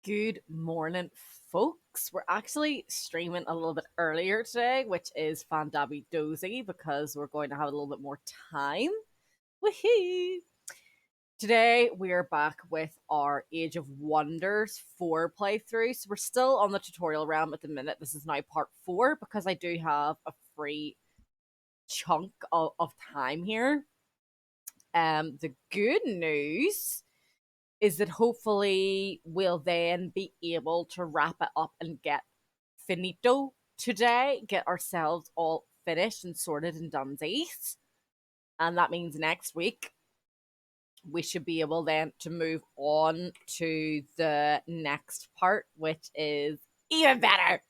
Good morning, folks. We're actually streaming a little bit earlier today, which is Fandabby Dozy because we're going to have a little bit more time. Woohoo! Today we are back with our Age of Wonders 4 playthrough. So we're still on the tutorial realm at the minute. This is now part 4 because I do have a free chunk of time here. The good news is that hopefully we'll then be able to wrap it up and get finito today, get ourselves all finished and sorted and dunsies. And that means next week we should be able then to move on to the next part, which is even better.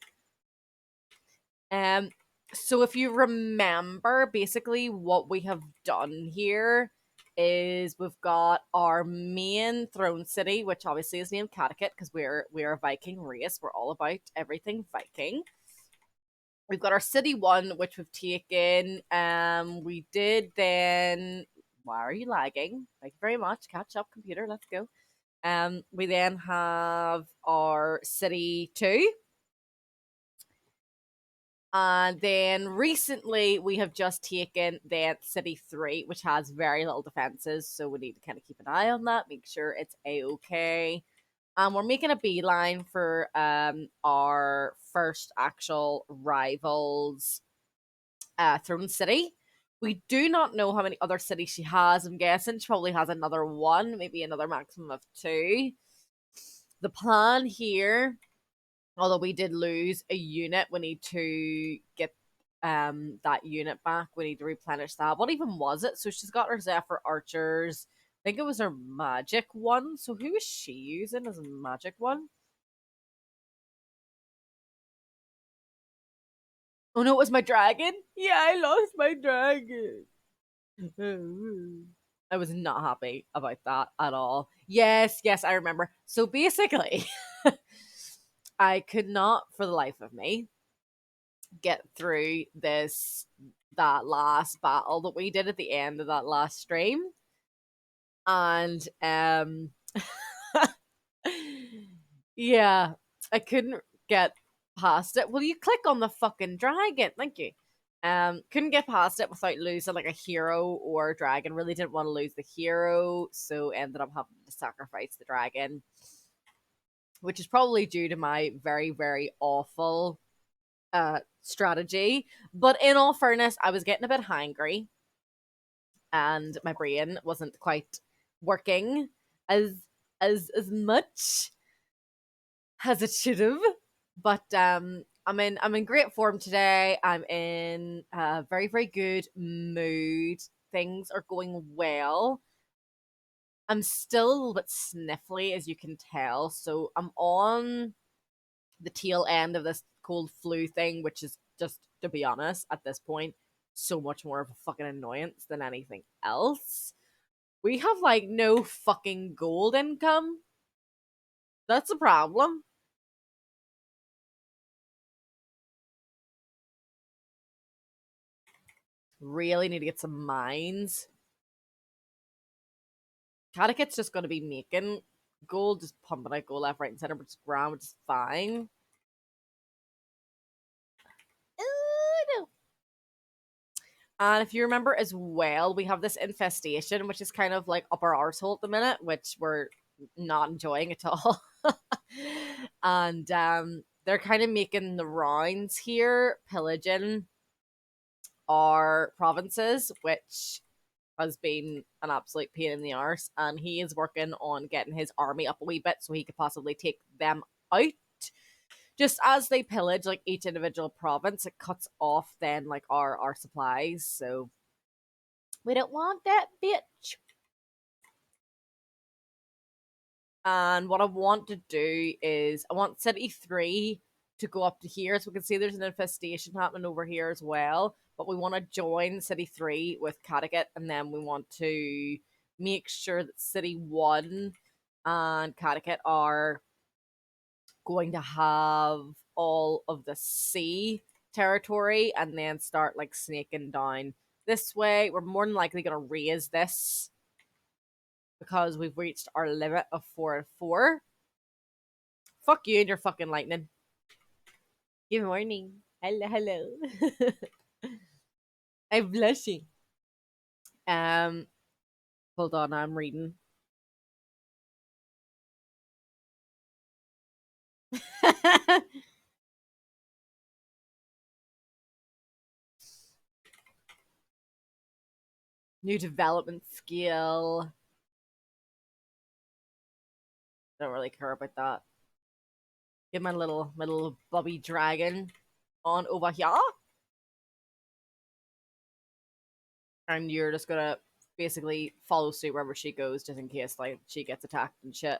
So if you remember, basically what we have done here is we've got our main throne city, which obviously is named Catechit because we're a Viking race. We're all about everything Viking. We've got our city 1, which we've taken. We did then. Why are you lagging? Thank you very much. Catch up, computer. Let's go. We then have our city 2. And then recently we have just taken the city 3, which has very little defenses. So we need to kind of keep an eye on that, make sure it's a-okay. And we're making a beeline for our first actual rivals throne city. We do not know how many other cities she has. I'm guessing she probably has another 1, maybe another maximum of 2. The plan here, although we did lose a unit, we need to get that unit back. We need to replenish that. What even was it? So she's got her Zephyr archers. I think it was her magic one. So who is she using as a magic one? Oh no, it was my dragon. Yeah, I lost my dragon. I was not happy about that at all. Yes, I remember. So basically, I could not for the life of me get through that last battle that we did at the end of that last stream. And yeah, I couldn't get past it. Will you click on the fucking dragon? Thank you. Couldn't get past it without losing like a hero or dragon. Really didn't want to lose the hero, so ended up having to sacrifice the dragon, which is probably due to my very, very awful strategy. But in all fairness, I was getting a bit hangry and my brain wasn't quite working as much as it should have. But I'm in great form today. I'm in a very, very good mood. Things are going well. I'm still a little bit sniffly, as you can tell. So I'm on the tail end of this cold flu thing, which is just, to be honest, at this point, so much more of a fucking annoyance than anything else. We have like no fucking gold income. That's a problem. Really need to get some mines. Catechit's just going to be making gold, just pumping out gold left, right, and center, which is grand, which is fine. No. And if you remember as well, we have this infestation, which is kind of like up our arsehole at the minute, which we're not enjoying at all. And they're kind of making the rounds here, pillaging our provinces, which has been an absolute pain in the arse. And he is working on getting his army up a wee bit so he could possibly take them out. Just as they pillage like each individual province, it cuts off then like our supplies. So we don't want that, bitch. And what I want to do is I want city 3 to go up to here, so we can see there's an infestation happening over here as well. But we want to join city 3 with Catechit, and then we want to make sure that city 1 and Catechit are going to have all of the sea territory, and then start like snaking down this way. We're more than likely going to raise this because we've reached our limit of 4 and 4. Fuck you and your fucking lightning. Good morning. Hello, hello. I'm blushing. Um, hold on, I'm reading. New development skill. Don't really care about that. Get my little Bobby Dragon on over here. And you're just gonna basically follow suit wherever she goes, just in case like she gets attacked and shit.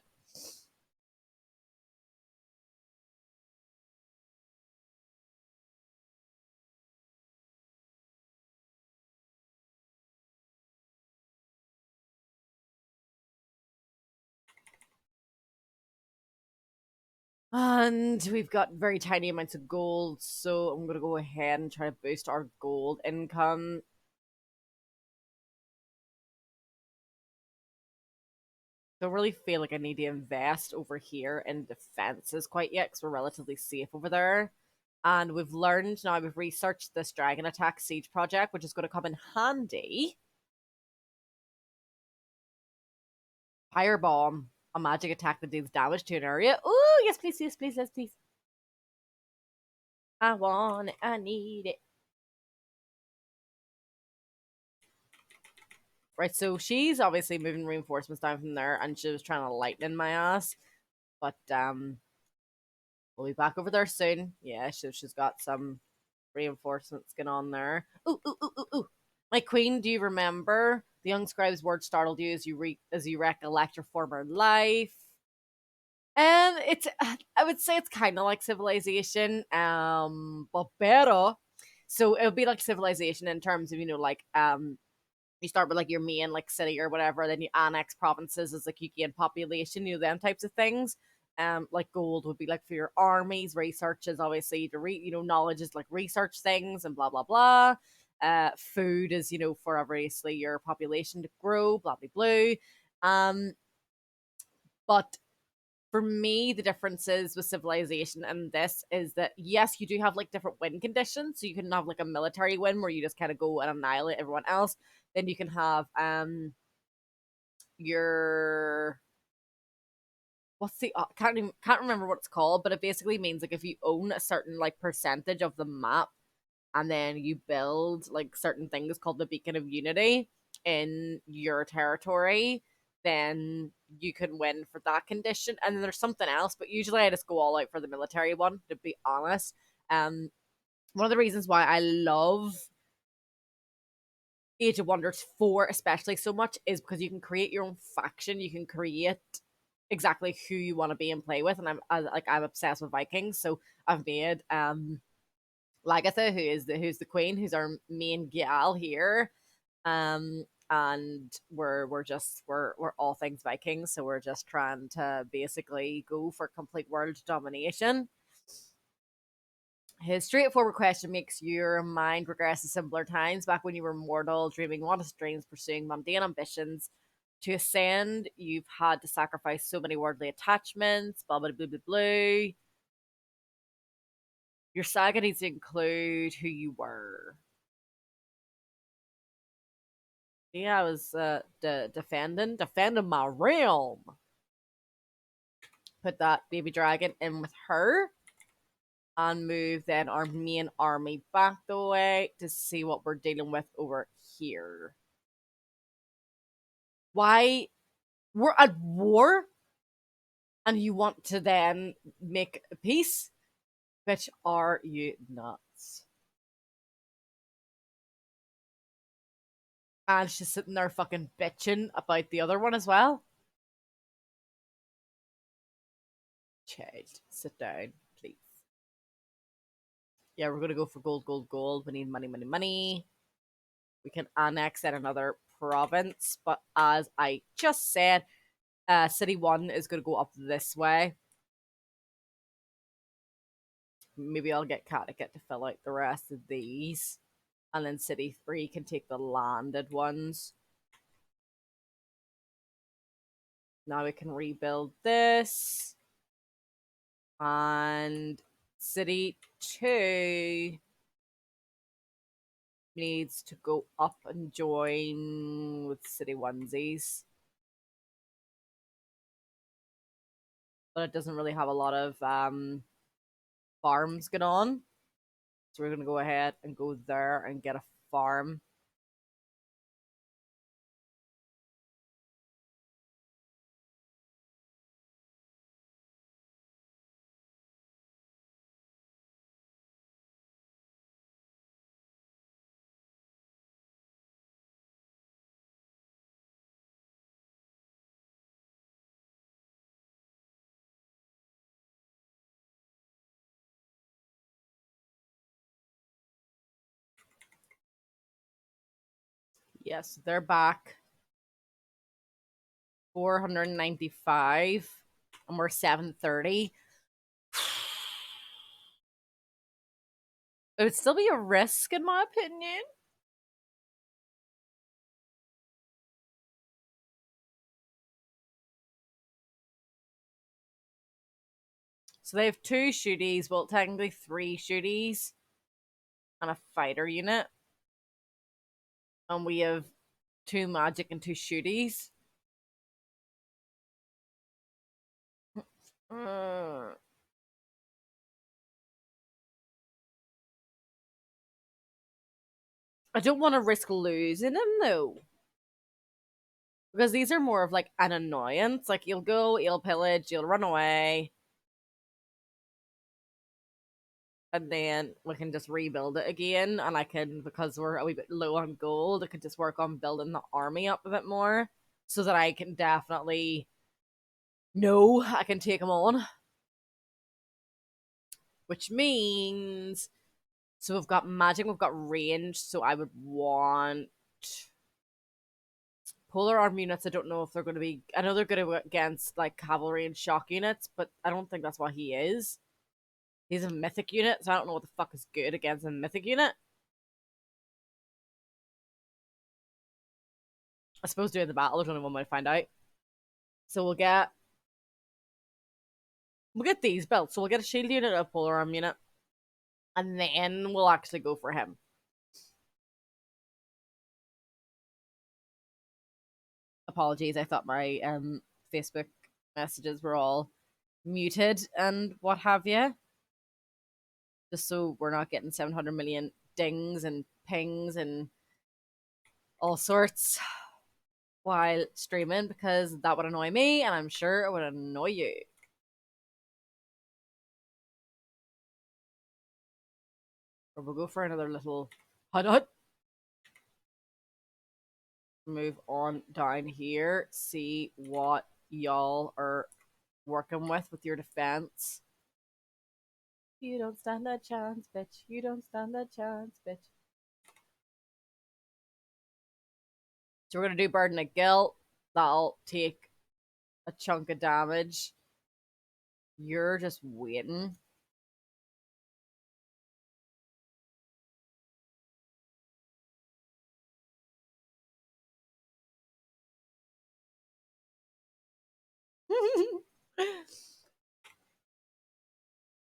And we've got very tiny amounts of gold, so I'm gonna go ahead and try to boost our gold income. Don't really feel like I need to invest over here in defenses quite yet because we're relatively safe over there. And we've learned now, we've researched this dragon attack siege project, which is going to come in handy. Firebomb, a magic attack that deals damage to an area. Oh, yes, please, yes, please, yes, please. I want it, I need it. Right, so she's obviously moving reinforcements down from there, and she was trying to lighten my ass. But we'll be back over there soon. Yeah, she's got some reinforcements going on there. Ooh, ooh, ooh, ooh, ooh. My queen, do you remember the young scribe's word startled you as you recollect your former life? And it's I would say it's kind of like civilization, but better. So it would be like civilization in terms of like you start with like your main like city or whatever, then you annex provinces as like you gain population, them types of things. Like gold would be like for your armies, research is obviously to knowledge is like research things and blah blah blah. Food is for obviously your population to grow, blah blah blah. But for me, the differences with civilization and this is that yes, you do have like different win conditions. So you can have like a military win where you just kind of go and annihilate everyone else. Then you can have your what's the can't remember what it's called, but it basically means like if you own a certain like percentage of the map and then you build like certain things called the Beacon of Unity in your territory, then you can win for that condition. And then there's something else, but usually I just go all out for the military one, to be honest. One of the reasons why I love Age of Wonders 4 especially so much is because you can create your own faction. You can create exactly who you want to be and play with. And I'm obsessed with Vikings, so I've made Lagatha, who's the queen, who's our main gal here. And we're all things Vikings, so we're just trying to basically go for complete world domination. His straightforward question makes your mind regress to simpler times, back when you were mortal, dreaming modest dreams, pursuing mundane ambitions. To ascend, you've had to sacrifice so many worldly attachments, blah blah blah blah blah. Your saga needs to include who you were. Yeah, I was defending my realm. Put that baby dragon in with her and move then our main army back the way to see what we're dealing with over here. Why we're at war and you want to then make peace? Bitch, are you nuts? And she's sitting there fucking bitching about the other one as well. Child, sit down, please. Yeah, we're gonna go for gold, gold, gold. We need money, money, money. We can annex in another province, but as I just said, City 1 is gonna go up this way. Maybe I'll get Connecticut to fill out the rest of these. And then City 3 can take the landed ones. Now we can rebuild this. And City 2 needs to go up and join with City Onesies. But it doesn't really have a lot of farms going on. So we're going to go ahead and go there and get a farm. Yes, they're back. 495 and we're 730. It would still be a risk, in my opinion. So they have 2 shooties, well, technically 3 shooties, and a fighter unit. And we have 2 magic and 2 shooties. I don't want to risk losing him, though. Because these are more of like an annoyance. Like, you'll go, you'll pillage, you'll run away. And then we can just rebuild it again. And I can, because we're a wee bit low on gold, I can just work on building the army up a bit more. So that I can definitely know I can take them on. Which means, so we've got magic, we've got range. So I would want polar arm units. I don't know if they're going to be. I know they're good against like cavalry and shock units, but I don't think that's what he is. He's a mythic unit, so I don't know what the fuck is good against a mythic unit. I suppose during the battle, there's only one way to find out. So we'll get these belts. So we'll get a shield unit, a polar arm unit, and then we'll actually go for him. Apologies, I thought my Facebook messages were all muted and what have you. Just so we're not getting 700 million dings and pings and all sorts while streaming, because that would annoy me and I'm sure it would annoy you. Or we'll go for another little hut. Move on down here, see what y'all are working with your defense. You don't stand a chance, bitch. You don't stand a chance, bitch. So we're gonna do Burden of Guilt. That'll take a chunk of damage. You're just waiting.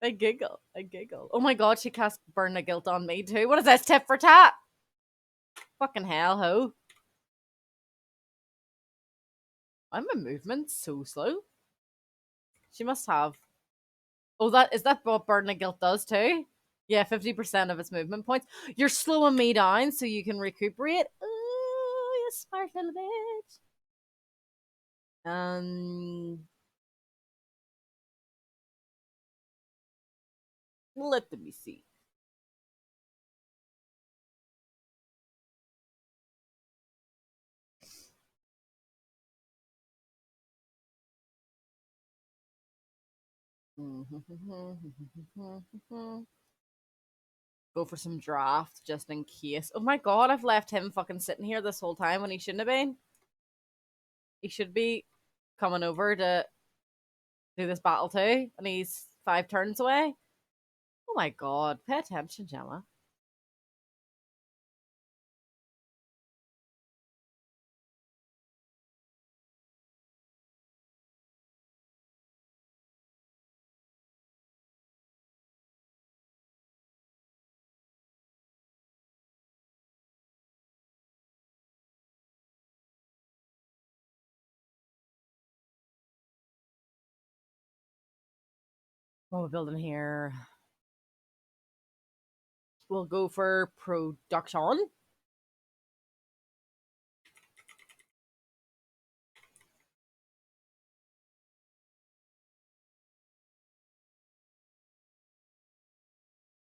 I giggle. I giggle. Oh my god, she cast Burn of Guilt on me too. What is this? Tit for tat? Fucking hell, ho. Why my movement's so slow? She must have. Oh, that what Burn of Guilt does too? Yeah, 50% of its movement points. You're slowing me down so you can recuperate. Oh, you smart little bitch. Let me see. Go for some draft just in case. Oh my god, I've left him fucking sitting here this whole time when he shouldn't have been. He should be coming over to do this battle too, and he's 5 turns away. Oh my god, pay attention, Gemma. What are we building here? We'll go for production.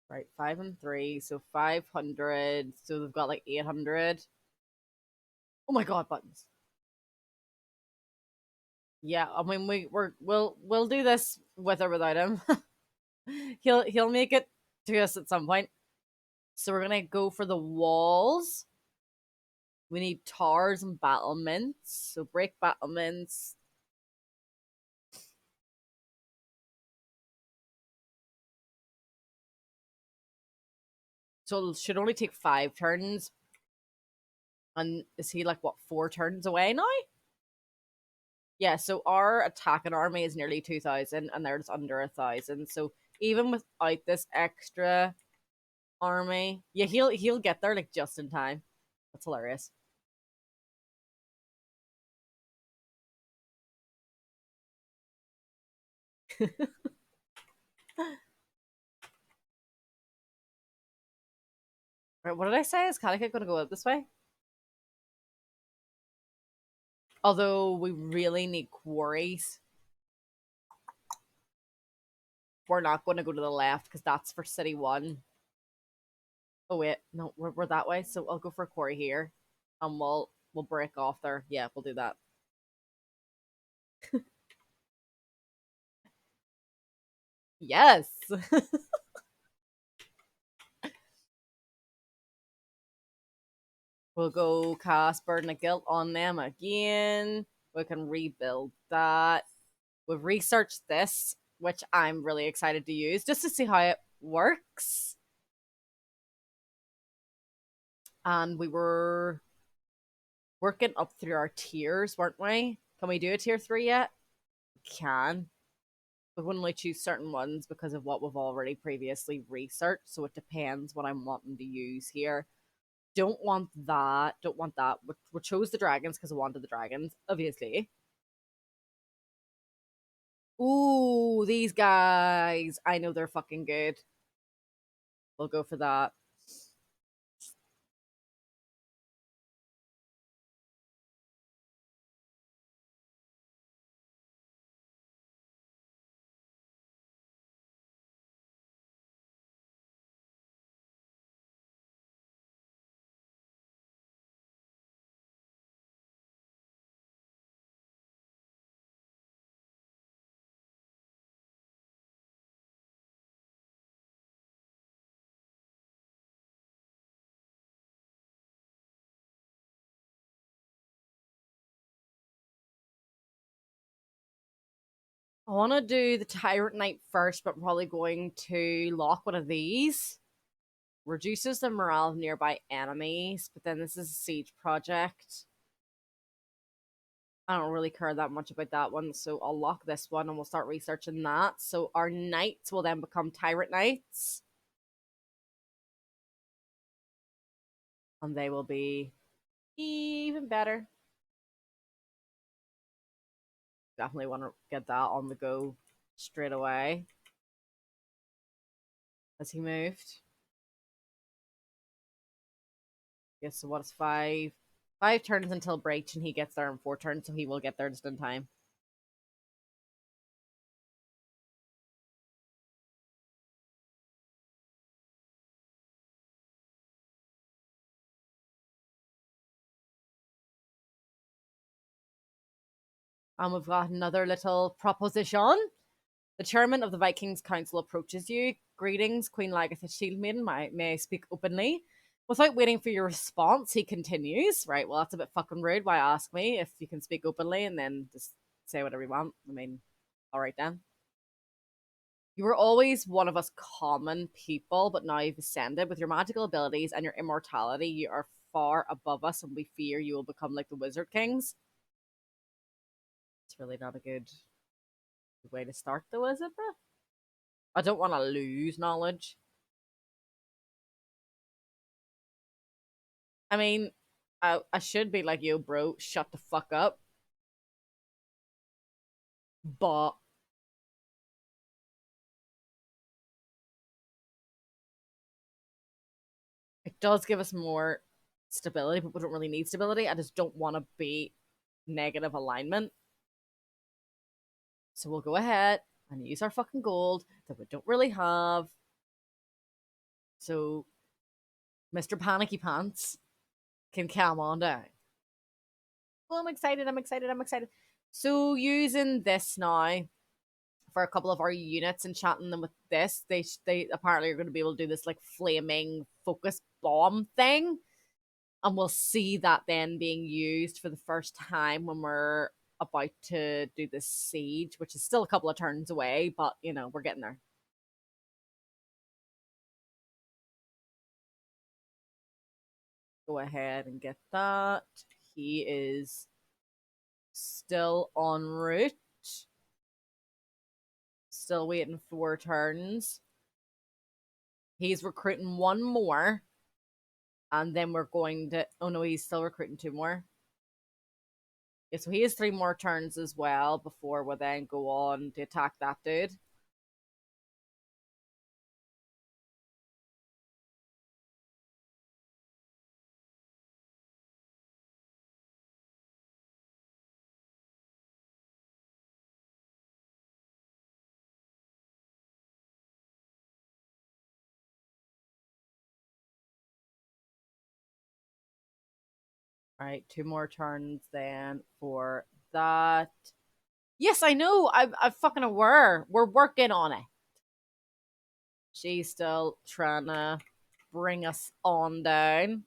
Right, 5 and 3, so 500. So they've got like 800. Oh my god, buttons. Yeah, I mean we'll do this with or without him. He'll make it to us at some point. So we're gonna go for the walls. We need towers and battlements. So break battlements. So it should only take 5 turns. And is he like what 4 turns away now? Yeah, so our attacking army is nearly 2,000 and theirs under 1,000. So even without this extra army, yeah, he'll get there like just in time. That's hilarious. Right, what did I say? Is Calicut gonna go out this way? Although we really need quarries. We're not going to go to the left because that's for City 1. Oh wait, no, we're that way. So I'll go for a quarry here, and we'll break off there. Yeah, we'll do that. Yes. We'll go cast Burden of Guilt on them again. We can rebuild that. We've researched this, which I'm really excited to use just to see how it works. And we were working up through our tiers, weren't we? Can we do a tier 3 yet? We can. We would only choose certain ones because of what we've already previously researched. So it depends what I'm wanting to use here. Don't want that. Don't want that. We chose the dragons because I wanted the dragons, obviously. Ooh, these guys. I know they're fucking good. We'll go for that. I want to do the Tyrant Knight first, but I'm probably going to lock one of these. Reduces the morale of nearby enemies, but then this is a siege project. I don't really care that much about that one, so I'll lock this one and we'll start researching that. So our knights will then become Tyrant Knights. And they will be even better. Definitely want to get that on the go straight away. Has he moved? Yes, so what's 5? 5 turns until breach, and he gets there in 4 turns, so he will get there just in time. And we've got another little proposition. The chairman of the Vikings Council approaches you. Greetings, Queen Lagatha Shieldmaiden. May I speak openly? Without waiting for your response, he continues. Right, well, that's a bit fucking rude. Why ask me if you can speak openly and then just say whatever you want? I mean, all right then. You were always one of us common people, but now you've ascended. With your magical abilities and your immortality, you are far above us, and we fear you will become like the Wizard Kings. It's really not a good way to start, though, is it? I don't want to lose knowledge. I mean, I should be like, yo, bro, shut the fuck up. But does give us more stability, but we don't really need stability. I just don't want to be negative alignment. So we'll go ahead and use our fucking gold that we don't really have. So Mr. Panicky Pants can calm on down. Well, I'm excited, I'm excited, I'm excited. So using this now for a couple of our units and chatting them with this, they apparently are going to be able to do this like flaming focus bomb thing. And we'll see that then being used for the first time when we're about to do this siege, which is still a couple of turns away, but you know, we're getting there. Go ahead and get that. He is still en route. Still waiting 4 turns. He's recruiting one more. And then we're going to... Oh no, he's still recruiting 2 more. Yeah, so he has 3 more turns as well before we then go on to attack that dude. Right, 2 more turns then for that. Yes, I know. I'm fucking aware. We're working on it. She's still trying to bring us on down.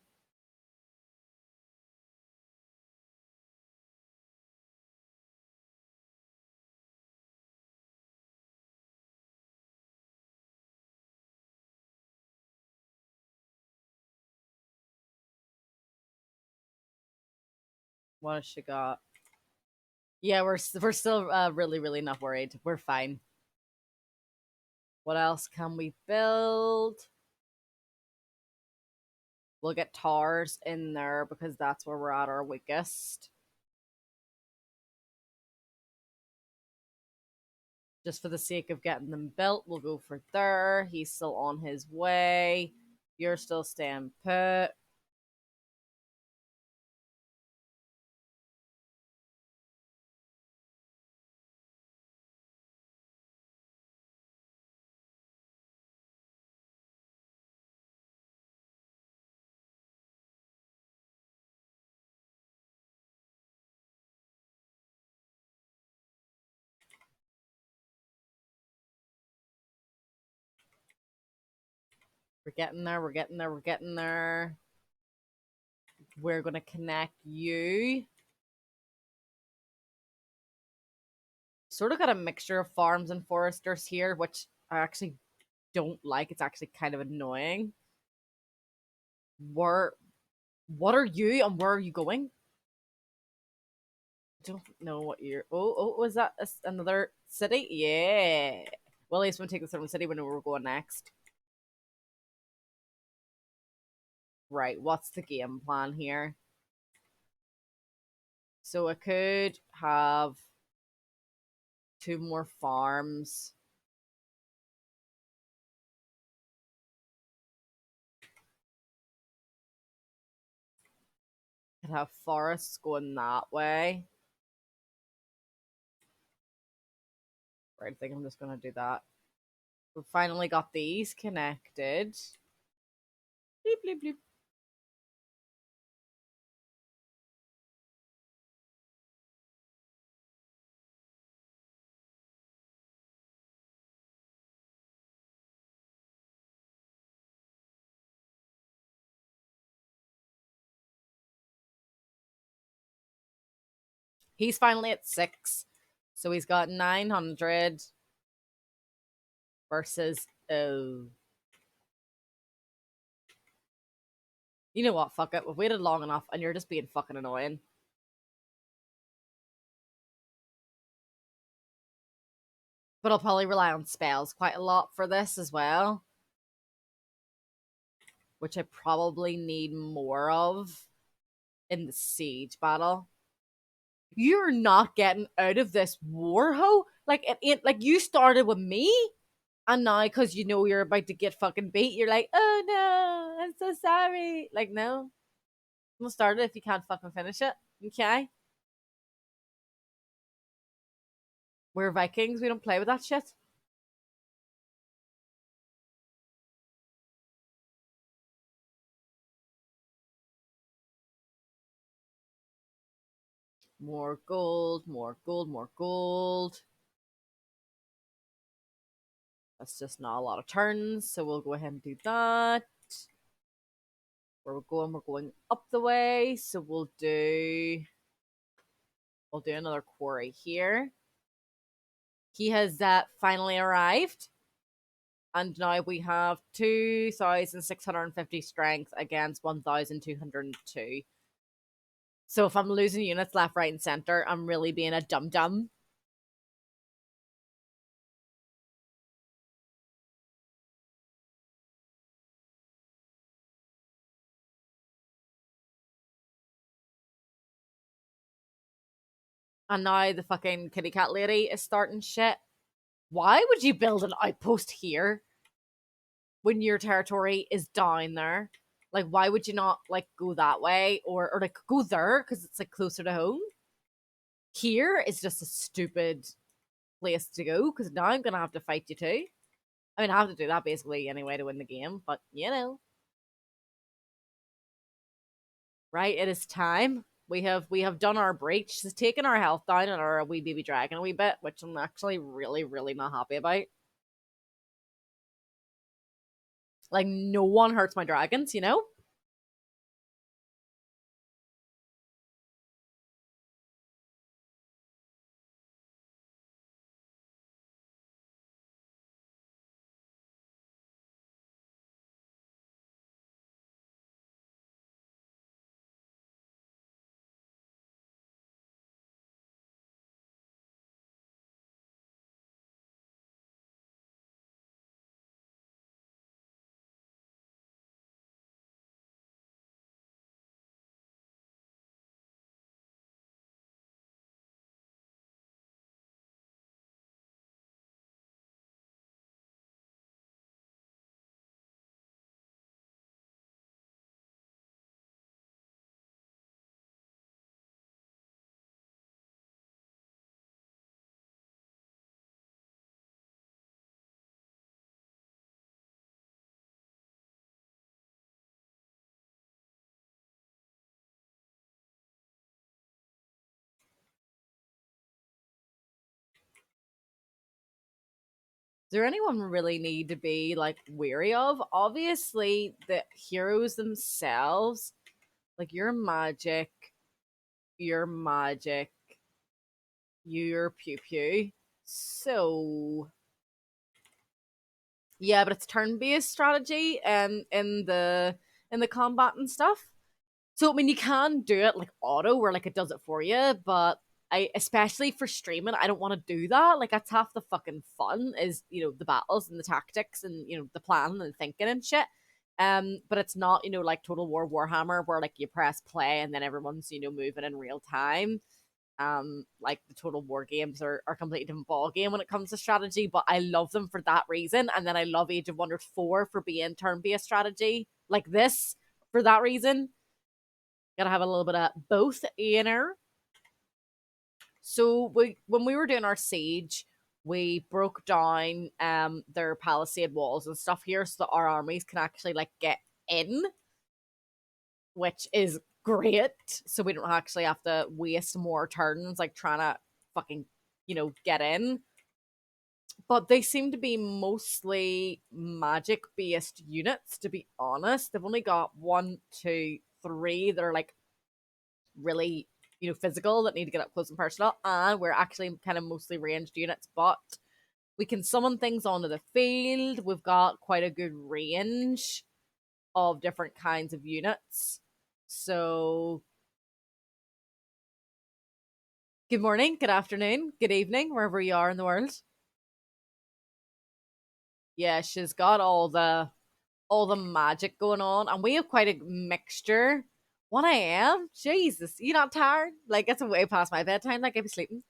What has she got? Yeah, we're still really not worried. We're fine. What else can we build? We'll get towers in there because that's where we're at our weakest. Just for the sake of getting them built, we'll go for there. He's still on his way. You're still staying put. We're getting there, we're getting there, we're getting there. We're going to connect you. Sort of got a mixture of farms and foresters here, which I actually don't like. It's actually kind of annoying. What are you and where are you going? I don't know what you're... Oh, was that another city? Yeah. Well, at least we'll take the certain city when we're going next. Right, what's the game plan here? So I could have 2 more farms. Could have forests going that way. Right, I think I'm just gonna do that. We finally got these connected. Bleep, bleep, bleep. He's finally at 6. So he's got 900 versus... Oh. You know what? Fuck it. We've waited long enough and you're just being fucking annoying. But I'll probably rely on spells quite a lot for this as well. Which I probably need more of in the siege battle. You're not getting out of this war, ho? Like, it ain't like you started with me? And now, because you know you're about to get fucking beat, you're like, oh no, I'm so sorry. Like, no, don't start it if you can't fucking finish it. Okay? We're Vikings. We don't play with that shit. More gold, more gold, more gold. That's just not a lot of turns, so we'll go ahead and do that. Where we're going up the way, so we'll do another quarry here. He has finally arrived, and now we have 2,650 strength against 1,202. So if I'm losing units left, right, and center, I'm really being a dum dum. And now the fucking kitty cat lady is starting shit. Why would you build an outpost here when your territory is down there? Like, why would you not like go that way or like go there because it's like closer to home? Here is just a stupid place to go because now I'm gonna have to fight you too. I mean, I have to do that basically anyway to win the game, but you know, right? It is time. We have done our breach. It's taken our health down and our wee baby dragon a wee bit, which I'm actually really not happy about. Like, no one hurts my dragons, you know? Is there anyone we really need to be like wary of? Obviously, the heroes themselves, like your magic, your pew pew. So yeah, but it's turn based strategy and in the combat and stuff. So I mean, you can do it like auto, where like it does it for you, but I, especially for streaming, I don't want to do that. Like that's half the fucking fun is the battles and the tactics and the planning and thinking and shit. But it's not like Total War Warhammer where like you press play and then everyone's moving in real time. Like the Total War games are completely different ball game when it comes to strategy, but I love them for that reason. And then I love Age of Wonders 4 for being turn based strategy like this for that reason. Gotta have a little bit of both in her. So when we were doing our siege, we broke down their palisade walls and stuff here so that our armies can actually like get in, which is great. So we don't actually have to waste more turns like trying to fucking get in. But they seem to be mostly magic based units, to be honest. They've only got one, two, three that are like really physical that need to get up close and personal, and we're actually kind of mostly ranged units, but we can summon things onto the field. We've got quite a good range of different kinds of units. So good morning, good afternoon, good evening, wherever you are in the world. Yeah, she's got all the magic going on, and we have quite a mixture. 1 a.m. Jesus, you not tired? Like it's way past my bedtime. Like I'd be sleeping.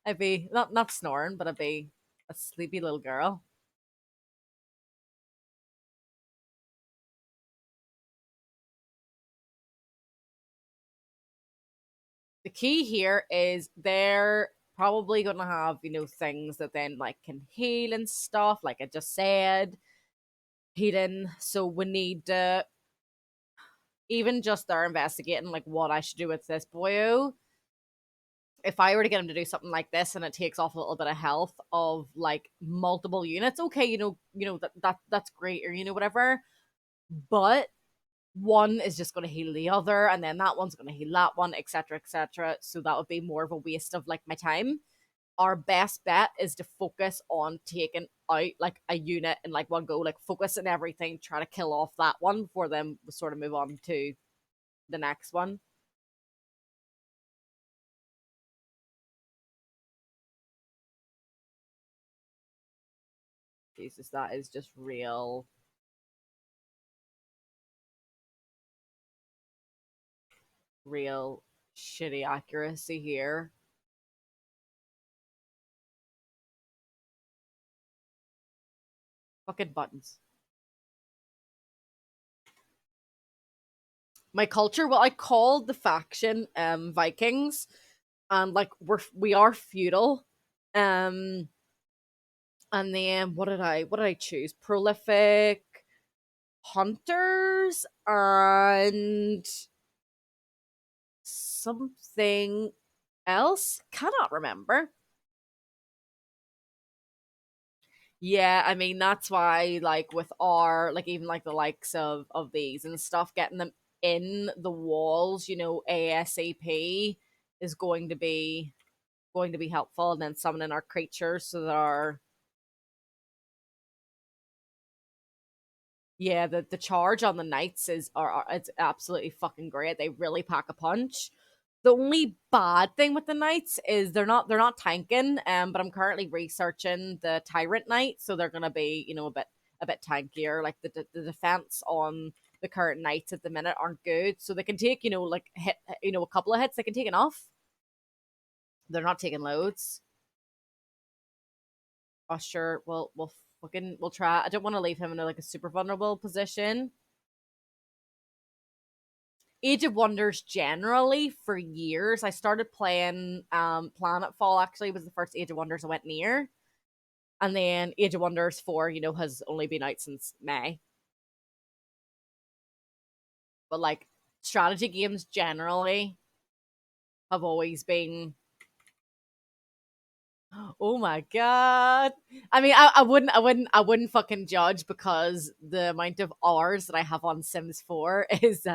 I'd be not snoring, but I'd be A sleepy little girl. The key here is they're probably gonna have, things that then like can heal and stuff, like I just said. Healing. So we need to even just they're investigating like what I should do with this boyo. If I were to get him to do something like this and it takes off a little bit of health of like multiple units, okay, that's great, or whatever. But one is just going to heal the other, and then that one's going to heal that one, etc., etc. So that would be more of a waste of like my time. Our best bet is to focus on taking out like a unit in like one go, like focus on everything, try to kill off that one before then we sort of move on to the next one. Jesus, that is just real shitty accuracy here. Fucking buttons. My culture, well, I called the faction Vikings, and like we are feudal. Um and then what did I choose? Prolific hunters and something else. Cannot remember. Yeah, I mean that's why like with our like even like the likes of these and stuff, getting them in the walls, ASAP is going to be helpful, and then summoning our creatures so that our yeah, the charge on the knights are it's absolutely fucking great. They really pack a punch. The only bad thing with the knights is they're not tanking. But I'm currently researching the tyrant knight, so they're gonna be a bit tankier. Like the defense on the current knights at the minute aren't good, so they can take like hit a couple of hits. They can take enough. They're not taking loads. Oh sure, we'll try. I don't want to leave him in like a super vulnerable position. Age of Wonders generally for years. I started playing Planetfall actually was the first Age of Wonders I went near. And then Age of Wonders 4, has only been out since May. But like strategy games generally have always been oh my god. I mean I wouldn't fucking judge because the amount of hours that I have on Sims 4 is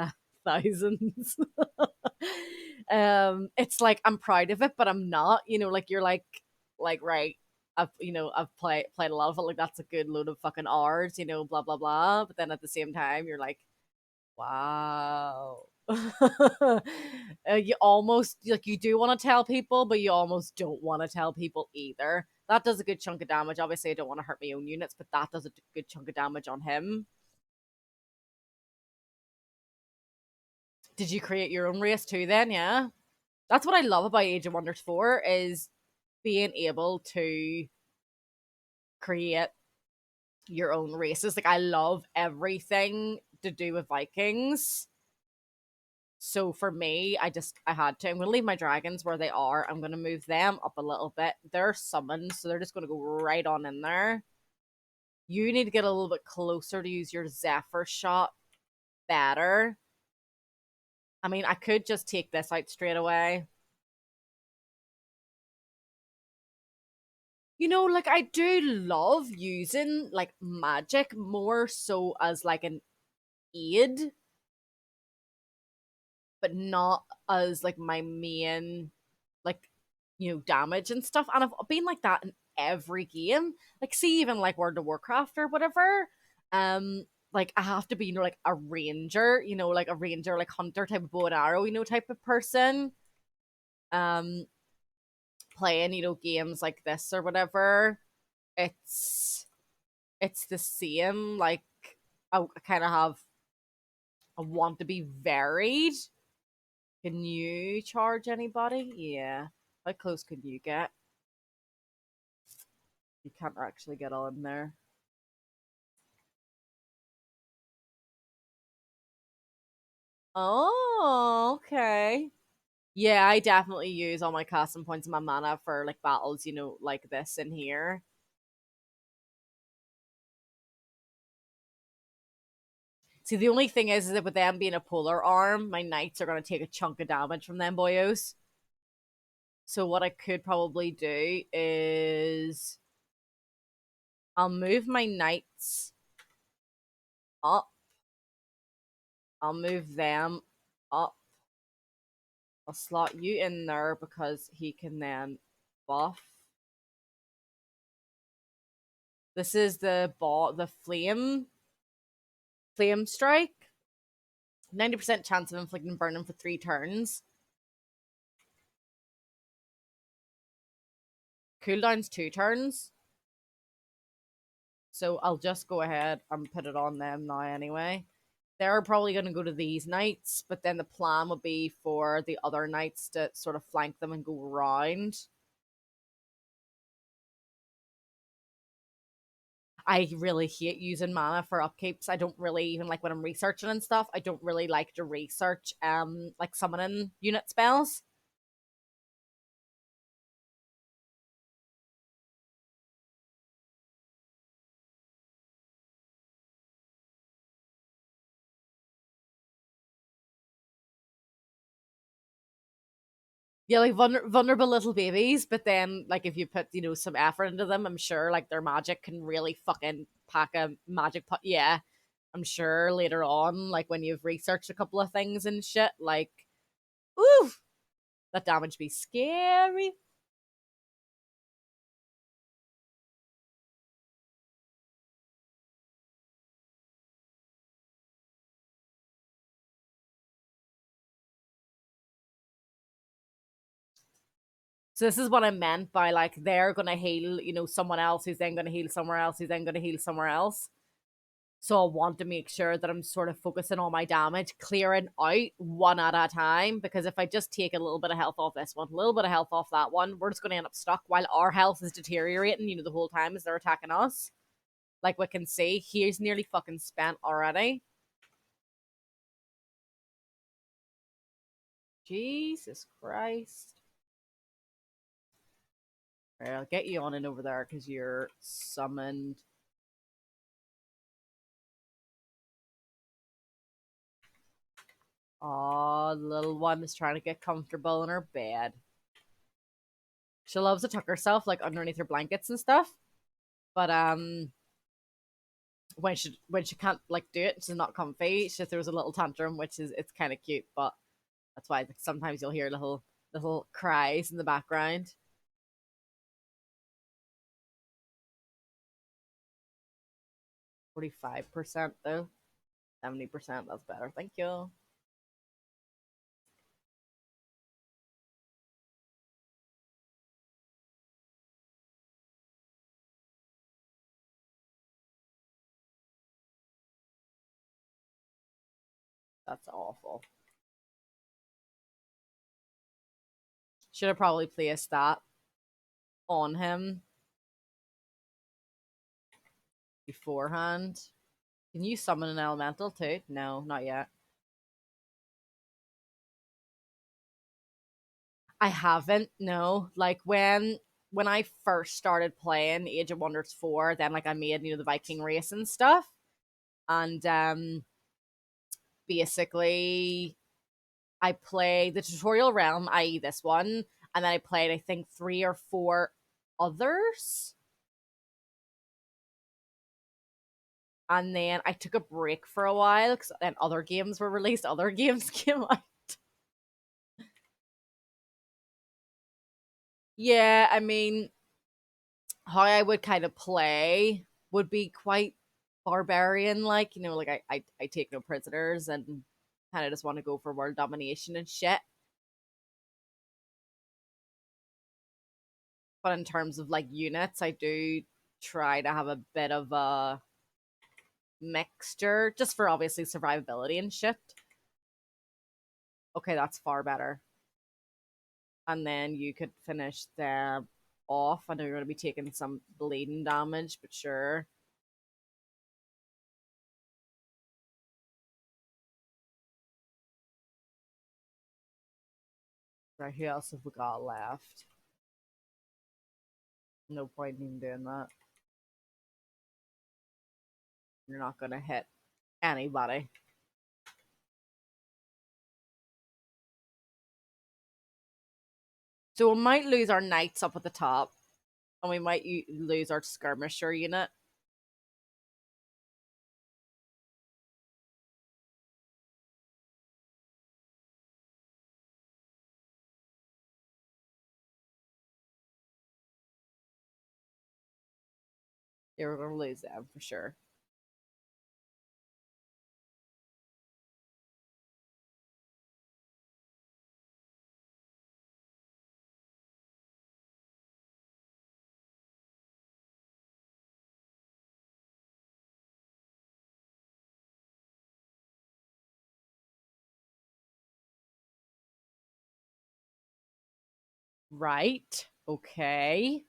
thousands. It's like I'm proud of it, but I'm not. Like you're like right. I've played a lot of it. Like that's a good load of fucking hours. Blah blah blah. But then at the same time, you're like, wow. You almost like you do want to tell people, but you almost don't want to tell people either. That does a good chunk of damage. Obviously, I don't want to hurt my own units, but that does a good chunk of damage on him. Did you create your own race too? Then, yeah. That's what I love about Age of Wonders 4 is being able to create your own races. Like I love everything to do with Vikings. So for me, I had to. I'm gonna leave my dragons where they are. I'm gonna move them up a little bit. They're summoned, so they're just gonna go right on in there. You need to get a little bit closer to use your Zephyr shot better. I mean, I could just take this out straight away. Like I do love using like magic more so as like an aid, but not as like my main like damage and stuff. And I've been like that in every game. Like see even like World of Warcraft or whatever. Like I have to be like a ranger, like a ranger like hunter type of bow and arrow, type of person. Um Playing, games like this or whatever. It's it's the same. Like I kind of have I want to be varied. Can you charge anybody? Yeah. How close can you get? You can't actually get on there. Oh, okay. Yeah, I definitely use all my casting points and my mana for like battles, like this in here. See, the only thing is that with them being a polar arm, my knights are going to take a chunk of damage from them boyos. So what I could probably do is I'll move my knights up. I'll move them up. I'll slot you in there because he can then buff. This is the flame strike. 90% chance of inflicting burning for 3 turns. Cooldown's 2 turns. So I'll just go ahead and put it on them now anyway. They're probably going to go to these knights, but then the plan would be for the other knights to sort of flank them and go around. I really hate using mana for upkeeps. I don't really even like when I'm researching and stuff. I don't really like to research like summoning unit spells. Yeah, like vulnerable little babies, but then like if you put some effort into them, I'm sure like their magic can really fucking pack a magic pot. Yeah, I'm sure later on, like when you've researched a couple of things and shit, like ooh, that damage be scary. So this is what I meant by like they're gonna heal, someone else who's then gonna heal somewhere else, who's then gonna heal somewhere else. So I want to make sure that I'm sort of focusing on my damage, clearing out one at a time. Because if I just take a little bit of health off this one, a little bit of health off that one, we're just going to end up stuck while our health is deteriorating, the whole time as they're attacking us. Like we can see, he's nearly fucking spent already. Jesus Christ. Right, I'll get you on in over there because you're summoned. Oh, the little one is trying to get comfortable in her bed. She loves to tuck herself like underneath her blankets and stuff. But when she can't like do it, she's not comfy. She throws a little tantrum, which is it's kind of cute, but that's why like, sometimes you'll hear little cries in the background. 45% though, 70%. That's better. Thank you. That's awful. Should have probably placed that on him beforehand. Can you summon an elemental too? No, not yet. I haven't. No, like when I first started playing Age of Wonders 4, then like I made the Viking race and stuff, and basically I played the tutorial realm, i.e., this one, and then I played I think 3 or 4 others, and then I took a break for a while because then other games were released, other games came out. Yeah, I mean, how I would kind of play would be quite barbarian, like like I take no prisoners and kind of just want to go for world domination and shit. But in terms of like units, I do try to have a bit of a mixture just for obviously survivability and shit. Okay, that's far better. And then you could finish them. off. I know you're going to be taking some bleeding damage, but sure. Right, who else have we got left? No point in doing that. You're not going to hit anybody. So we might lose our knights up at the top, and we might lose our skirmisher unit. Yeah, we're going to lose them for sure. Right. Okay.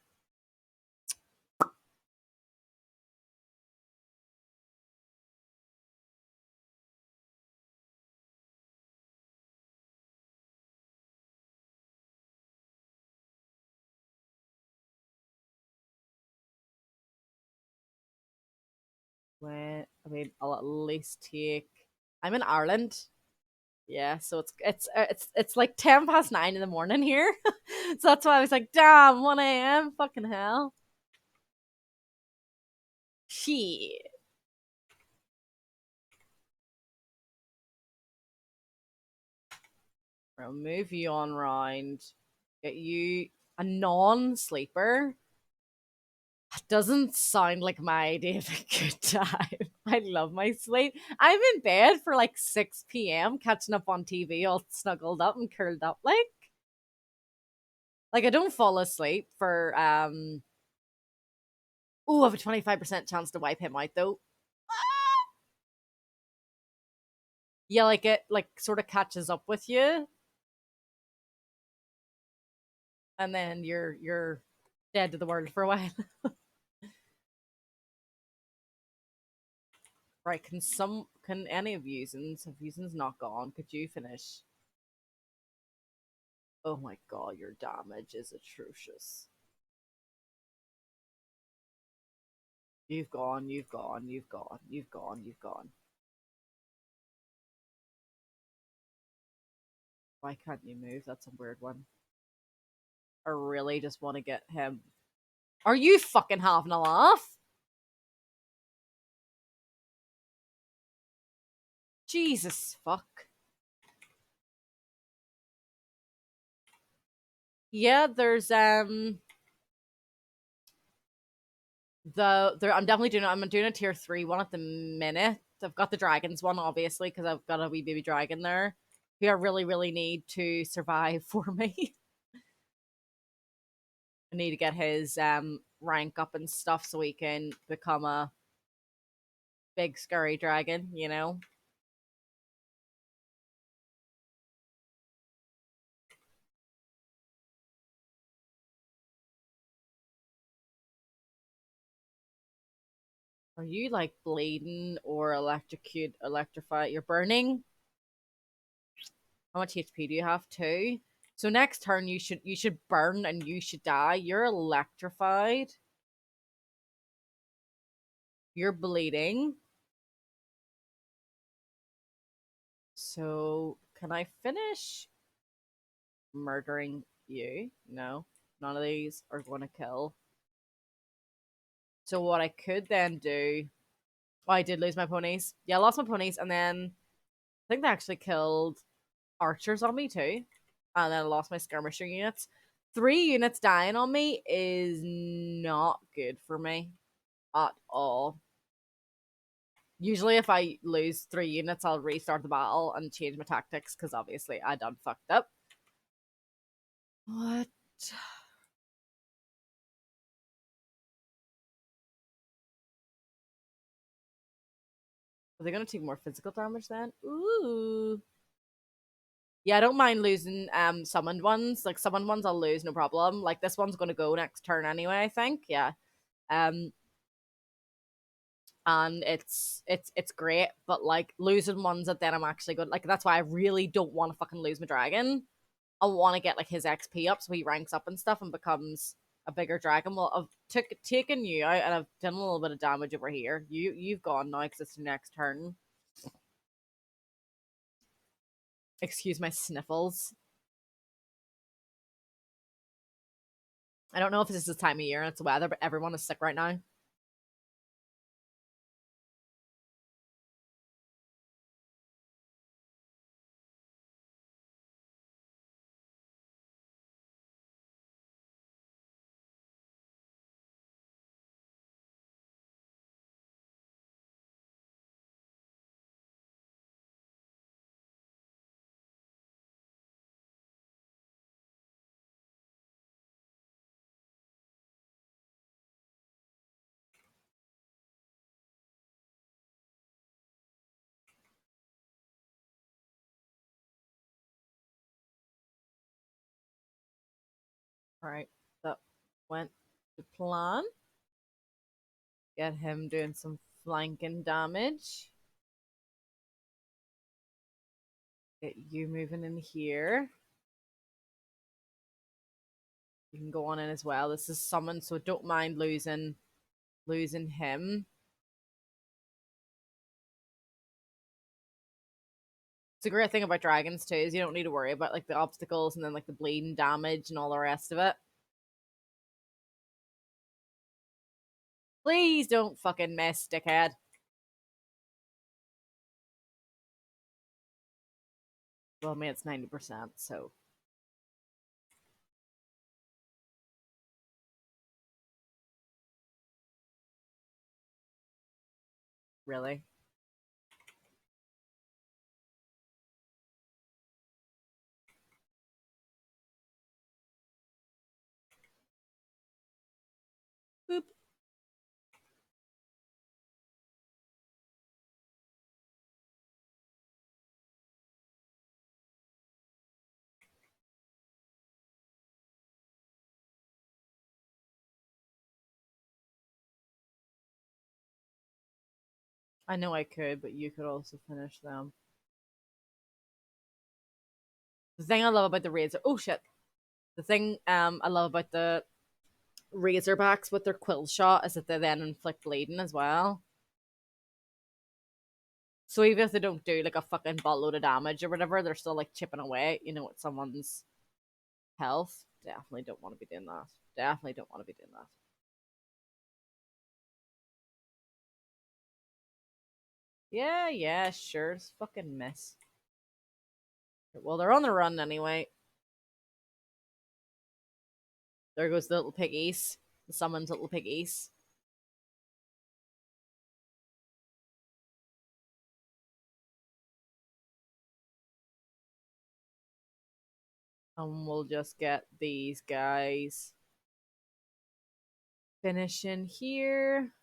I mean, I'll at least take. I'm in Ireland. Yeah, so it's like 10 past 9 in the morning here. So that's why I was like, damn, 1 a.m. Fucking hell. Shit. I'll move you on round. Get you a non-sleeper. Doesn't sound like my idea of a good time. I love my sleep. I'm in bed for like 6 p.m. catching up on TV, all snuggled up and curled up like I don't fall asleep for oh, I have a 25% chance to wipe him out though. Yeah, like it like sort of catches up with you, and then you're dead to the world for a while. Right, can any of usins, if usins not gone, could you finish? Oh my god, your damage is atrocious. You've gone, you've gone, you've gone, you've gone, you've gone. Why can't you move? That's a weird one. I really just want to get him. Are you fucking having a laugh? Jesus fuck. Yeah, there's I'm definitely doing I'm doing a tier 3 one at the minute. I've got the dragons one obviously because I've got a wee baby dragon there who I really need to survive for me. I need to get his rank up and stuff so he can become a big scurry dragon, you know. Are you like bleeding or electrify? You're burning. How much HP do you have? Two. So next turn you should burn and you should die. You're electrified. You're bleeding. So can I finish murdering you? No. None of these are going to kill. So what I could then do. Oh, I did lose my ponies. Yeah, I lost my ponies, and then I think they actually killed archers on me too. And then I lost my skirmisher units. 3 units dying on me is not good for me at all. Usually, if I lose 3 units, I'll restart the battle and change my tactics because obviously I done fucked up. What? Are they gonna take more physical damage then? Ooh. Yeah, I don't mind losing summoned ones. Like summoned ones I'll lose, no problem. Like this one's gonna go next turn anyway, I think. Yeah. Um and it's great, but like losing ones that then I'm actually good. Like that's why I really don't want to fucking lose my dragon. I want to get like his XP up so he ranks up and stuff and becomes a bigger dragon. Well, taken you out and I've done a little bit of damage over here. You've gone now because it's your next turn. Excuse my sniffles. I don't know if this is the time of year and it's the weather, but everyone is sick right now. All right, that went to plan. Get him doing some flanking damage. Get you moving in here. You can go on in as well. This is summoned, so don't mind losing him. It's a great thing about dragons too, is you don't need to worry about like the obstacles and then like the bleeding damage and all the rest of it. Please don't fucking miss, dickhead. Well, I mean it's 90%, so really. Boop. I know I could, but you could also finish them. The thing I love about the razor, oh shit. The thing I love about the razorbacks with their quill shot is that they then inflict bleeding as well. So even if they don't do like a fucking buttload of damage or whatever, they're still like chipping away, you know, at someone's health. Definitely don't want to be doing that. Definitely don't want to be doing that. Yeah, yeah, sure. Just fucking miss. Well, they're on the run anyway. There goes the little piggies. The summoned little piggies. And we'll just get these guys finishing here.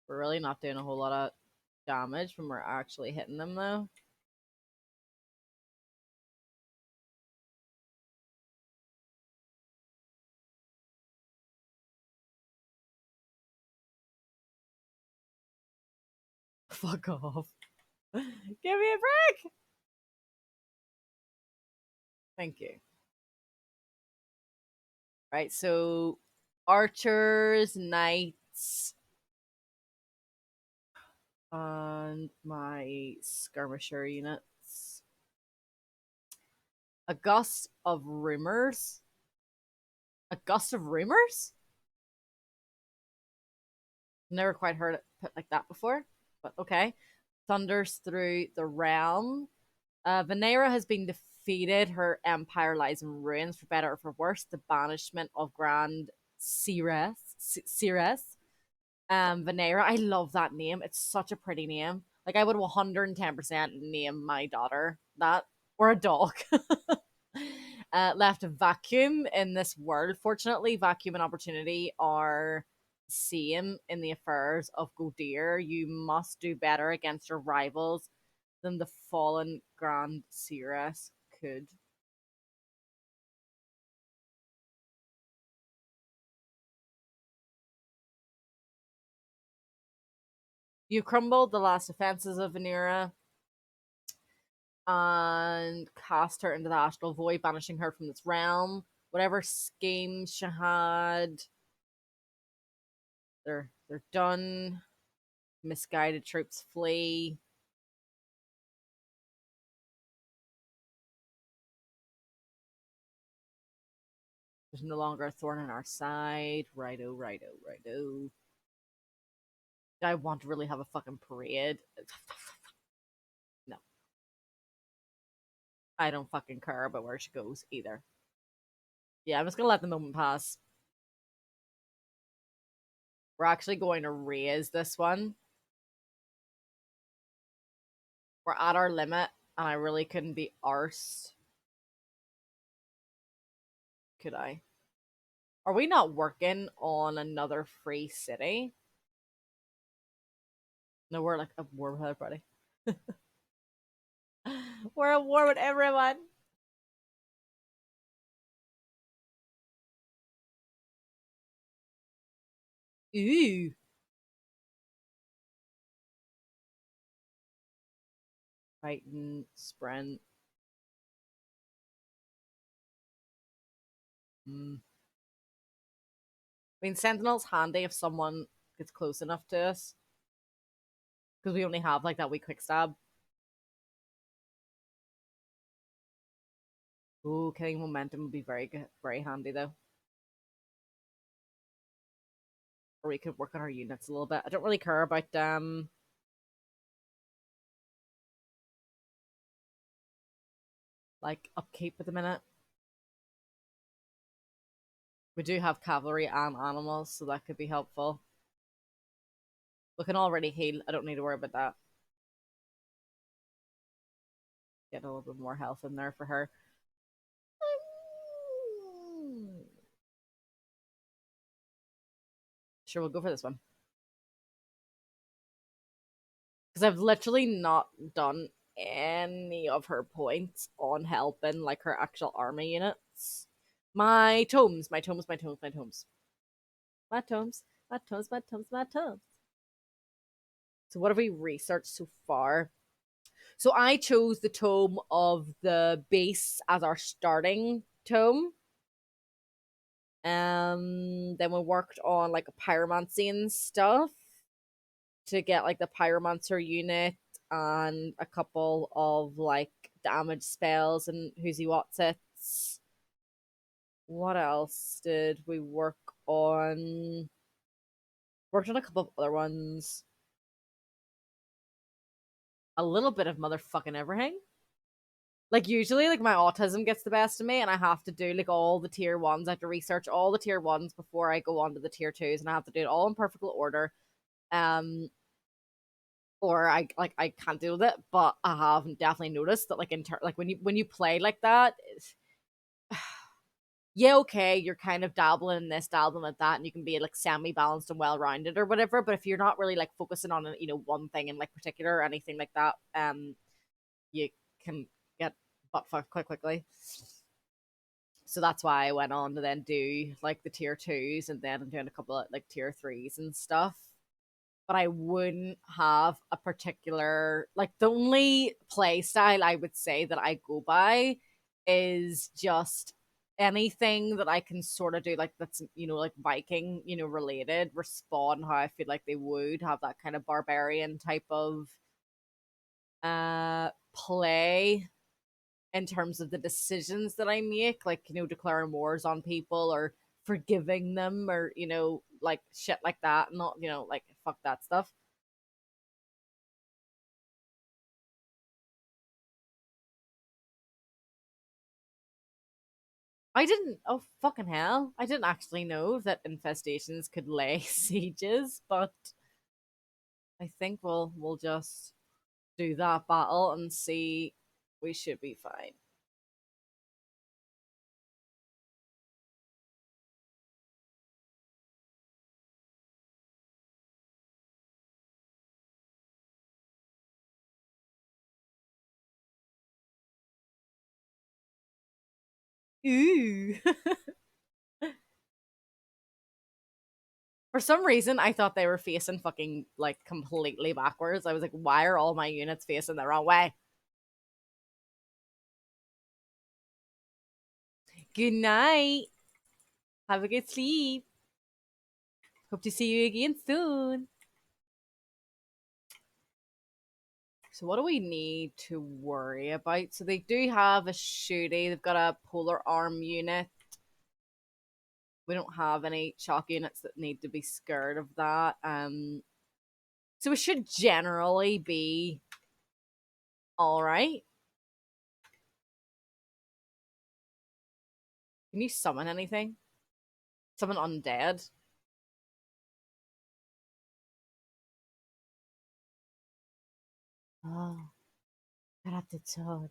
We're really not doing a whole lot of damage when we're actually hitting them, though. Fuck off. Give me a break! Thank you. Right, so archers, knights, and my skirmisher units. A gust of rumors. A gust of rumors? Never quite heard it put like that before, but okay. Thunders through the realm. Venera has been defeated. Her empire lies in ruins, for better or for worse. The banishment of Grand Ceres. Venera, I love that name. It's such a pretty name. Like I would 110% name my daughter that or a dog. Left a vacuum in this world. Fortunately, vacuum and opportunity are same in the affairs of Godir. You must do better against your rivals than the fallen Grand Seeress could. You crumbled the last defenses of Venera and cast her into the astral void, banishing her from this realm. Whatever schemes she had, they're done. Misguided troops flee. There's no longer a thorn in our side. Righto, righto, righto. I want to really have a fucking parade. No, I don't fucking care about where she goes either. Yeah, I'm just gonna let the moment pass. We're actually going to raise this one. We're at our limit, and I really couldn't be arsed. Could I? Are we not working on another free city? No, we're like a war with everybody. We're at war with everyone. Ooh. Fighting, sprint. I mean, Sentinel's handy if someone gets close enough to us. Because we only have like that wee quick stab. Ooh, killing momentum would be very good, very handy though. Or we could work on our units a little bit. I don't really care about like upkeep at the minute. We do have cavalry and animals, so that could be helpful. We can already heal. I don't need to worry about that. Get a little bit more health in there for her. Sure, we'll go for this one. Because I've literally not done any of her points on helping like her actual army units. My tomes, my tomes, my tomes, my tomes. My tomes, my tomes, my tomes, my tomes. So what have we researched so far? So I chose the tome of the base as our starting tome. Then we worked on like a pyromancy and stuff to get like the pyromancer unit and a couple of like damage spells and who's what's it's. What else did we work on? Worked on a couple of other ones. A little bit of motherfucking everything. Like usually, like my autism gets the best of me, and I have to do like all the tier ones. I have to research all the tier ones before I go on to the tier twos, and I have to do it all in perfect order. Um, or I can't deal with it. But I have definitely noticed that like like when you play like that, yeah, okay, you're kind of dabbling in this, dabbling at that, and you can be like semi balanced and well rounded or whatever. But if you're not really like focusing on one thing in like particular or anything like that, you can get butt fucked quite quickly. So that's why I went on to then do like the tier twos, and then I'm doing a couple of like tier threes and stuff. But I wouldn't have a particular like the only play style I would say that I go by is just anything that I can sort of do like that's like Viking related respond how I feel like they would have that kind of barbarian type of play in terms of the decisions that I make, like, declaring wars on people or forgiving them or, like shit like that. Not, like fuck that stuff. I didn't, oh fucking hell. I didn't actually know that infestations could lay sieges, but I think we'll just do that battle and see. We should be fine. Ooh. For some reason, I thought they were facing fucking like completely backwards. I was like, why are all my units facing the wrong way? Good night. Have a good sleep. Hope to see you again soon. So, what do we need to worry about? So, they do have a shooty. They've got a polar arm unit. We don't have any shock units that need to be scared of that. So we should generally be all right. Can you summon anything? Summon undead? Oh, gratitude.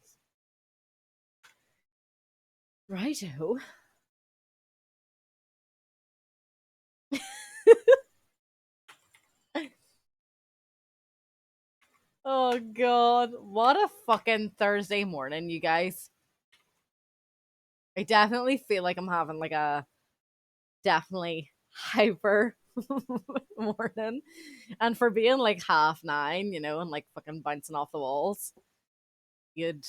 Righto. Oh god, what a fucking Thursday morning, you guys. I definitely feel like I'm having like a definitely hyper morning. And for being like 9:30, and like fucking bouncing off the walls, you'd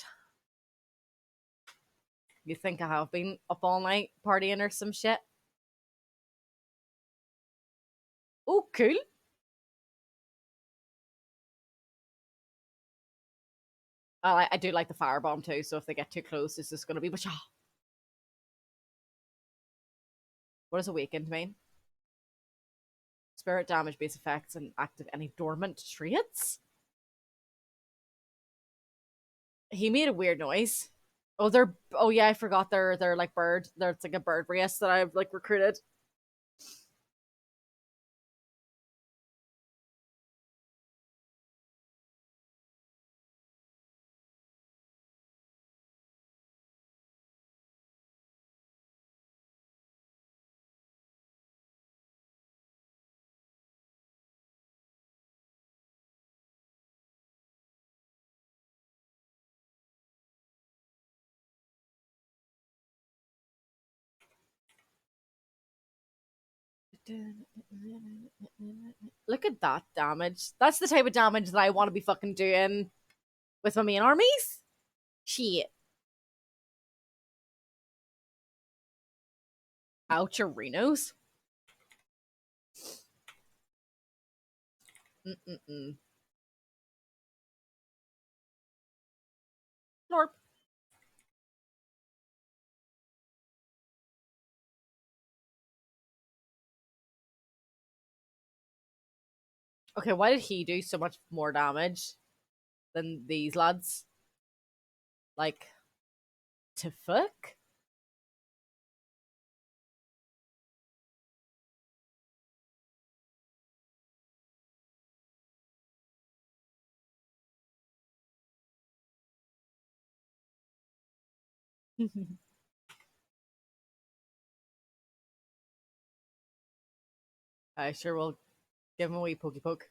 you think I have been up all night partying or some shit. Oh, cool. I do like the firebomb too, so if they get too close, it's just gonna be what does awakened mean? Spirit damage base effects and active any dormant traits? He made a weird noise. Oh yeah, I forgot they're like bird. It's like a bird race that I've like recruited. Look at that damage. That's the type of damage that I want to be fucking doing with my main armies. Shit. Ouch, Rhinos. Mm-mm-mm. Norp. Okay, why did he do so much more damage than these lads? Like, to fuck? I sure will give him a wee pokey poke.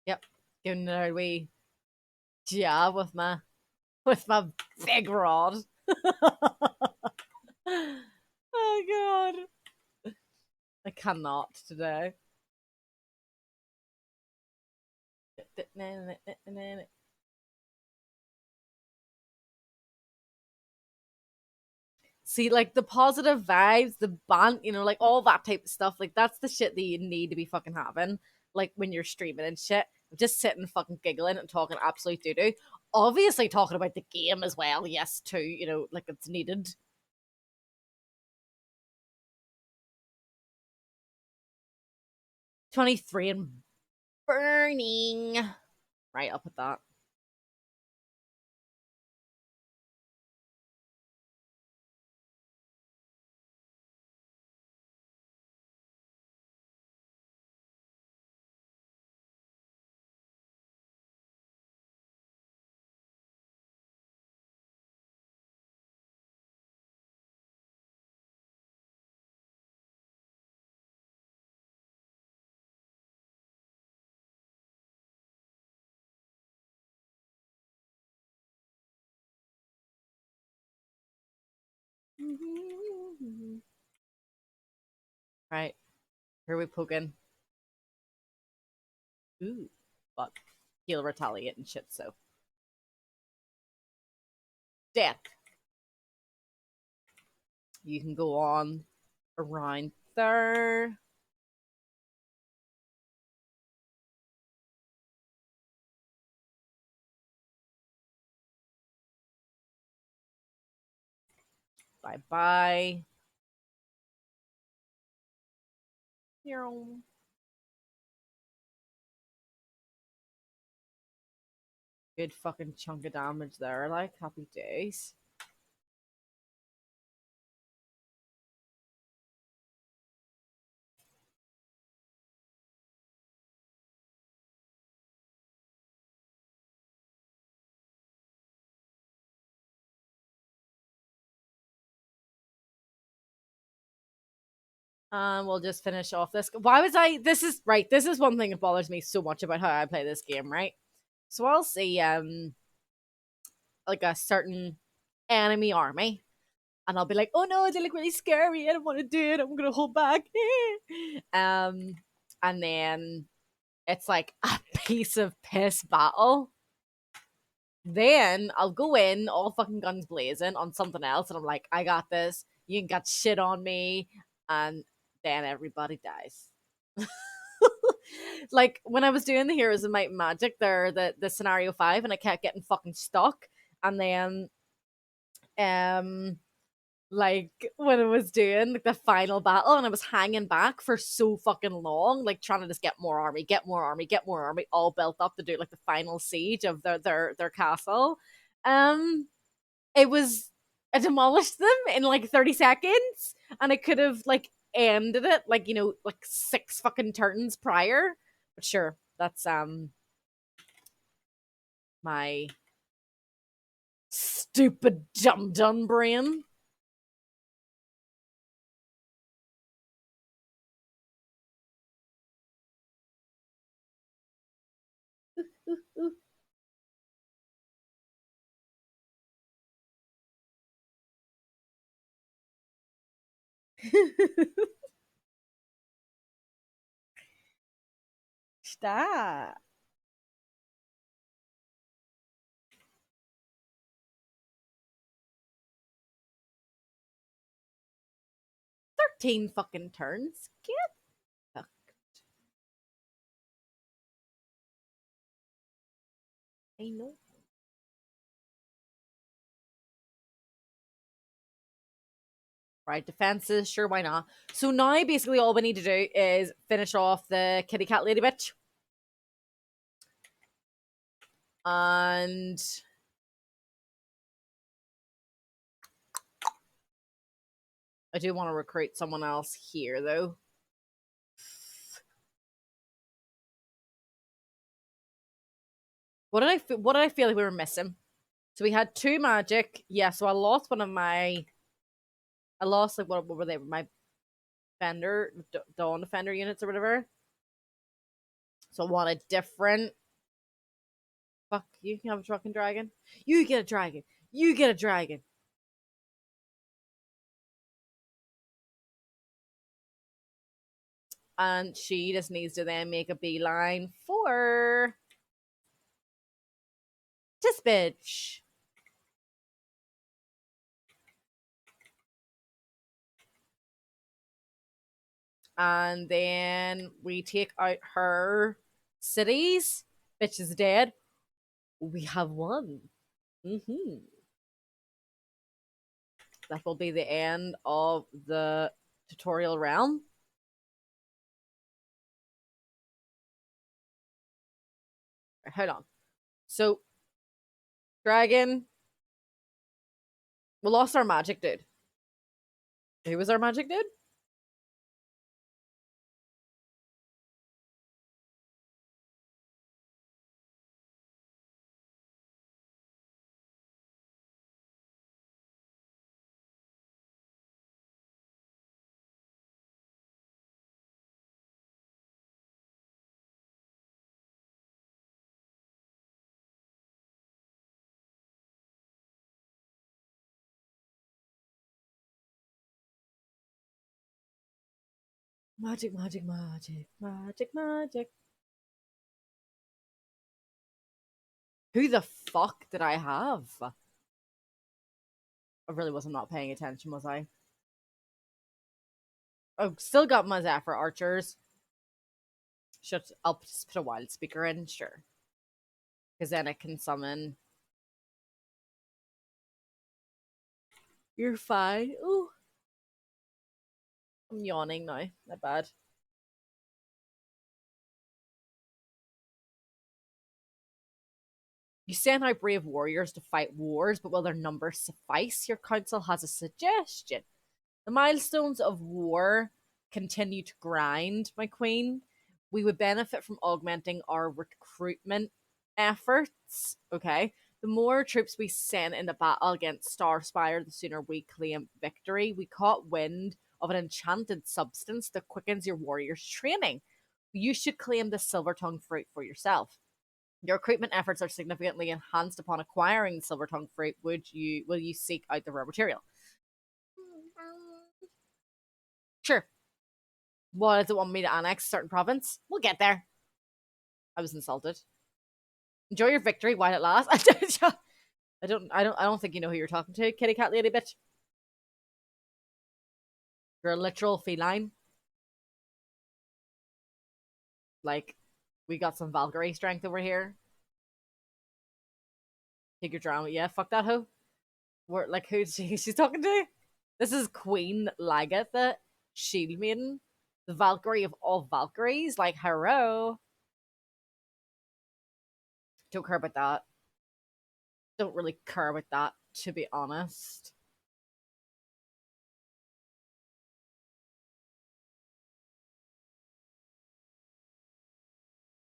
Yep, giving it a wee jab with my big rod. Oh god, I cannot today. See, like the positive vibes, the band, like all that type of stuff. Like that's the shit that you need to be fucking having. Like when you're streaming and shit, just sitting fucking giggling and talking absolute doo doo. Obviously, talking about the game as well. Yes, too. Like it's needed. 23 and burning. Right, I'll put that. Right. Here we poking. Ooh. Fuck. He'll retaliate and shit, so. Death. You can go on around there. Bye bye. Good fucking chunk of damage there, like, happy days. We'll just finish off this. Why was I? This is right. This is one thing that bothers me so much about how I play this game, right? So I'll see, like a certain enemy army, and I'll be like, "Oh no, they look really scary. I don't want to do it. I'm gonna hold back." And then it's like a piece of piss battle. Then I'll go in all fucking guns blazing on something else, and I'm like, "I got this. You ain't got shit on me," and then everybody dies. Like when I was doing the Heroes of Might and Magic, there the scenario 5, and I kept getting fucking stuck, and then like when I was doing like the final battle, and I was hanging back for so fucking long, like trying to just get more army, get more army, get more army, all built up to do like the final siege of their castle. Um, it was I demolished them in like 30 seconds, and I could have like ended it like like 6 fucking turns prior. But sure, that's my stupid dum brain. Stop. 13 fucking turns. Get fucked. I know. Right, defenses, sure, why not? So now basically all we need to do is finish off the kitty cat lady bitch. And I do want to recruit someone else here though. What did I feel like we were missing? So we had 2 magic. Yeah, so I lost one of my I lost like what were they? My Fender Dawn Defender units or whatever. So I want a different. Fuck, you can have a fucking dragon. You get a dragon. You get a dragon. And she just needs to then make a beeline for this bitch. And then we take out her cities. Bitch is dead. We have won. Mm-hmm. That will be the end of the tutorial realm. Hold on. So, dragon. We lost our magic dude. Who was our magic dude? Magic, magic, magic, magic, magic. Who the fuck did I have? I really wasn't not paying attention, was I? Oh, still got my Zephyr archers. I'll just put a wild speaker in, sure. Because then it can summon. You're fine. Oh, I'm yawning now. Not bad. You send out brave warriors to fight wars, but will their numbers suffice? Your council has a suggestion. The milestones of war continue to grind, my queen. We would benefit from augmenting our recruitment efforts. Okay. The more troops we send in the battle against Starspire, the sooner we claim victory. We caught wind of an enchanted substance that quickens your warrior's training. You should claim the silver tongue fruit for yourself. Your recruitment efforts are significantly enhanced upon acquiring the silver tongue fruit. Will you seek out the raw material? Sure. What does it want me to annex a certain province? We'll get there. I was insulted. Enjoy your victory while it lasts. I don't think you know who you're talking to, kitty cat lady bitch. You're a literal feline. Like, we got some Valkyrie strength over here. Take your drama. Yeah, fuck that hoe. We're like, who's she's talking to? This is Queen Lagatha, Shield Maiden, the Valkyrie of all Valkyries. Like, hello. Don't care about that. Don't really care about that, to be honest.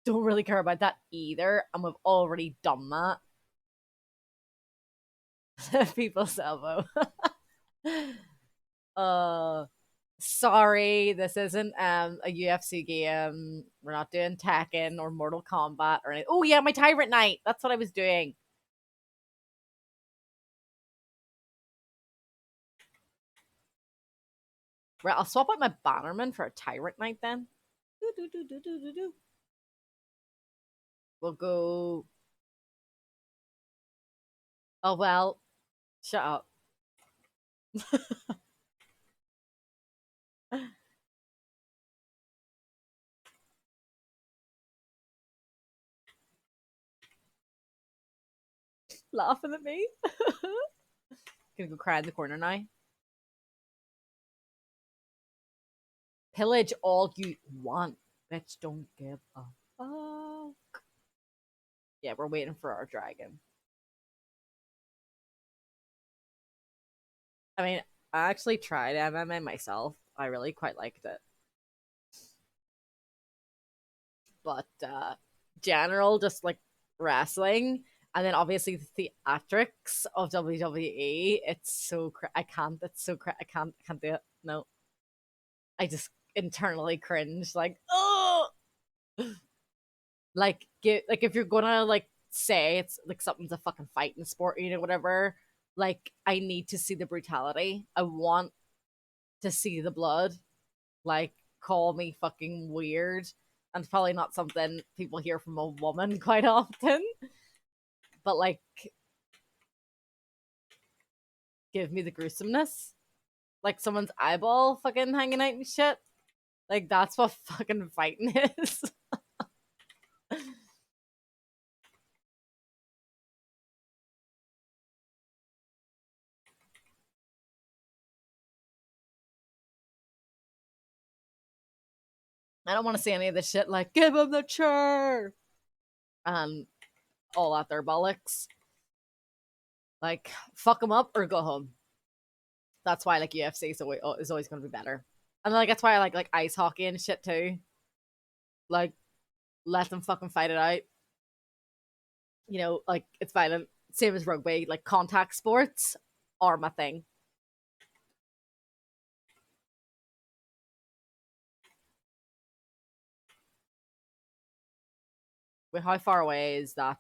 Don't really care about that either, and we've already done that. People's elbow. uh Sorry, this isn't a UFC game. We're not doing Tekken or Mortal Kombat or anything. Oh yeah, my Tyrant Knight. That's what I was doing. Right, I'll swap out my Bannerman for a Tyrant Knight then. We'll go. Oh well, shut up. Laughing at me. Gonna go cry in the corner now. Pillage all you want. Bitch, don't give a fuck. Yeah, we're waiting for our dragon. I mean, I actually tried MMA myself. I really quite liked it. But general, just like wrestling, and then obviously the theatrics of WWE, it's so I can't. It's so I can't do it. No, I just internally cringe. Like, oh, like if you're gonna like say it's like something's a fucking fighting sport, whatever. Like, I need to see the brutality. I want to see the blood. Like, call me fucking weird. And it's probably not something people hear from a woman quite often. But like, give me the gruesomeness. Like someone's eyeball fucking hanging out and shit. Like, that's what fucking fighting is. I don't want to see any of this shit like, give him the chair and all that their bollocks. Like, fuck them up or go home. That's why like UFC is always going to be better. And like that's why I like ice hockey and shit too. Like, let them fucking fight it out. Like, it's violent. Same as rugby. Like, contact sports are my thing. Wait, how far away is that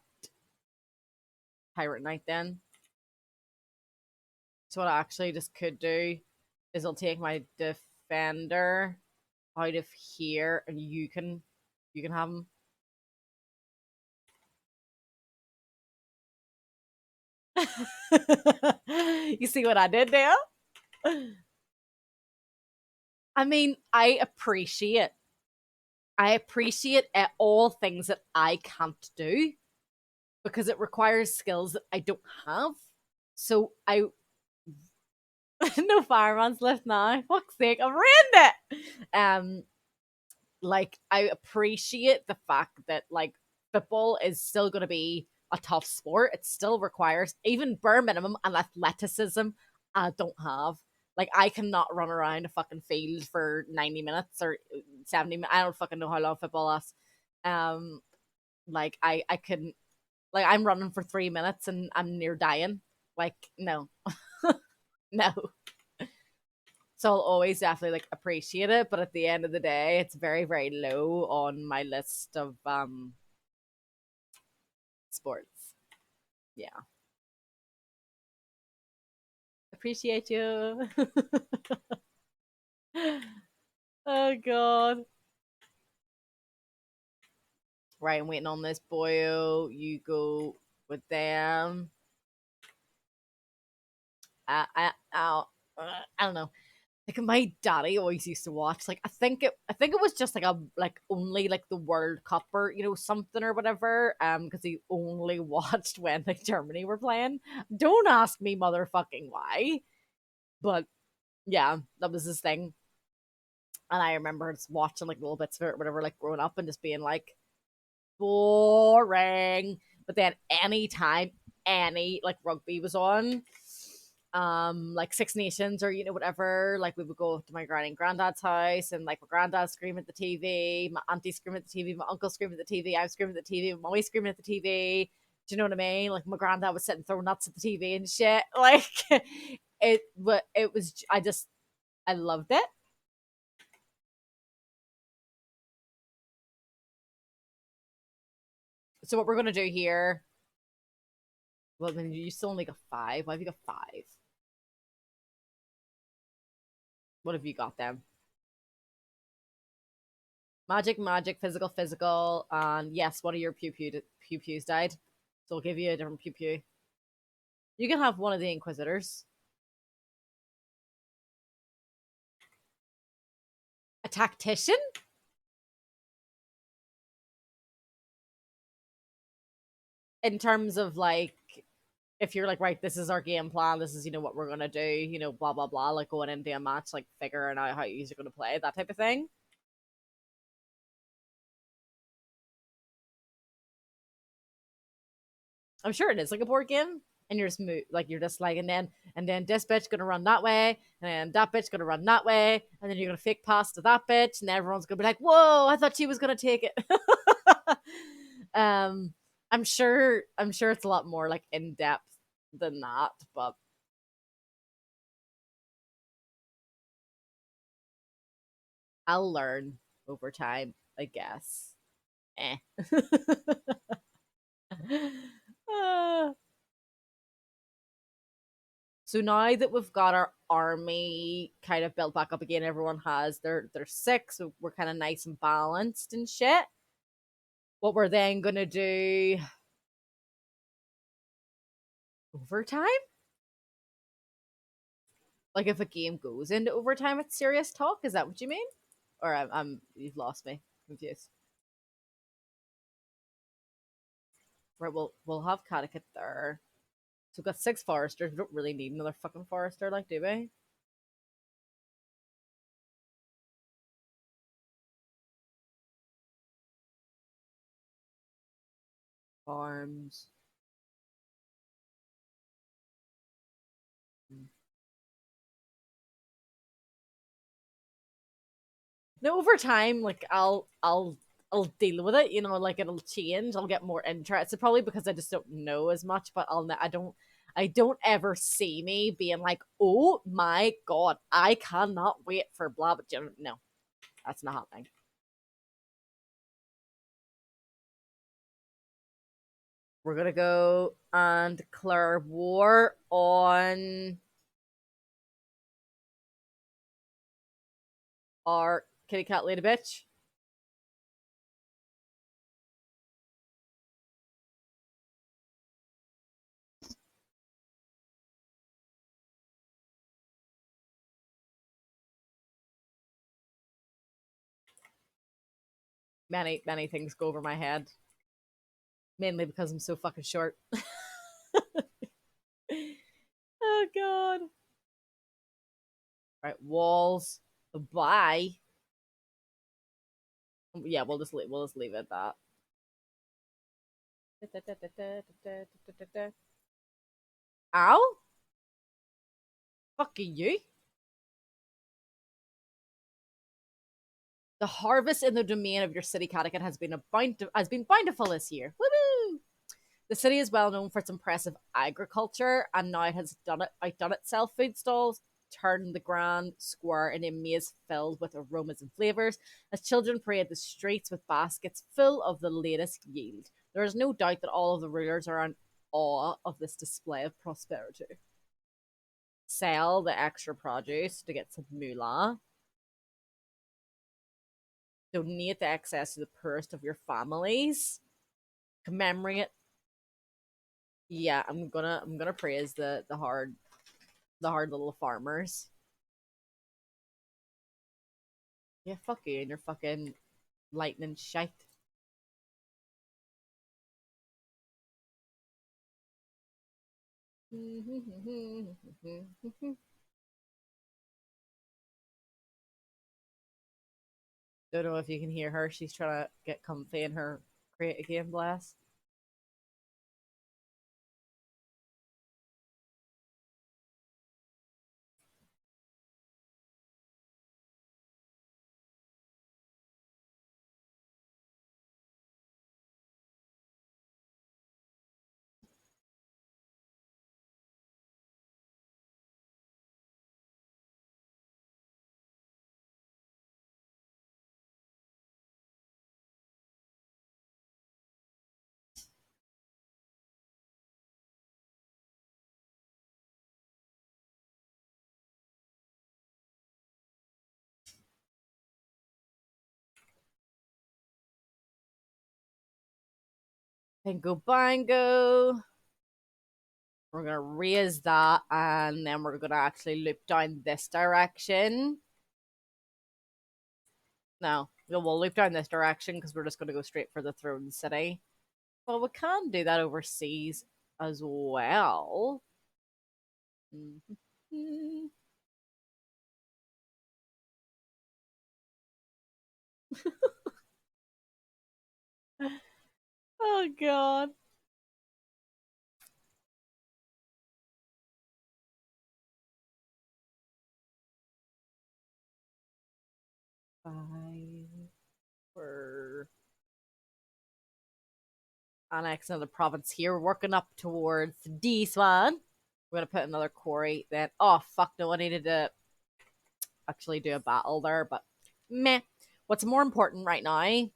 Pirate Knight then? So what I actually just could do is I'll take my defender. out of here, and you can have them. You see what I did there? I mean, I appreciate all things that I can't do because it requires skills that I don't have. So I no fireman's lift now. Fuck's sake, I've ruined it. Like I appreciate the fact that like football is still going to be a tough sport. It still requires even bare minimum an athleticism I don't have. Like I cannot run around a fucking field for 90 minutes or 70 minutes. I don't fucking know how long football lasts. Um like I can like I'm running for 3 minutes and I'm near dying. Like no. No. So I'll always definitely like appreciate it, but at the end of the day, it's very, very low on my list of sports. Yeah. Appreciate you. Oh god. Right, I'm waiting on this boyo. You go with them. I don't know. Like my daddy always used to watch. Like I think it was just like a like only like the World Cup or something or whatever. Because he only watched when like Germany were playing. Don't ask me motherfucking why. But yeah, that was his thing. And I remember just watching like little bits of it or whatever, like growing up and just being like boring. But then anytime any like rugby was on, like Six Nations or whatever, like we would go to my granny and granddad's house and like my granddad screaming at the TV, my auntie screaming at the TV, my uncle screaming at the TV, I was screaming at the TV, my mommy screaming at the TV. Do you know what I mean? Like my granddad was sitting throwing nuts at the TV and shit. Like it was. I loved it. So what we're gonna do here? Well, then you still only got five. Why have you got five? What have you got then? Magic, magic, physical, physical, and yes, one of your pew pews died. So I'll give you a different pew pew. You can have one of the Inquisitors. A tactician? In terms of like, if you're like, right, this is our game plan, this is, what we're gonna do, blah, blah, blah, like going into a match, like figuring out how you're gonna play, that type of thing. I'm sure it is like a board game. And you're just like you're just like and then this bitch gonna run that way, and then that bitch gonna run that way, and then you're gonna fake pass to that bitch, and everyone's gonna be like, "Whoa, I thought she was gonna take it." um, I'm sure it's a lot more like in depth than that, but I'll learn over time, I guess. Eh. Uh, So now that we've got our army kind of built back up again, everyone has their six, so we're kind of nice and balanced and shit. What we're then gonna do overtime? Like if a game goes into overtime, it's serious talk. Is that what you mean? Or I'm you've lost me, confused. Right, we'll have Catechit there. So we've got six foresters. We don't really need another fucking forester, like, do we? Farms. No, over time, like I'll deal with it. Like it'll change. I'll get more interested, probably because I just don't know as much. But I don't ever see me being like, oh my god, I cannot wait for blah. But no, that's not happening. We're gonna go and declare war on our kitty cat lady bitch. Many things go over my head, mainly because I'm so fucking short. Oh god. Right, walls. Bye. Yeah, we'll just leave it at that. Ow! Fucking you. The harvest in the domain of your city catechit has been bountiful this year. Woo! The city is well known for its impressive agriculture, and now it has outdone itself. Food stalls turn the grand square in a maze filled with aromas and flavors as children parade the streets with baskets full of the latest yield. There is no doubt that all of the rulers are in awe of this display of prosperity. Sell the extra produce to get some moolah. Donate the excess to the poorest of your families. Commemorate. Yeah, I'm gonna praise the hard little farmers. Yeah, fuck you and your fucking lightning shite. Don't know if you can hear her. She's trying to get comfy in her crate again, bless. Bingo bango. We're gonna raise that and then we're gonna actually loop down this direction. No, we'll loop down this direction because we're just gonna go straight for the throne city. Well, we can do that overseas as well. Oh god. Five for annexing the province here. We're working up towards this one. We're gonna put another quarry then. Oh fuck no, I needed to actually do a battle there, but meh. What's more important right now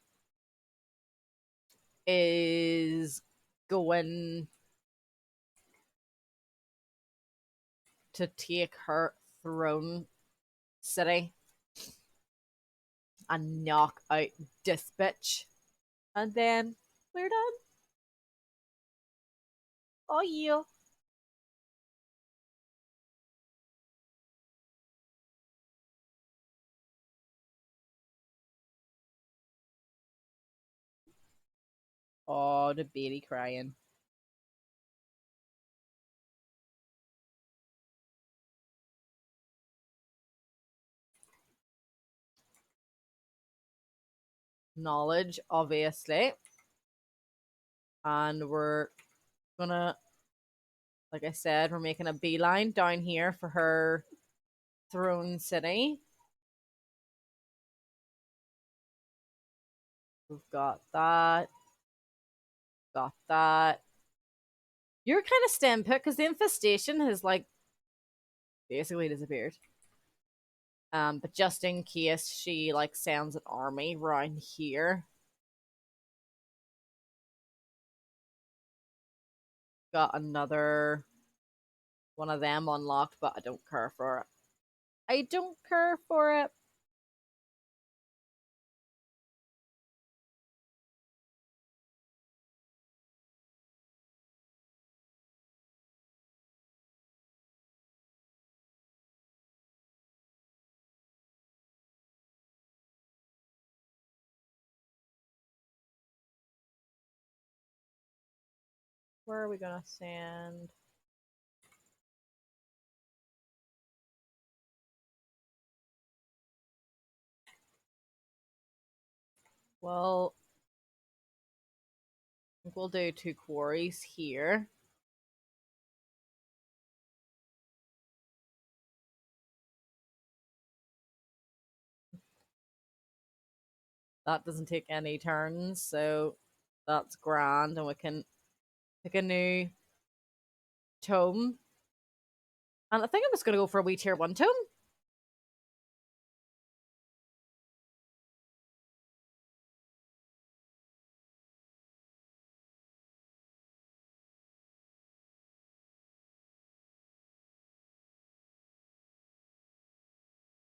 is going to take her throne city and knock out this bitch. And then we're done. Oh yeah. Oh, the baby crying. Knowledge, obviously. And we're gonna, like I said, we're making a beeline down here for her throne city. We've got that. Got that. You're kind of stem put because the infestation has like basically disappeared. But just in case she like sends an army around here. Got another one of them unlocked, but I don't care for it. I don't care for it. Where are we gonna send? Well, I think we'll do 2 quarries here. That doesn't take any turns, so that's grand, and we can pick a new tome. And I think I'm just gonna go for a wee tier 1 tome.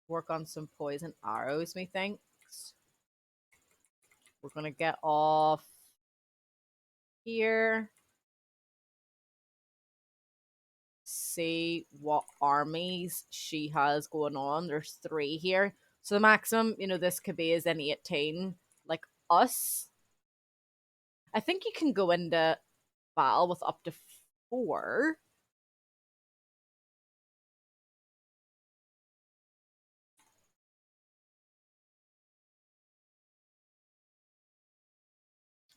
Work on some poison arrows, methinks. We're gonna get off here. See what armies she has going on. There's 3 here. So the maximum, this could be is any 18. Like us. I think you can go into battle with up to 4.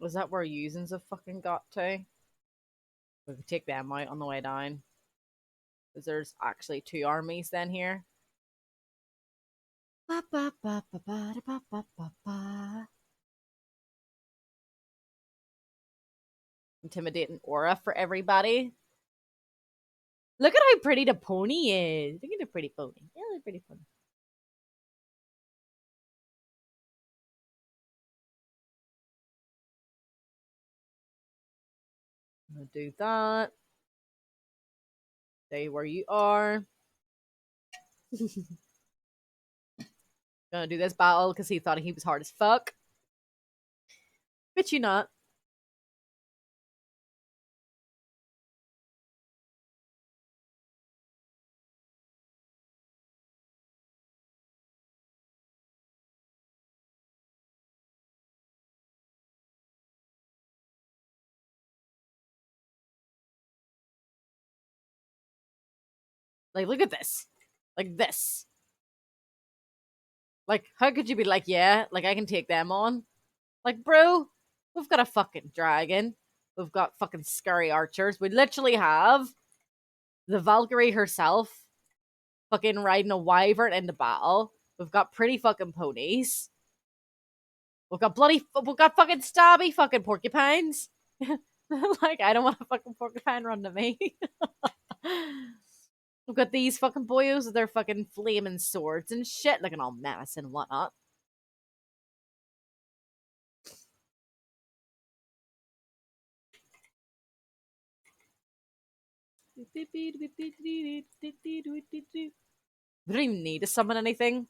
Was that where usings have fucking got to? We could take them out on the way down. Because there's actually 2 armies then here. Intimidating aura for everybody. Look at how pretty the pony is. Look at the pretty pony. Yeah, the pretty pony. I'm gonna do that. Stay where you are. Gonna do this battle because he thought he was hard as fuck. But you not. Like, look at this. Like this. Like, how could you be like, yeah, like I can take them on? Like, bro, we've got a fucking dragon. We've got fucking scary archers. We literally have the Valkyrie herself fucking riding a wyvern into battle. We've got pretty fucking ponies. We've got fucking stabby fucking porcupines. Like, I don't want a fucking porcupine run to me. We've got these fucking boyos with their fucking flaming swords and shit, looking all menacing and whatnot. We don't even need to summon anything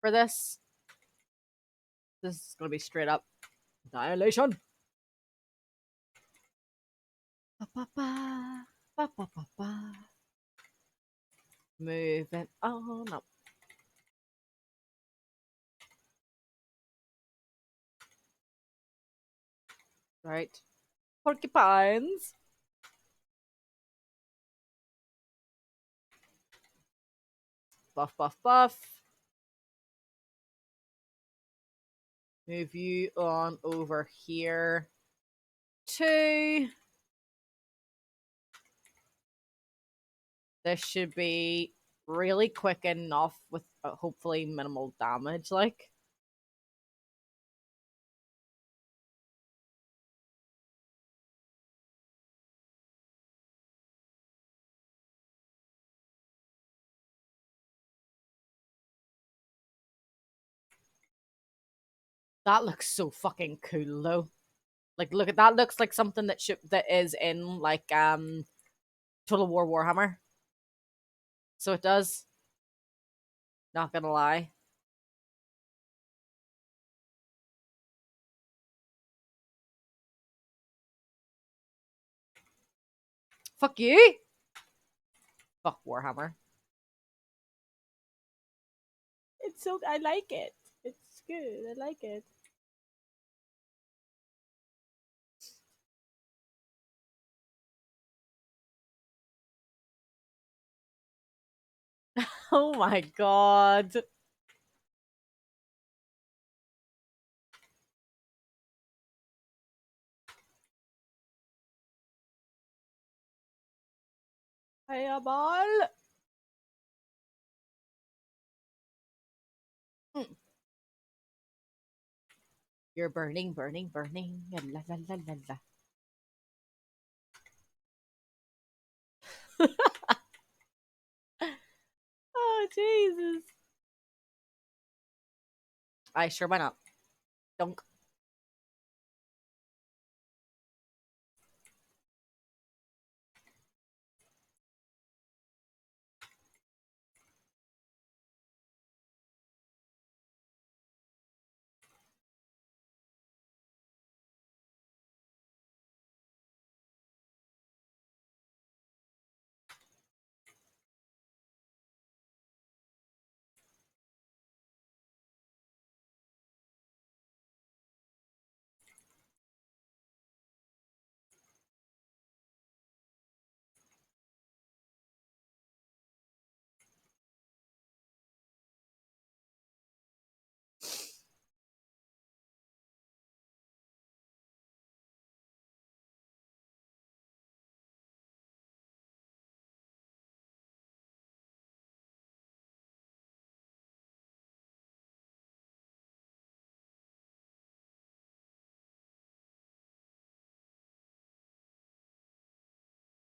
for this. This is gonna be straight up annihilation. Moving on up. Right. Porcupines. Buff, buff, buff. Move you on over here. 2. This should be really quick enough with hopefully minimal damage, like. That looks so fucking cool, though. Like, look at that. Looks like something that is in like Total War Warhammer. So it does. Not gonna lie. Fuck you. Fuck Warhammer. It's so I like it. It's good. I like it. Oh my god. Fireball. Mm. You're burning, burning, burning. La la la la la. Oh Jesus. I sure why not? Dunk.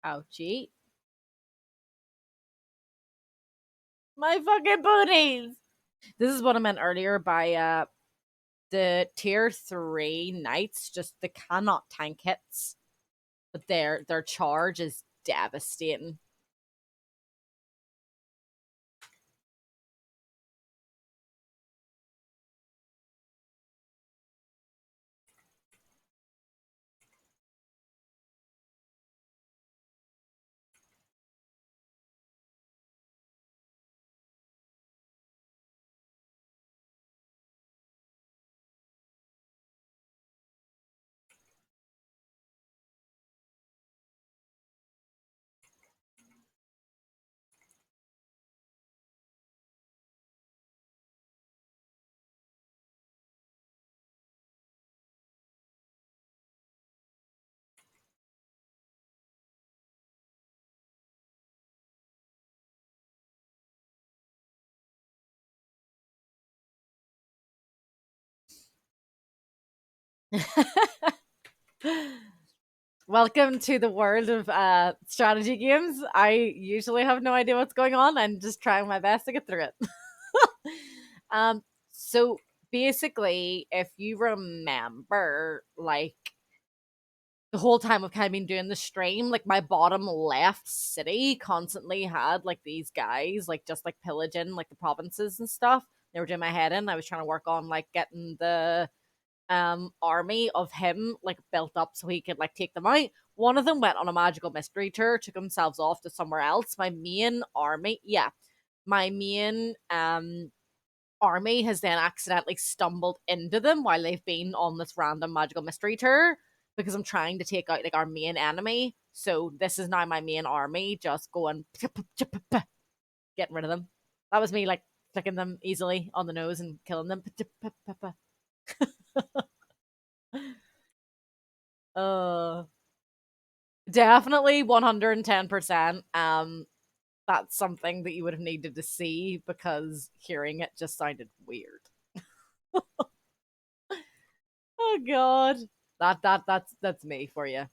Ouchie. My fucking booties. This is what I meant earlier by the tier 3 knights just they cannot tank hits, but their charge is devastating. Welcome to the world of strategy games. I usually have no idea what's going on and just trying my best to get through it. um, so basically, if you remember, like the whole time I've kind of been doing the stream, like my bottom left city constantly had like these guys, like just like pillaging like the provinces and stuff. They were doing my head in. I was trying to work on like getting the army of him like built up so he could like take them out. One of them went on a magical mystery tour, took themselves off to somewhere else. My main army, yeah, my main army has then accidentally stumbled into them while they've been on this random magical mystery tour because I'm trying to take out like our main enemy. So this is now my main army just going getting rid of them. That was me like flicking them easily on the nose and killing them. Uh definitely 110%. That's something that you would have needed to see because hearing it just sounded weird. Oh god. That's me for you.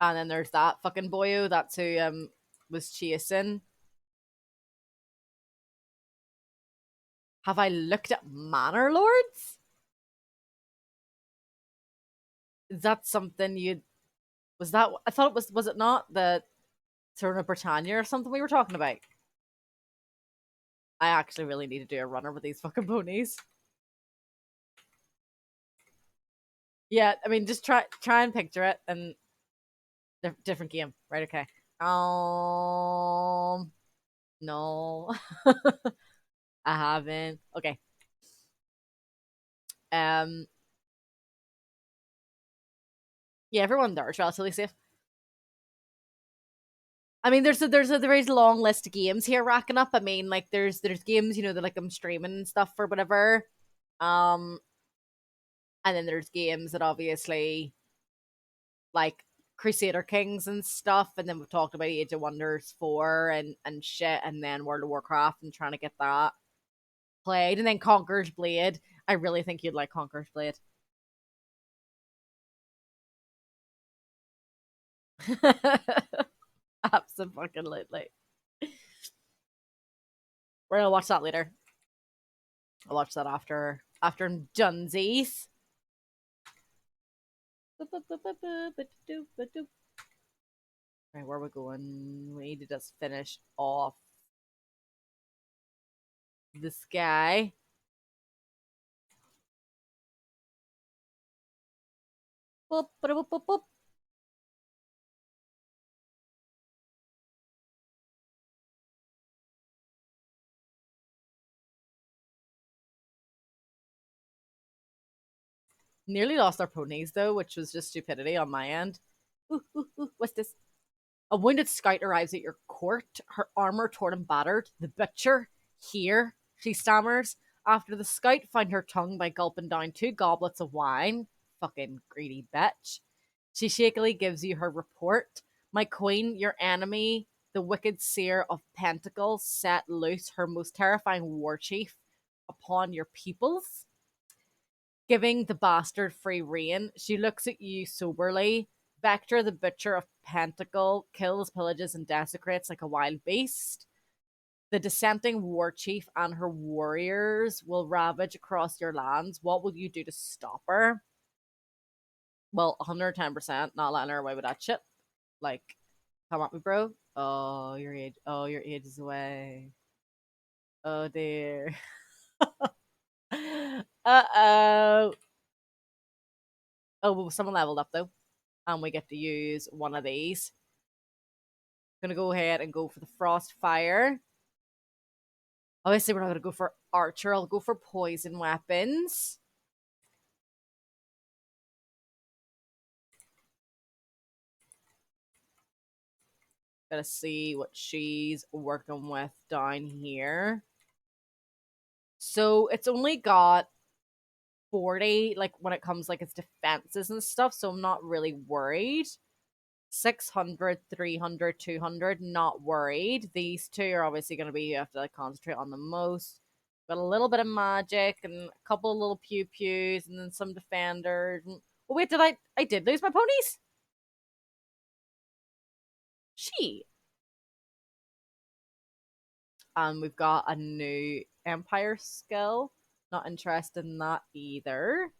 And then there's that fucking boyo. That's who was chasing. Have I looked at Manor Lords? Is that something you was that I thought it was it not the Throne of Britannia or something we were talking about? I actually really need to do a runner with these fucking ponies. Yeah, I mean just try and picture it and different game. Right, okay. No. I haven't. Okay. Um yeah, everyone there is relatively safe. I mean, there's a very long list of games here racking up. I mean, like there's games, that like I'm streaming and stuff or whatever. Um, and then there's games that obviously like Crusader Kings and stuff, and then we've talked about Age of Wonders 4 and shit, and then World of Warcraft and trying to get that played, and then Conqueror's Blade. I really think you'd like Conqueror's Blade. Absolutely. We're gonna watch that later. I'll watch that after Dunsies. Right, where are we going? We need to just finish off this guy. Boop, boop, boop, boop. Nearly lost our ponies though, which was just stupidity on my end. Ooh, ooh, ooh, what's this? A wounded scout arrives at your court, her armor torn and battered. The butcher, here, she stammers. After the scout found her tongue by gulping down 2 goblets of wine. Fucking greedy bitch. She shakily gives you her report. My queen, your enemy, the wicked seer of pentacles, set loose her most terrifying war chief upon your peoples, giving the bastard free rein. She looks at you soberly. Vector, the butcher of Pentacle, kills, pillages, and desecrates like a wild beast. The dissenting war chief and her warriors will ravage across your lands. What will you do to stop her? Well, 110%, not letting her away with that shit. Like, come at me, bro. Oh, your age. Oh, your age is away. Oh dear. Uh-oh. Oh, well, someone leveled up though, and we get to use one of these. Gonna go ahead and go for the frost fire. Obviously, we're not gonna go for archer. I'll go for poison weapons. Gotta see what she's working with down here. So it's only got 40, like when it comes like its defenses and stuff. So I'm not really worried. 600, 300, 200, not worried. These two are obviously going to be, you have to like concentrate on the most. Got a little bit of magic and a couple of little pew pews and then some defenders. Oh, wait, I did lose my ponies? She. And we've got a new Empire skill. Not interested in that either.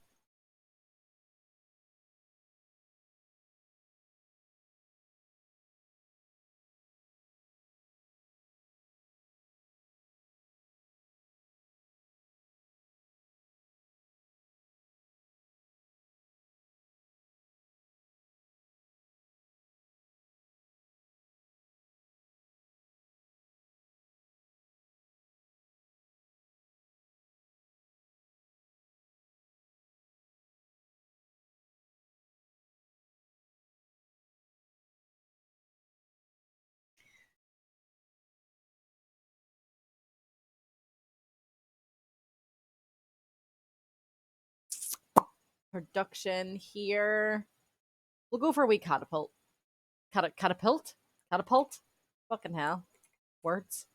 Production here. We'll go for a wee catapult. Catapult? Catapult? Fucking hell. Words.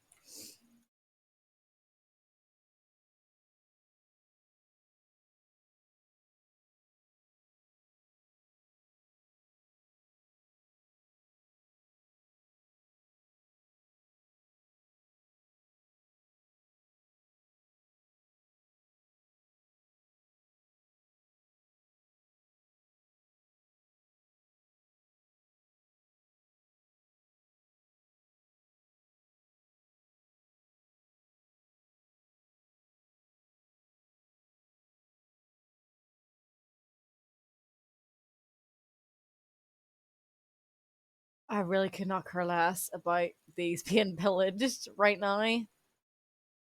I really could not care less about these being pillaged right now.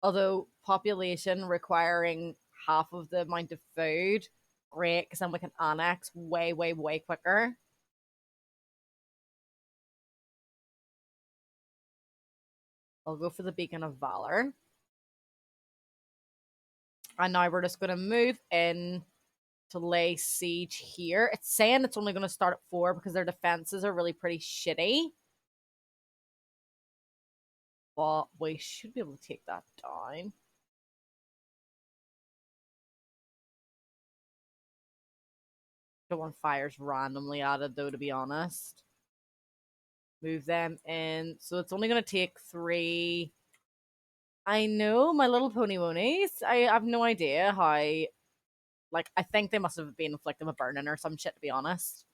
Although population requiring half of the amount of food, great, because then we can annex way, way, way quicker. I'll go for the Beacon of Valor. And now we're just going to move in to lay siege here. It's saying it's only going to start at 4 because their defenses are really pretty shitty. But we should be able to take that down. Don't want fires randomly added, though, to be honest. Move them in. So it's only going to take 3. I know, my little pony wonies. I have no idea how. Like, I think they must have been inflicted with burning or some shit, to be honest.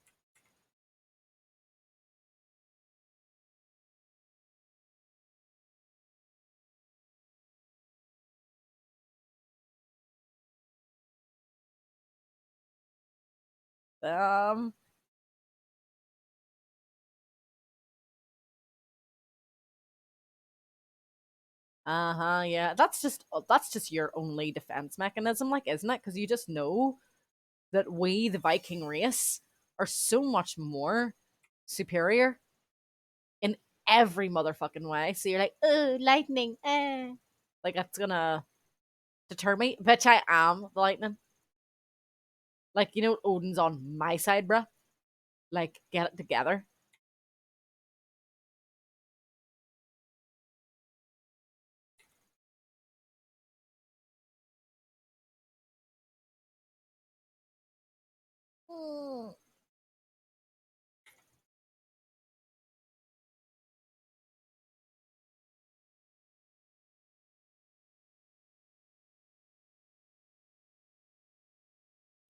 Um. Uh-huh, yeah. That's just your only defense mechanism, like, isn't it? Because you just know that we, the Viking race, are so much more superior in every motherfucking way. So you're like, oh, lightning, eh. Like, that's gonna deter me. Bitch, I am the lightning. Like, Odin's on my side, bruh. Like, get it together. Mm.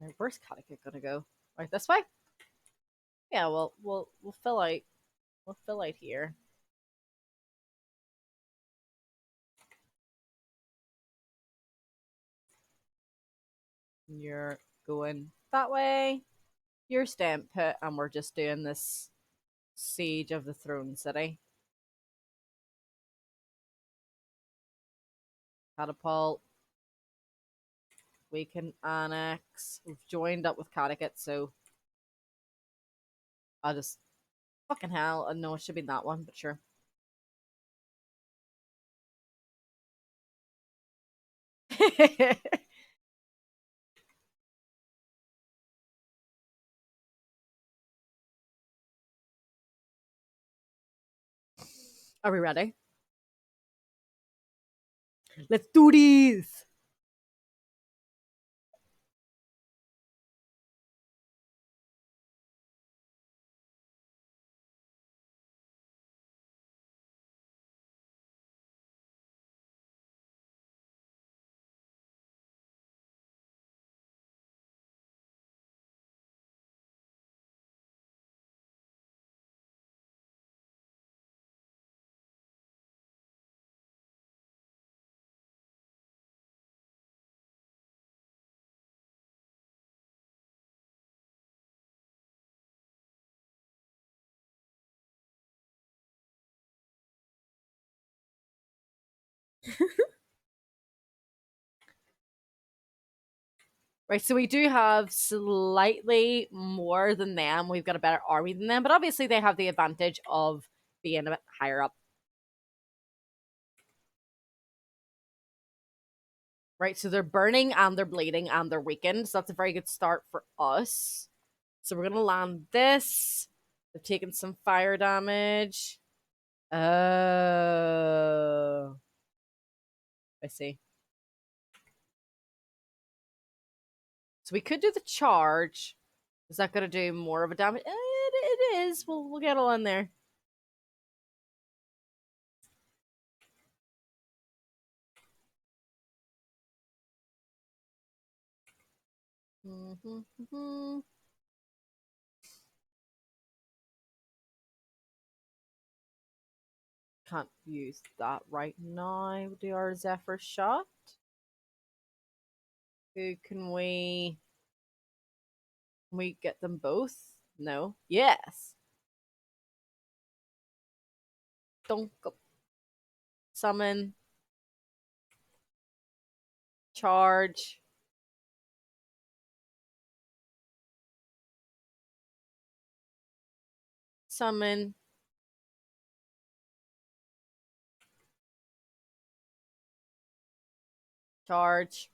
Right, where's Kataka gonna go? Right this way? Yeah, well, we'll fill out. We'll fill out here. You're going that way. You're staying put, and we're just doing this siege of the throne city. Catapult. We can annex. We've joined up with Kattegat, so I'll just fucking hell. I know it should be that one, but sure. Are we ready? Let's do this. Right, so we do have slightly more than them. We've got a better army than them, but obviously they have the advantage of being a bit higher up. Right, so they're burning and they're bleeding and they're weakened, so that's a very good start for us. So we're gonna land this. They've taken some fire damage. Oh, I see. So we could do the charge. Is that gonna do more of a damage? It is. We'll get all in there. Mm-hmm. Can't use that right now. Do our Zephyr shot. Who can we get them both? No. Yes. Don't go. Summon. Charge. Summon. Charge.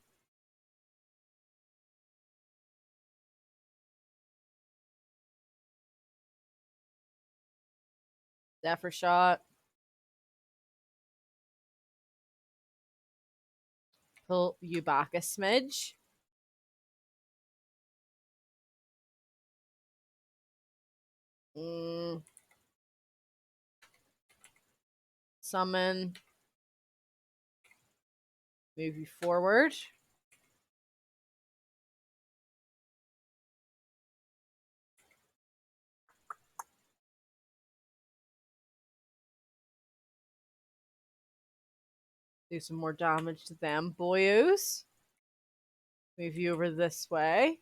Zephyr shot. Pull you back a smidge. Summon. Move you forward. Do some more damage to them boyos. Move you over this way.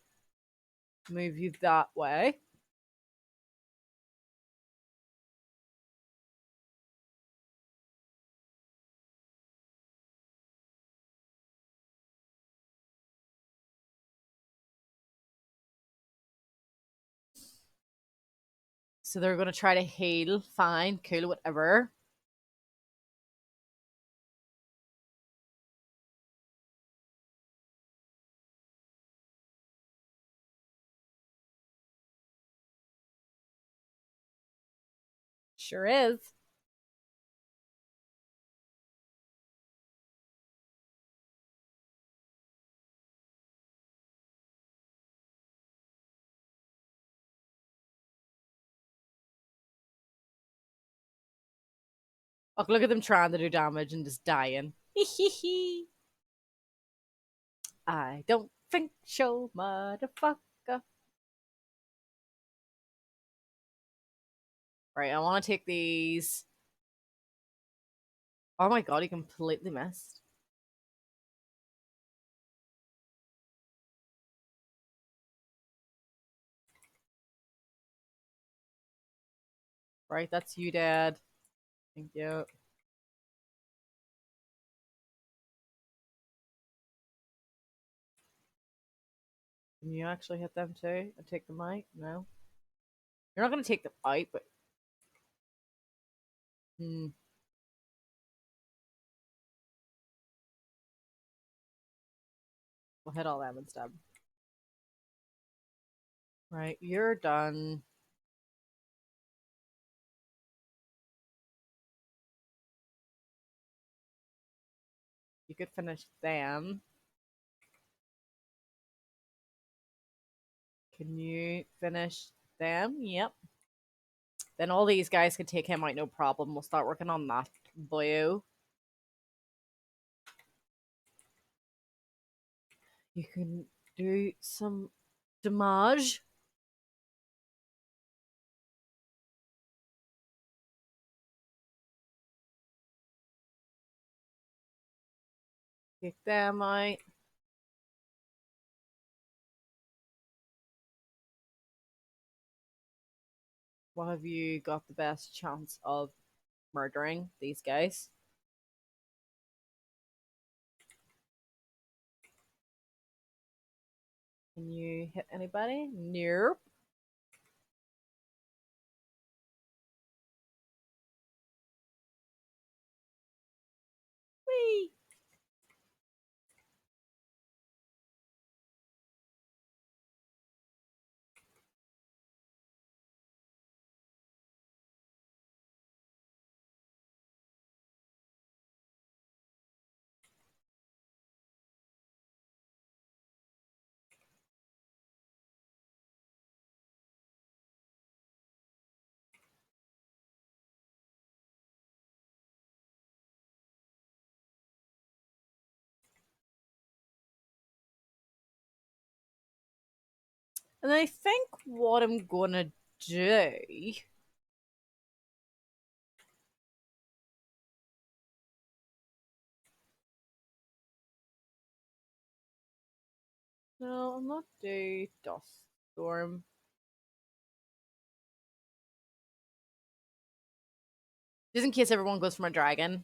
Move you that way. So they're going to try to heal. Fine, cool, whatever. Sure is. Oh, look at them trying to do damage and just dying. I don't think so, motherfucker. Right, I want to take these. Oh my god, he completely missed. Right, that's you, Dad. Thank you. Can you actually hit them too and take them out? No. You're not going to take them out, but. We'll hit all them instead. Right, you're done. You could finish them. Can you finish them? Yep. Then all these guys can take him out, no problem. We'll start working on that, boyo. You can do some damage. Take them out. What have you got the best chance of murdering these guys? Can you hit anybody? Nope. Whee! And I think what I'm gonna do. No, I'm not do Dust Storm. Just in case everyone goes from a dragon.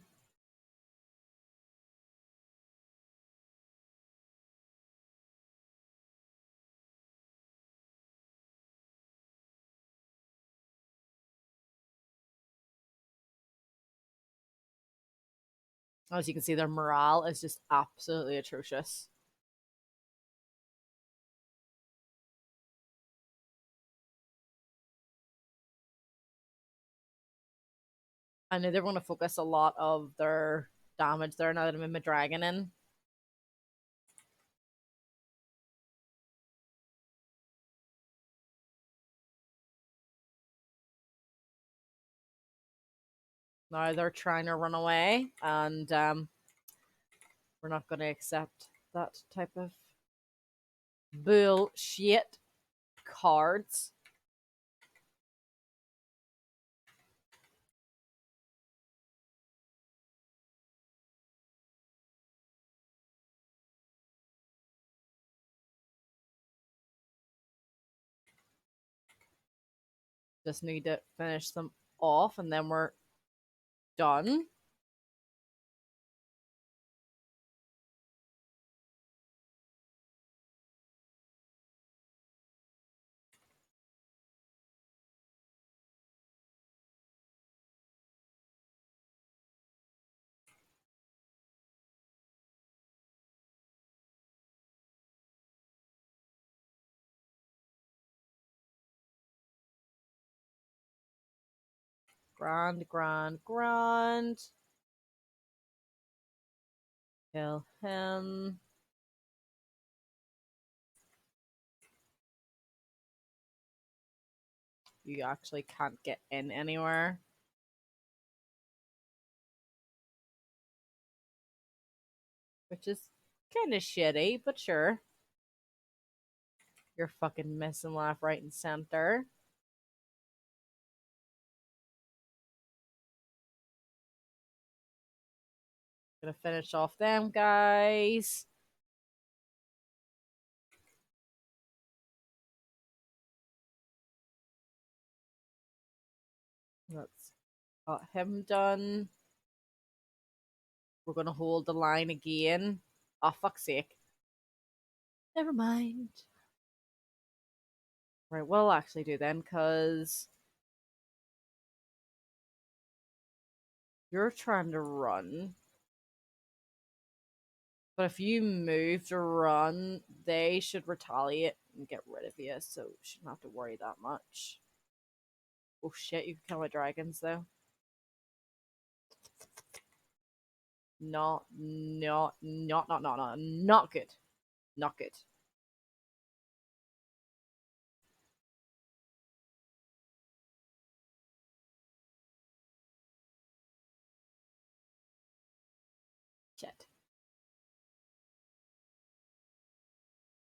As you can see, their morale is just absolutely atrocious. I know they're going to focus a lot of their damage there now that I'm in my dragon in. Now they're trying to run away, and we're not going to accept that type of bullshit cards. Just need to finish them off, and then we're done. Grand, grand, grand. Kill him. You actually can't get in anywhere. Which is kind of shitty, but sure. You're fucking missing left, right, and center. Gonna finish off them guys. That's got him done. We're gonna hold the line again. Oh, fuck's sake. Never mind. Right, what I'll actually do then, because you're trying to run. But if you move to run, they should retaliate and get rid of you, so you shouldn't have to worry that much. Oh shit, you can kill my dragons though. Not good. Not good. Shit.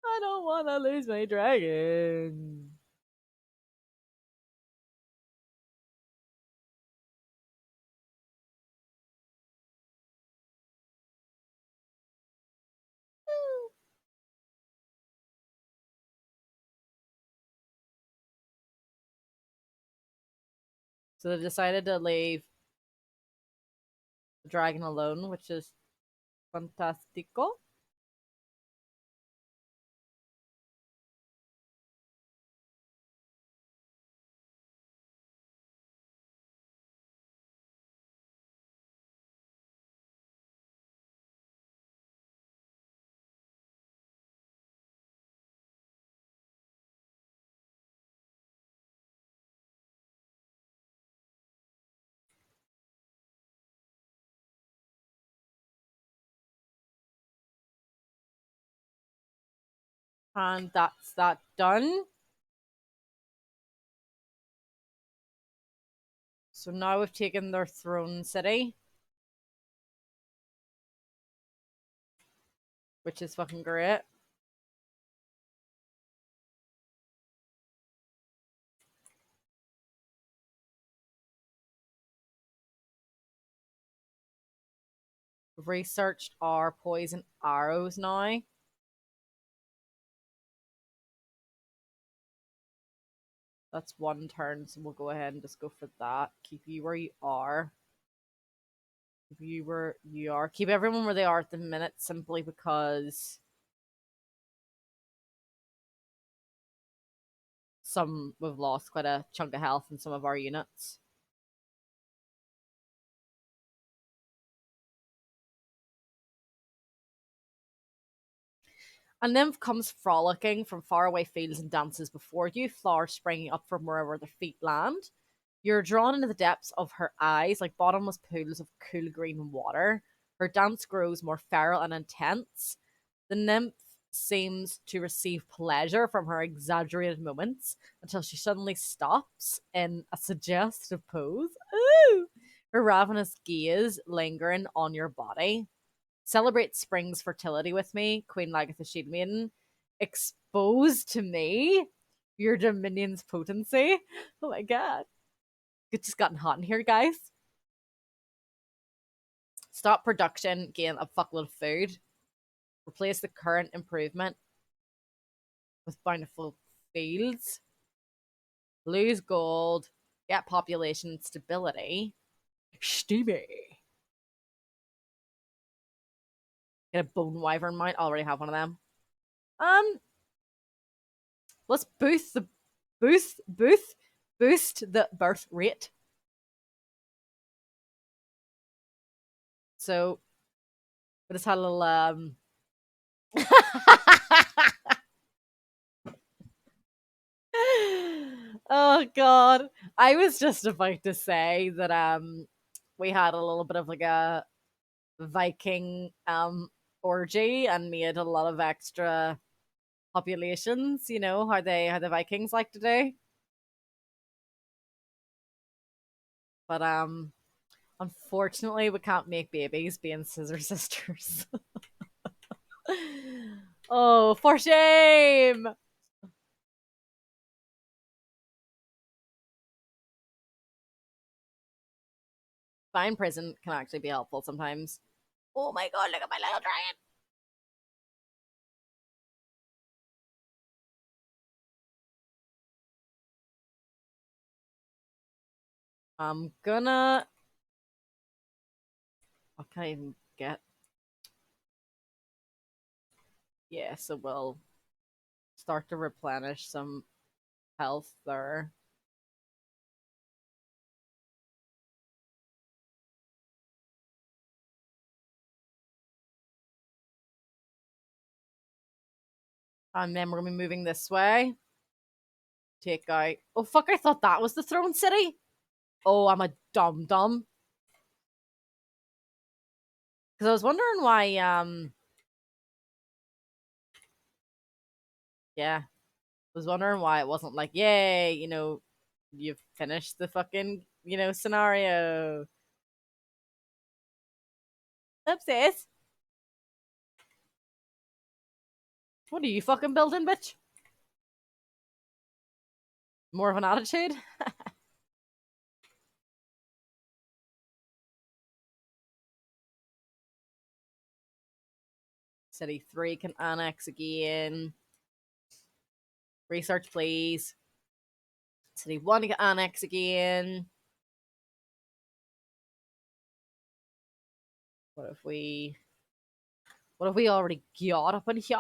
I don't want to lose my dragon. So they've decided to leave the dragon alone, which is fantastical. And that's that done. So now we've taken their throne city, which is fucking great. We've researched our poison arrows now. That's one turn, so we'll go ahead and just go for that. Keep you where you are. Keep you where you are. Keep everyone where they are at the minute, simply because we've lost quite a chunk of health in some of our units. A nymph comes frolicking from faraway fields and dances before you, flowers springing up from wherever their feet land. You're drawn into the depths of her eyes like bottomless pools of cool green water. Her dance grows more feral and intense. The nymph seems to receive pleasure from her exaggerated moments until she suddenly stops in a suggestive pose. Ooh! Her ravenous gaze lingering on your body. Celebrate spring's fertility with me, Queen Lagatha Shield Maiden. Expose to me your dominion's potency. Oh my god. It's just gotten hot in here, guys. Stop production, gain a fuckload of food. Replace the current improvement with bountiful fields. Lose gold. Get population stability. Steamy. Get a bone wyvern mount. I already have one of them. Let's boost the birth rate. So we just had a little oh god. I was just about to say that we had a little bit of like a Viking orgy and made a lot of extra populations, you know, how the Vikings like to do. But unfortunately we can't make babies being scissor sisters. Oh, for shame. Fine prison can actually be helpful sometimes. Oh my god, look at my little dragon. I'm gonna. What can I even get? Yeah, so we'll start to replenish some health there. And then we're gonna be moving this way. Take out. Oh fuck! I thought that was the throne city. Oh, I'm a dum dum. Because I was wondering why. Yeah, I was wondering why it wasn't like, yay, you know, you've finished the fucking, you know, scenario. Oopsies. What are you fucking building, bitch? More of an attitude? City 3 can annex again. Research, please. City 1 can annex again. What if we already got up in here?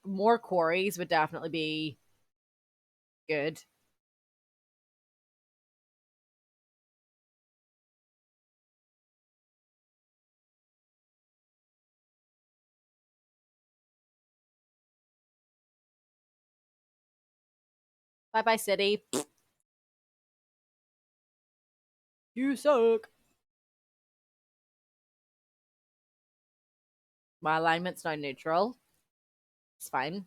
More quarries would definitely be good. Bye bye, city. You suck. My alignment's now neutral. It's fine.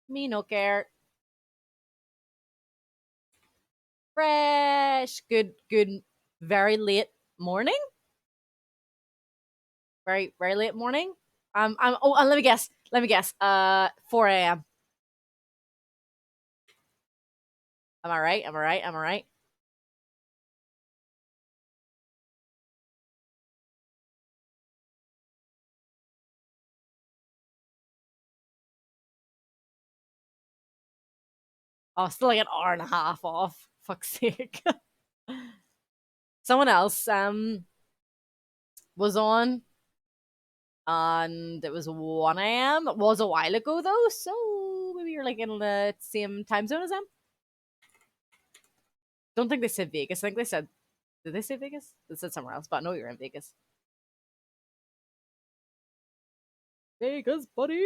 Me no care. Fresh. Good. Very late morning. Very late morning. I'm. Oh, and let me guess. 4 a.m. Am I right? Am I right? Oh, still like an hour and a half off. Fuck's sake. Someone else was on and it was 1 a.m. It was a while ago though, so maybe you're like in the same time zone as them. Don't think they said Vegas. I think they said, did they say Vegas? They said somewhere else, but I know you're in Vegas. Vegas, buddy.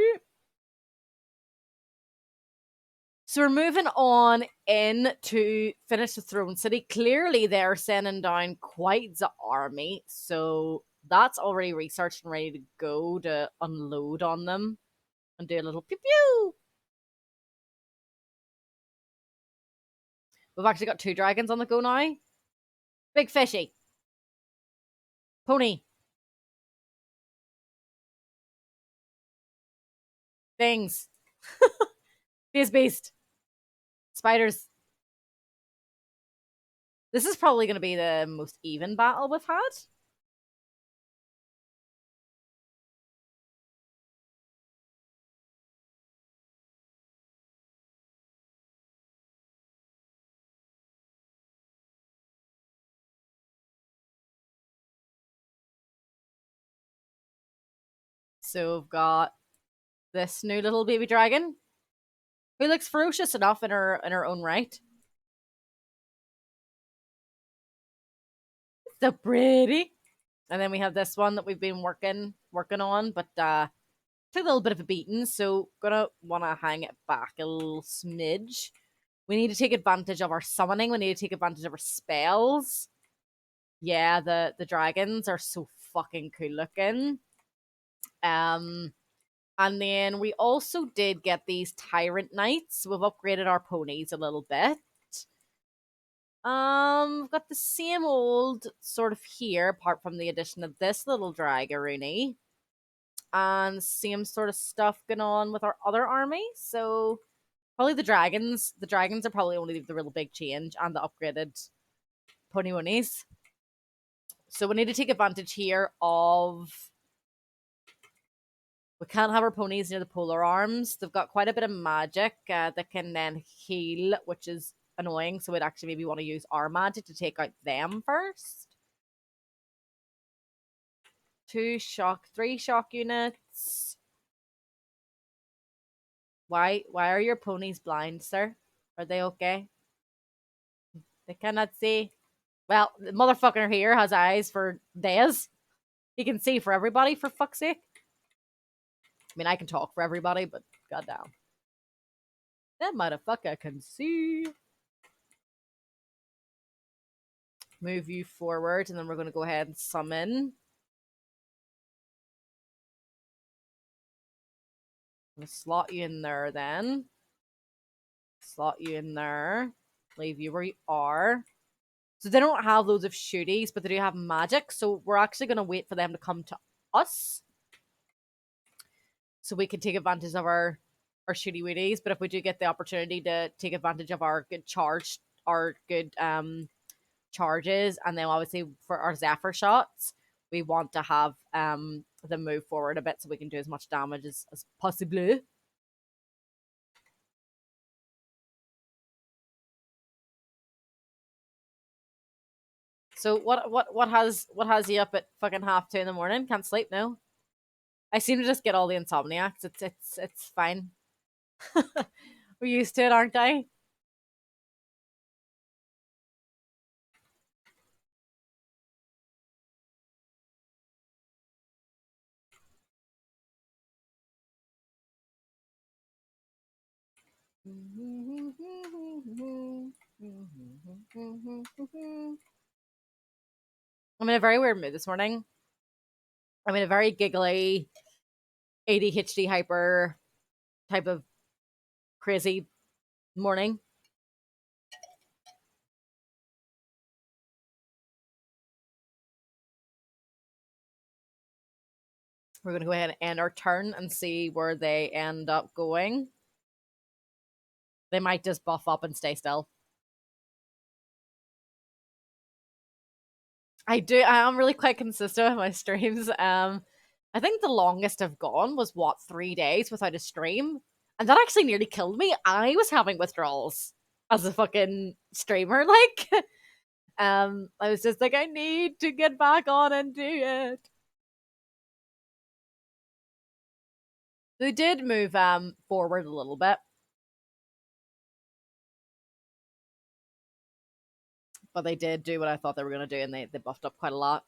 So we're moving on in to finish the Throne City. Clearly, they're sending down quite the army, so that's already researched and ready to go to unload on them and do a little pew pew. We've actually got 2 dragons on the go now. Big fishy. Pony. Things. Face beast. Spiders. This is probably going to be the most even battle we've had. So we've got this new little baby dragon who looks ferocious enough in her own right. So pretty. And then we have this one that we've been working on, but took a little bit of a beating, so gonna wanna hang it back a little smidge. We need to take advantage of our summoning. We need to take advantage of our spells. Yeah, the dragons are so fucking cool looking. And then we also did get these tyrant knights. We've upgraded our ponies a little bit. We've got the same old sort of here, apart from the addition of this little dragaroonie. And same sort of stuff going on with our other army. So probably the dragons. The dragons are probably only the real big change, and the upgraded pony wonies. So we need to take advantage here of. We can't have our ponies near the polar arms. They've got quite a bit of magic that can then heal, which is annoying. So we'd actually maybe want to use our magic to take out them first. 3 shock units. Why are your ponies blind, sir? Are they okay? They cannot see. Well, the motherfucker here has eyes for days. He can see for everybody, for fuck's sake. I mean, I can talk for everybody, but goddamn. That motherfucker can see. Move you forward, and then we're going to go ahead and summon. I'm going to slot you in there then. Slot you in there. Leave you where you are. So they don't have loads of shooties, but they do have magic. So we're actually going to wait for them to come to us, so we can take advantage of our shooty weedies. But if we do get the opportunity to take advantage of our good charges, and then obviously for our Zephyr shots, we want to have them move forward a bit so we can do as much damage as possible. So what has you up at fucking 2:30 in the morning? Can't sleep now. I seem to just get all the insomniacs. It's fine. We're used to it, aren't I? I'm in a very weird mood this morning. I'm in a very giggly, ADHD hyper type of crazy morning. We're going to go ahead and end our turn and see where they end up going. They might just buff up and stay still. I am really quite consistent with my streams. I think the longest I've gone was 3 days without a stream, and that actually nearly killed me. I was having withdrawals as a fucking streamer. Like, I was just like, I need to get back on and do it. They did move forward a little bit, but they did do what I thought they were going to do, and they buffed up quite a lot.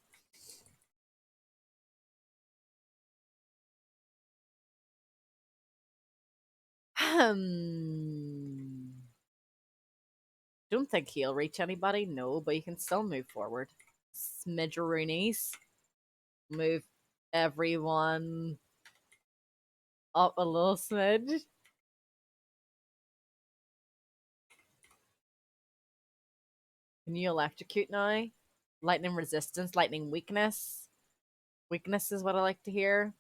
Don't think he'll reach anybody, no, but you can still move forward. Smidgeroonies. Move everyone up a little smidge. Can you electrocute now? Lightning resistance, lightning weakness. Weakness is what I like to hear.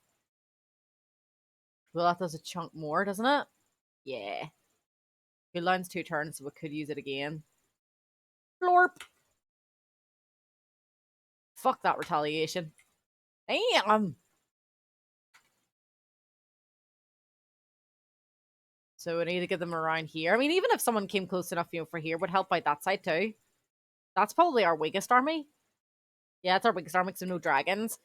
Well, that does a chunk more, doesn't it? Yeah. Cooldown's 2 turns, so we could use it again. Florp. Fuck that retaliation. Damn. So we need to get them around here. I mean, even if someone came close enough, for here, would help out that side too. That's probably our weakest army. Yeah, it's our weakest army, so no dragons.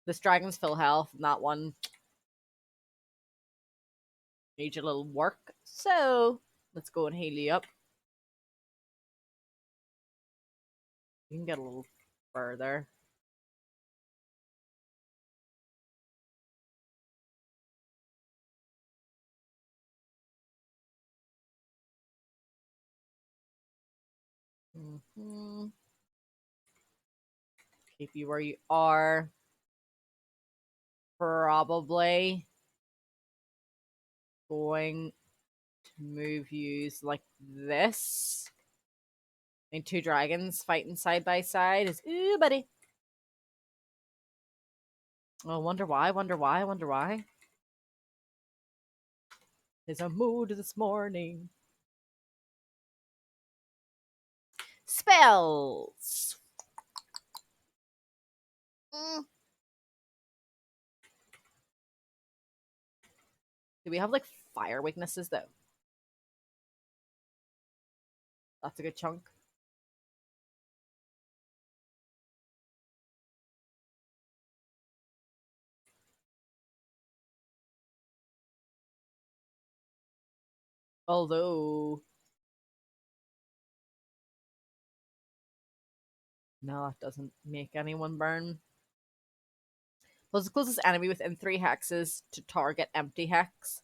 This dragon's full health, and that one needs a little work. So let's go and heal you up. You can get a little further. Keep you where you are. Probably going to move you like this. And 2 dragons fighting side by side is ooh, buddy. Oh, wonder why. There's a mood this morning. Spells. Do we have like fire weaknesses though? That's a good chunk. Although, no, that doesn't make anyone burn. Was the closest enemy within 3 hexes to target empty hex.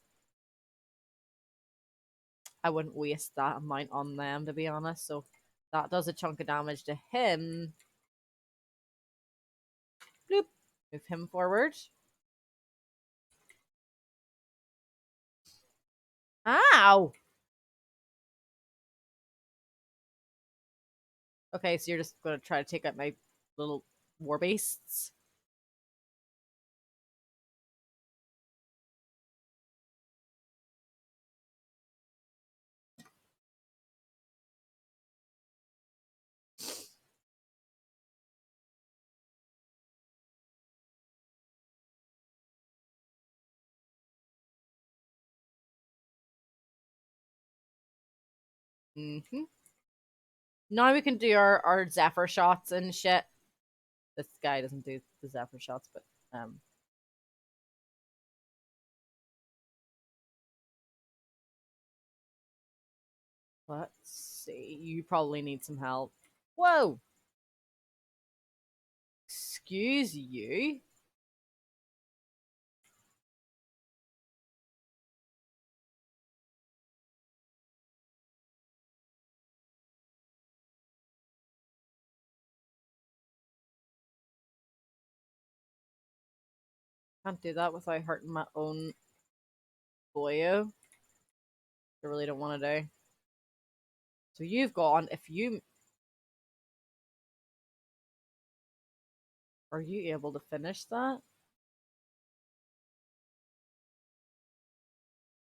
I wouldn't waste that amount on them, to be honest. So that does a chunk of damage to him. Bloop. Move him forward. Ow! Okay, so you're just going to try to take out my little war beasts. Now we can do our Zephyr shots and shit. This guy doesn't do the Zephyr shots, but let's see. You probably need some help. Whoa! Excuse you? Can't do that without hurting my own boyo. I really don't want to do. So you've gone. If you are you able to finish that?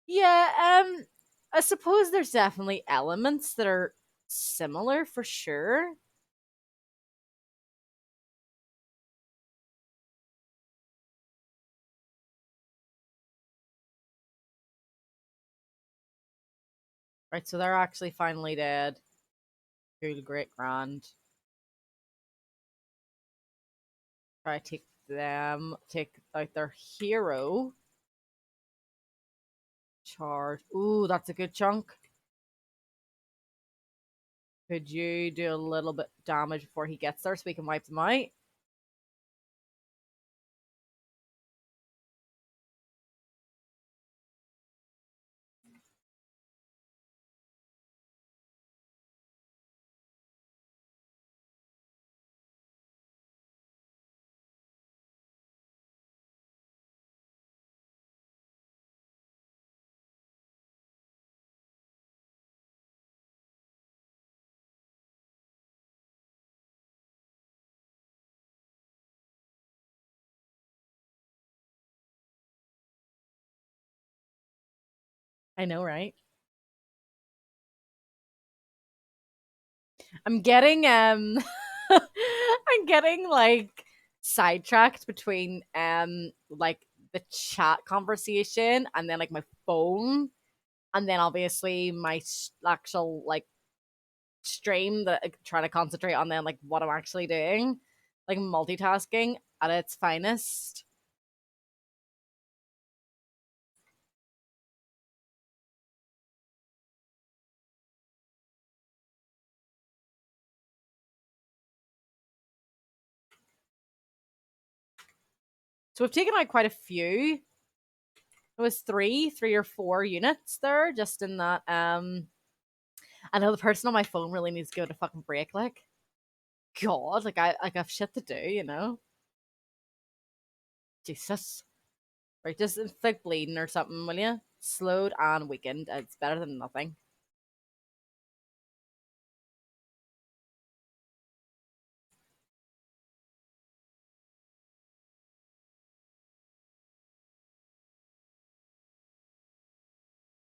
Yeah. I suppose there's definitely elements that are similar for sure. Right, so they're actually finally dead. Cool, great, grand. Try to take them, take out their hero. Charge. Ooh, that's a good chunk. Could you do a little bit damage before he gets there so we can wipe them out? I know, right? I'm getting I'm getting like sidetracked between like the chat conversation and then like my phone and then obviously my actual like stream that I try to concentrate on then like what I'm actually doing. Like multitasking at its finest. So we've taken out quite a few. It was three or four units there just in that. I know the person on my phone really needs to go to fucking break. Like, God, I've shit to do, you know. Jesus, right? Just like bleeding or something, will you? Slowed and weakened. It's better than nothing.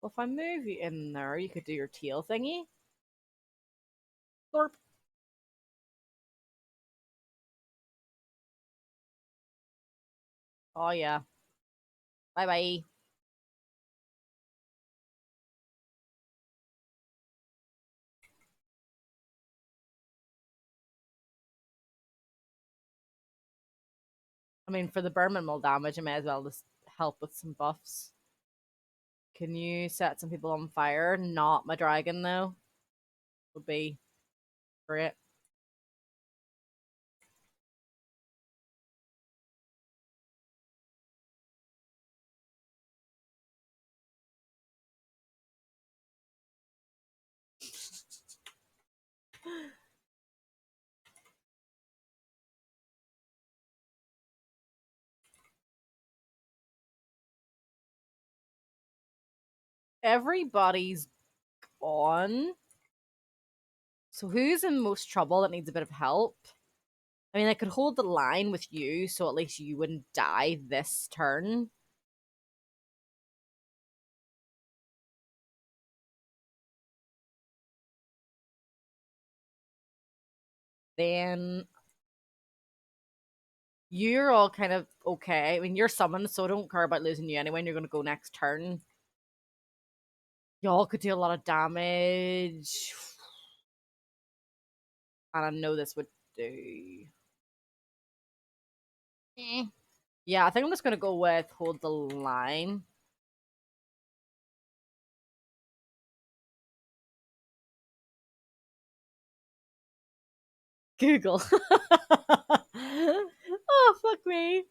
Well, if I move you in there, you could do your tail thingy. Thorpe. Oh yeah. Bye bye. I mean, for the burn minimal damage, I may as well just help with some buffs. Can you set some people on fire? Not my dragon though. Would be great. Everybody's gone. So who's in most trouble that needs a bit of help? I mean, I could hold the line with you, so at least you wouldn't die this turn. Then you're all kind of okay. I mean, you're summoned, so I don't care about losing you anyway. And you're going to go next turn. Y'all could do a lot of damage. And I know this would do. Eh. Yeah, I think I'm just going to go with hold the line. Google. Oh, fuck me.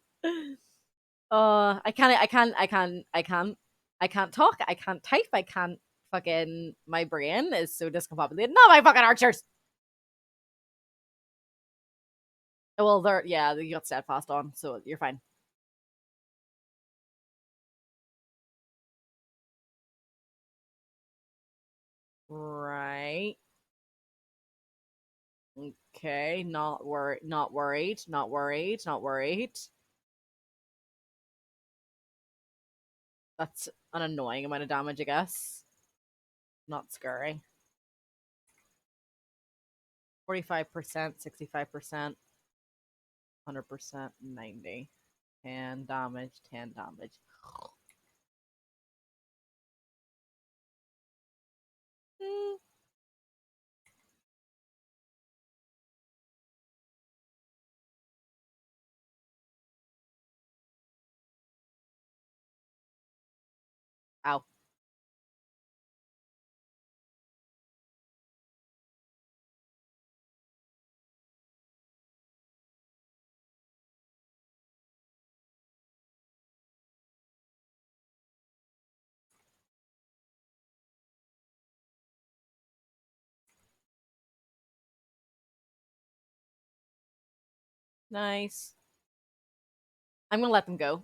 I can't talk. I can't type. I can't fucking. My brain is so discombobulated. Not my fucking archers. Well, they're yeah. You got steadfast on, so you're fine. Right. Okay. Not worried. Not worried. Not worried. Not worried. That's an annoying amount of damage, I guess. Not scary. 45%, 65%, 100%, 90. 10 damage, 10 damage. Mm. Ow. Nice. I'm gonna let them go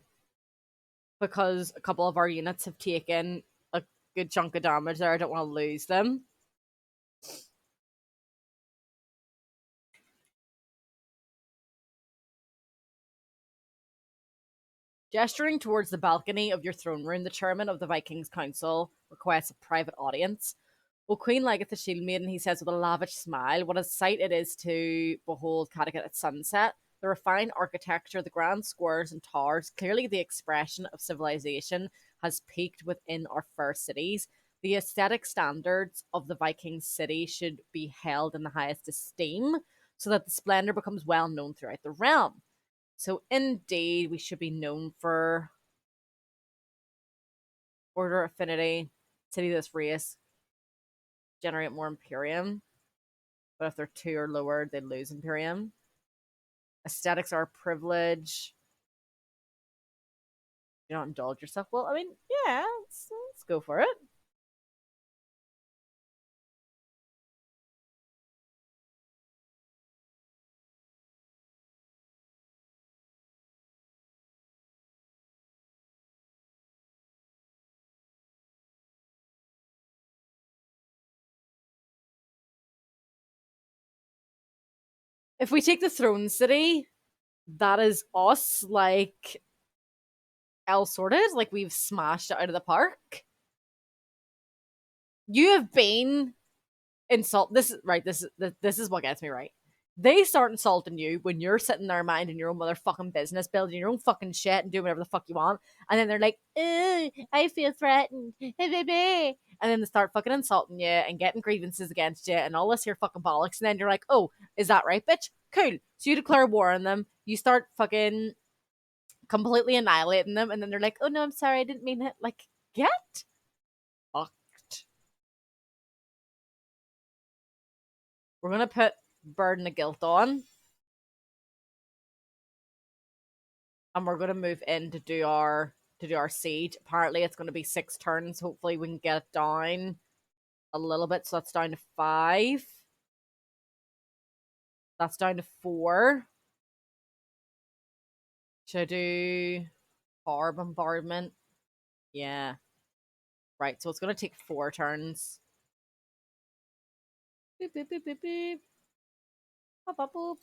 because a couple of our units have taken a good chunk of damage there. I don't want to lose them. Gesturing towards the balcony of your throne room, the chairman of the Vikings Council requests a private audience. Well, Queen Legeth the Shield Maiden, he says with a lavish smile, what a sight it is to behold Kattegat at sunset. The refined architecture, the grand squares and towers, clearly the expression of civilization, has peaked within our fair cities. The aesthetic standards of the Viking city should be held in the highest esteem so that the splendor becomes well known throughout the realm. So, indeed, we should be known for order affinity, city this race, generate more Imperium. But if they're 2 or lower, they lose Imperium. Aesthetics are a privilege. You don't indulge yourself. Well, I mean, yeah, let's go for it. If we take the Throne City, that is us, like, L sorted. Like, we've smashed it out of the park. You have been insult. This is right. This is what gets me right. They start insulting you when you're sitting there minding your own motherfucking business, building your own fucking shit and doing whatever the fuck you want. And then they're like, I feel threatened. And then they start fucking insulting you and getting grievances against you and all this here fucking bollocks. And then you're like, oh, is that right, bitch? Cool. So you declare war on them. You start fucking completely annihilating them. And then they're like, oh no, I'm sorry. I didn't mean it. Like, get fucked. We're going to put burden of guilt on. And we're going to move in to do our siege. Apparently, it's going to be 6 turns. Hopefully, we can get it down a little bit. So that's down to 5. That's down to 4. Should I do power bombardment? Yeah. Right. So it's going to take 4 turns. Boop, boop, boop, boop, boop. Boop, boop, boop.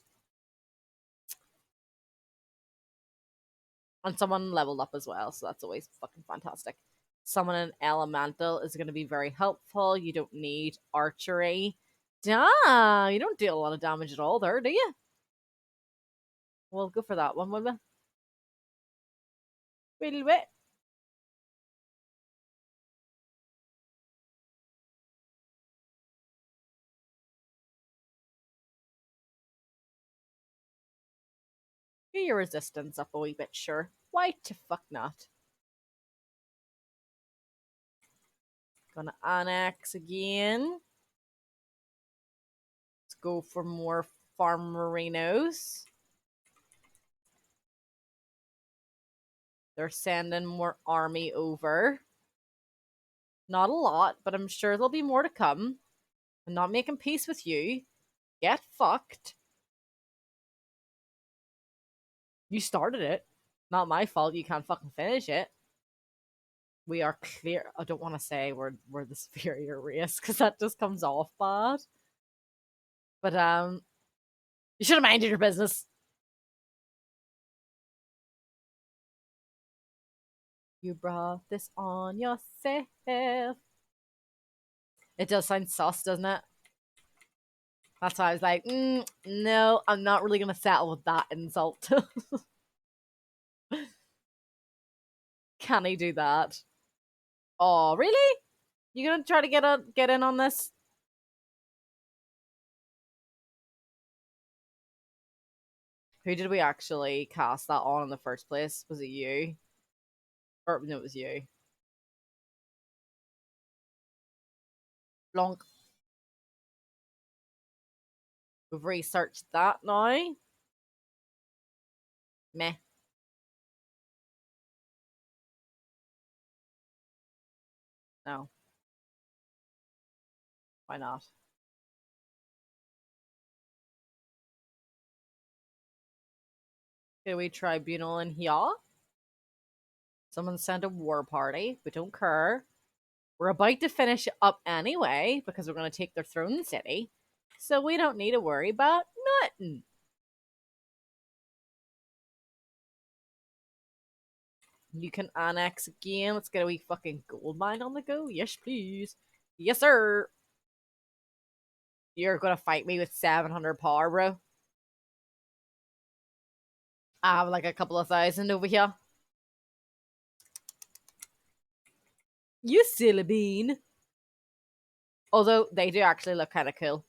And someone leveled up as well, so that's always fucking fantastic. Summon an elemental is going to be very helpful. You don't need archery. Duh, you don't deal a lot of damage at all there, do you? We'll go for that one, will we? Will we? Get your resistance up a wee bit, sure. Why to fuck not? Gonna annex again. Let's go for more farm merinos. They're sending more army over. Not a lot, but I'm sure there'll be more to come. I'm not making peace with you. Get fucked. You started it. Not my fault you can't fucking finish it. We are clear. I don't want to say we're the superior race because that just comes off bad. But you should have minded your business. You brought this on yourself. It does sound sus, doesn't it? That's why I was like, no, I'm not really gonna settle with that insult. Can he do that? Oh, really? You gonna try to get in on this? Who did we actually cast that on in the first place? Was it you? Or no, it was you. Long. We've researched that now. Meh. No. Why not? Can we tribunal in here? Someone sent a war party. We don't care. We're about to finish it up anyway because we're going to take their throne city. So we don't need to worry about nothing. You can annex again. Let's get a wee fucking gold mine on the go. Yes, please. Yes, sir. You're gonna fight me with 700 power, bro. I have like a couple of thousand over here. You silly bean. Although they do actually look kind of cool.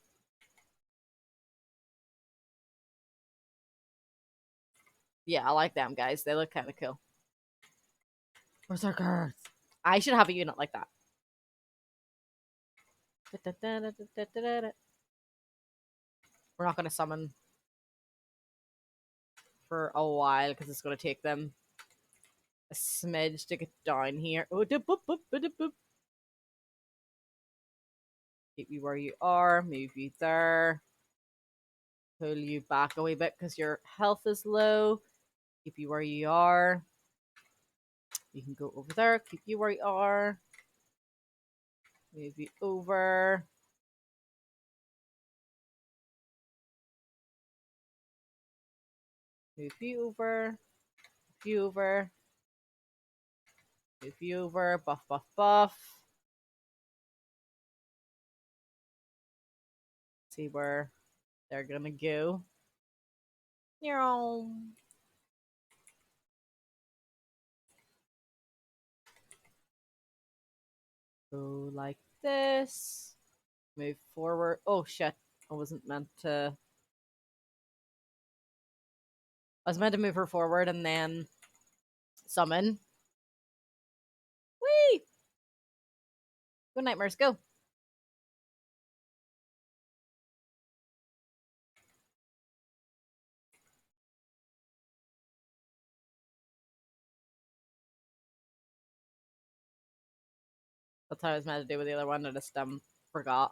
Yeah, I like them guys. They look kind of cool. Berserkers. I should have a unit like that. We're not going to summon for a while because it's going to take them a smidge to get down here. Oh, boop, boop, boop, boop, boop. Keep you where you are. Move you there. Pull you back a wee bit because your health is low. Keep you where you are. You can go over there. Keep you where you are. Move you over. Move you over. Move you over. Move you over. Buff, buff, buff. See where they're gonna go. Go like this. Move forward. Oh shit. I wasn't meant to. I was meant to move her forward and then summon. Whee! Go nightmares, go. That's how I was meant to do with the other one. I just forgot.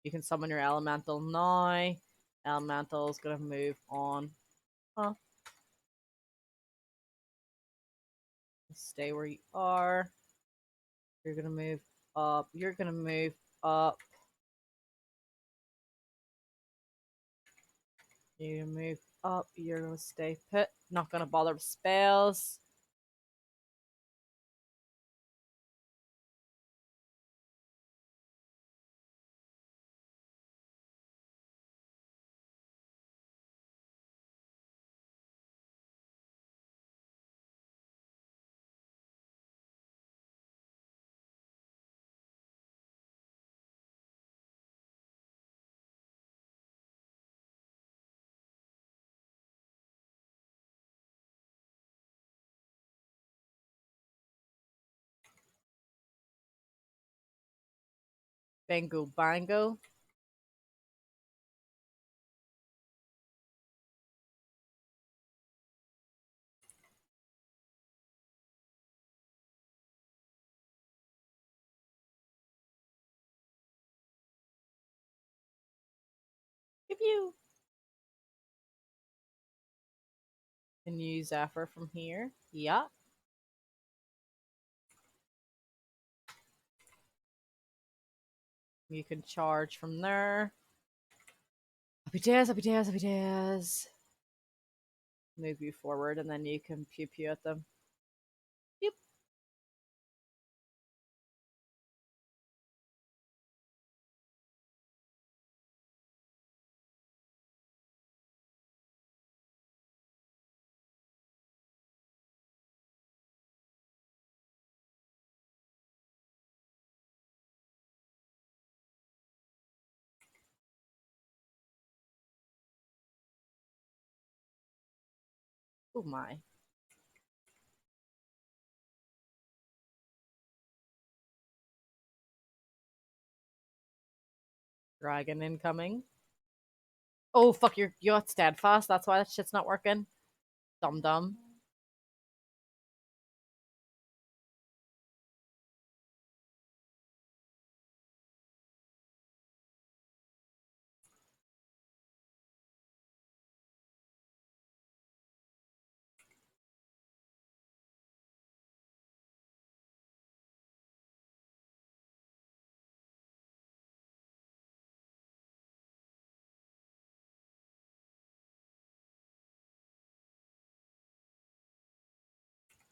You can summon your elemental now. Elemental is gonna move on. Huh. Stay where you are. You're gonna move up. You're gonna move up. You're gonna move up. You're gonna stay put. Not gonna bother with spells. Bingo bango. Pew pew. Can use Zephyr from here. Yeah. You can charge from there. Happy days, happy days, happy days. Move you forward and then you can pew pew at them. Yep. Oh my. Dragon incoming. Oh fuck, you got steadfast. That's why that shit's not working. Dum dum.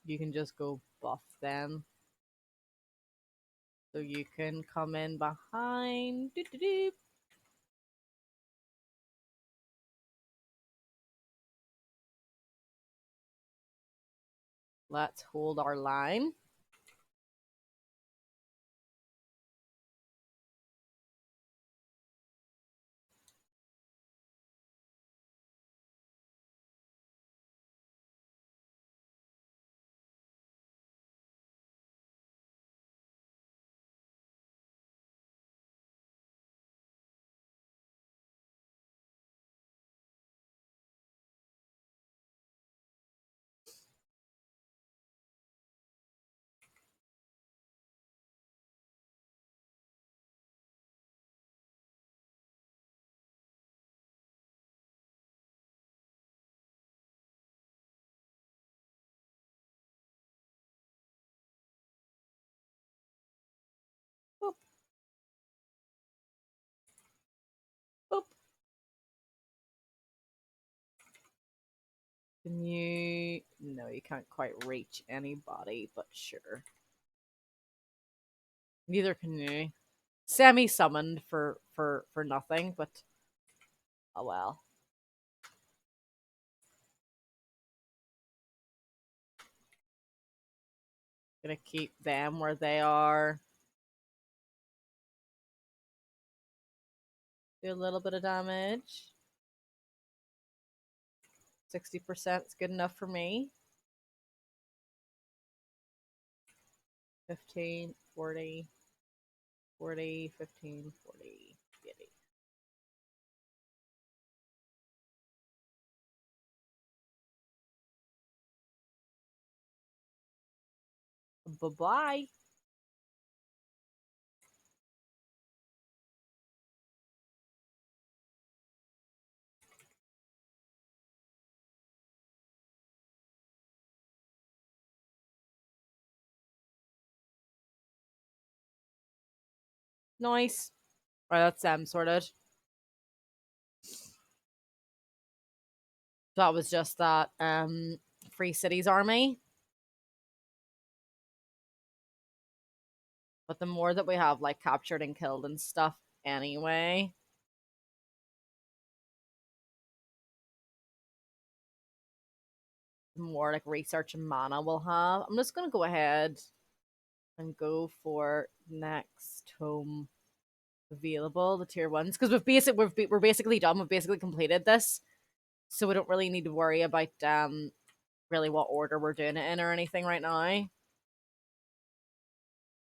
you can just go buff them. So you can come in behind. Doo-doo-doo. Let's hold our line. Boop, boop. Can you... No, you can't quite reach anybody, but sure. Neither can you. Semi-summoned for nothing, but... Oh well. Gonna keep them where they are. Do a little bit of damage. 60% is good enough for me. 15, 40, 40, 15, 40, 80. Bye-bye. Nice. Right, that's them sorted. That was just that Free Cities army. But the more that we have like captured and killed and stuff anyway, the more like research and mana we'll have. I'm just gonna go ahead and go for next home available, the tier ones, because we're basically done. We've basically completed this, so we don't really need to worry about really what order we're doing it in or anything right now.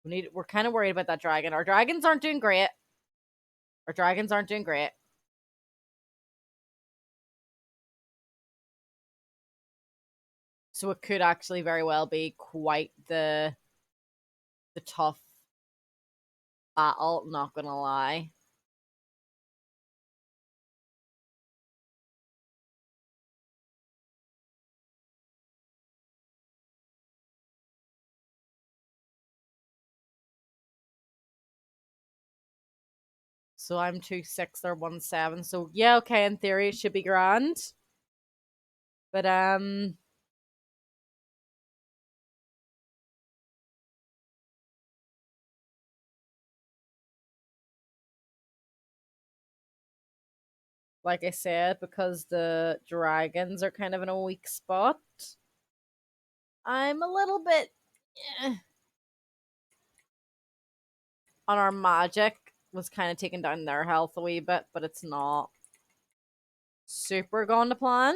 We're kind of worried about that dragon. Our dragons aren't doing great. Our dragons aren't doing great. So it could actually very well be quite the tough battle, not gonna lie. So I'm 2-6, they're 1-7. So yeah, okay, in theory it should be grand. But like I said, because the dragons are kind of in a weak spot, I'm a little bit on our magic was kind of taking down their health a wee bit, but it's not super going to plan.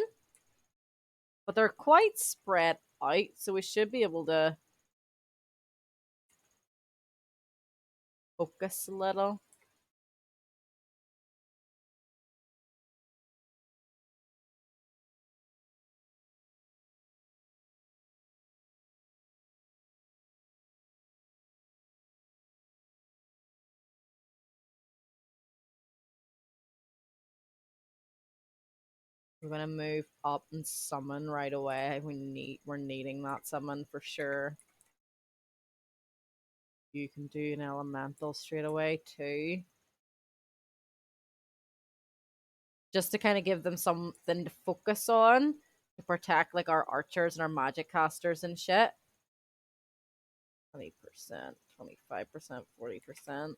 But they're quite spread out, so we should be able to focus a little. We're gonna move up and summon right away. We're needing that summon for sure. You can do an elemental straight away too. Just to kind of give them something to focus on. to protect like our archers and our magic casters and shit. 20%, 25%, 40%.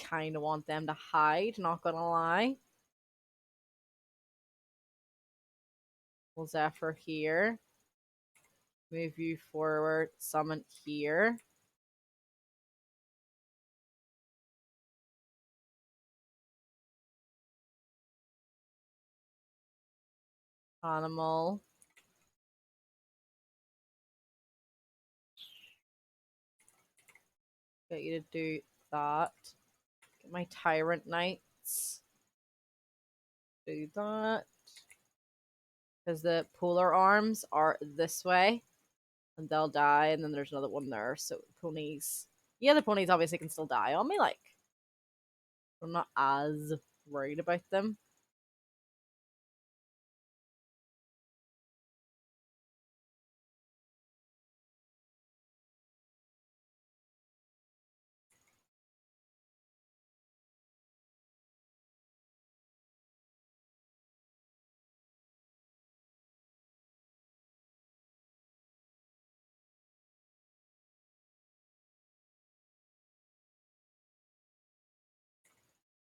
Kind of want them to hide, not gonna lie. We'll Zephyr here. Move you forward, summon here. Animal. Get you to do that. Get my Tyrant Knights. Do that. Because the polar arms are this way. And they'll die, and then there's another one there. So ponies. Yeah, the ponies obviously can still die on me, like. I'm not as worried about them.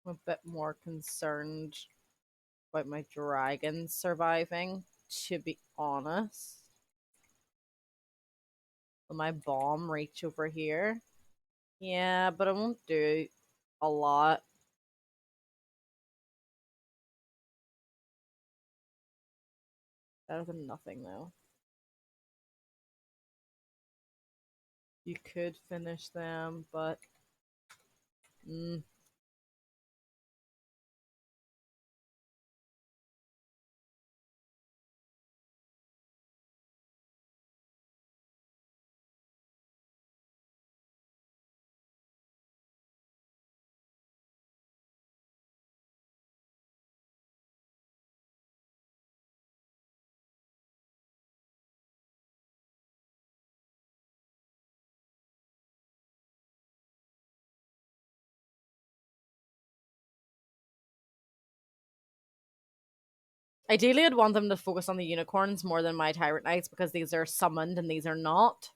I'm a bit more concerned about my dragons surviving, to be honest. Will my bomb reach over here? Yeah, but it won't do a lot. Better than nothing, though. You could finish them, but... Ideally, I'd want them to focus on the unicorns more than my Tyrant Knights, because these are summoned and these are not.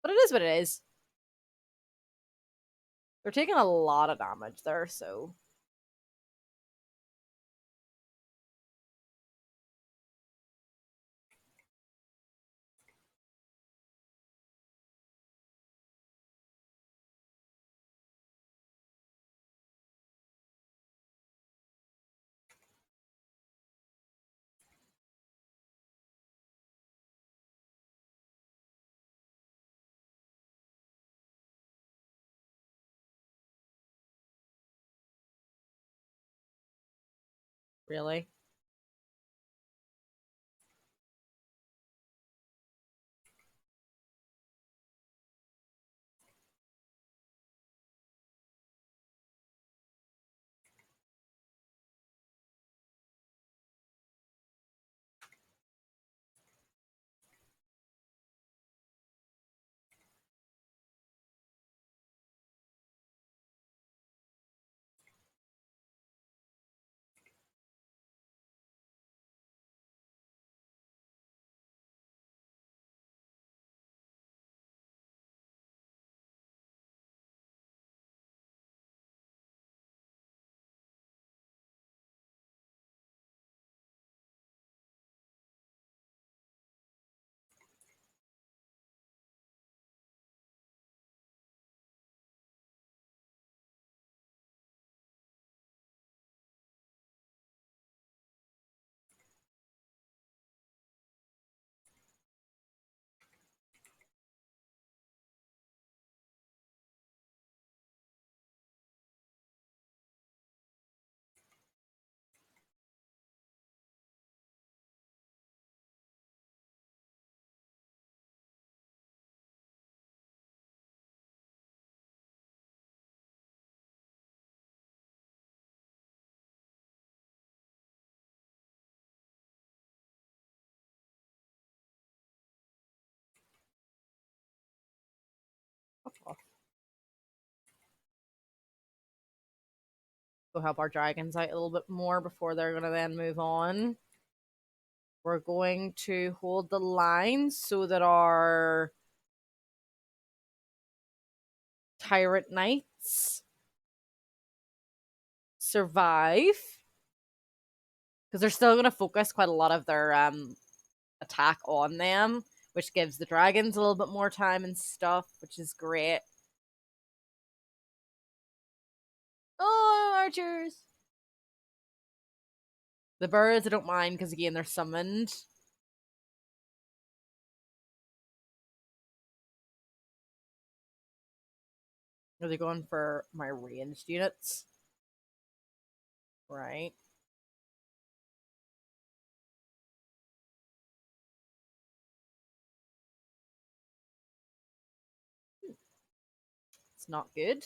But it is what it is. They're taking a lot of damage there, so... Really? Fuck off. Go help our dragons out a little bit more before they're going to then move on. We're going to hold the line so that our tyrant knights survive. Because they're still going to focus quite a lot of their attack on them, which gives the dragons a little bit more time and stuff, which is great. Oh, archers! The birds I don't mind because again they're summoned. Are they going for my ranged units? Right. It's not good.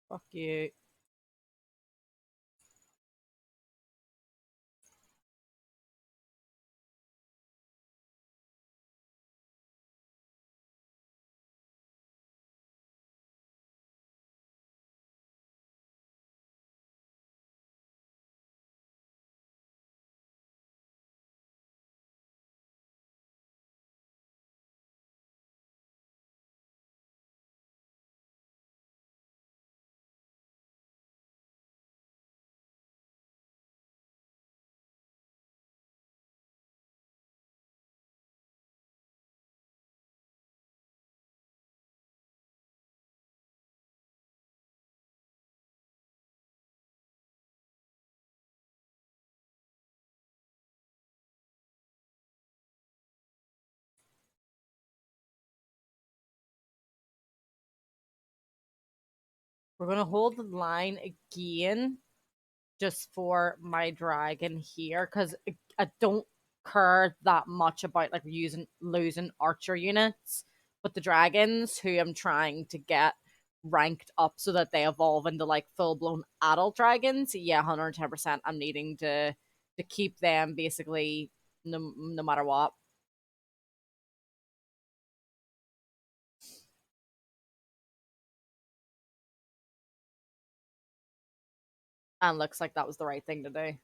Fuck you. We're gonna hold the line again just for my dragon here because I don't care that much about like losing archer units, but the dragons who I'm trying to get ranked up so that they evolve into like full blown adult dragons, yeah, 110%. I'm needing to keep them basically no matter what. And looks like that was the right thing to do.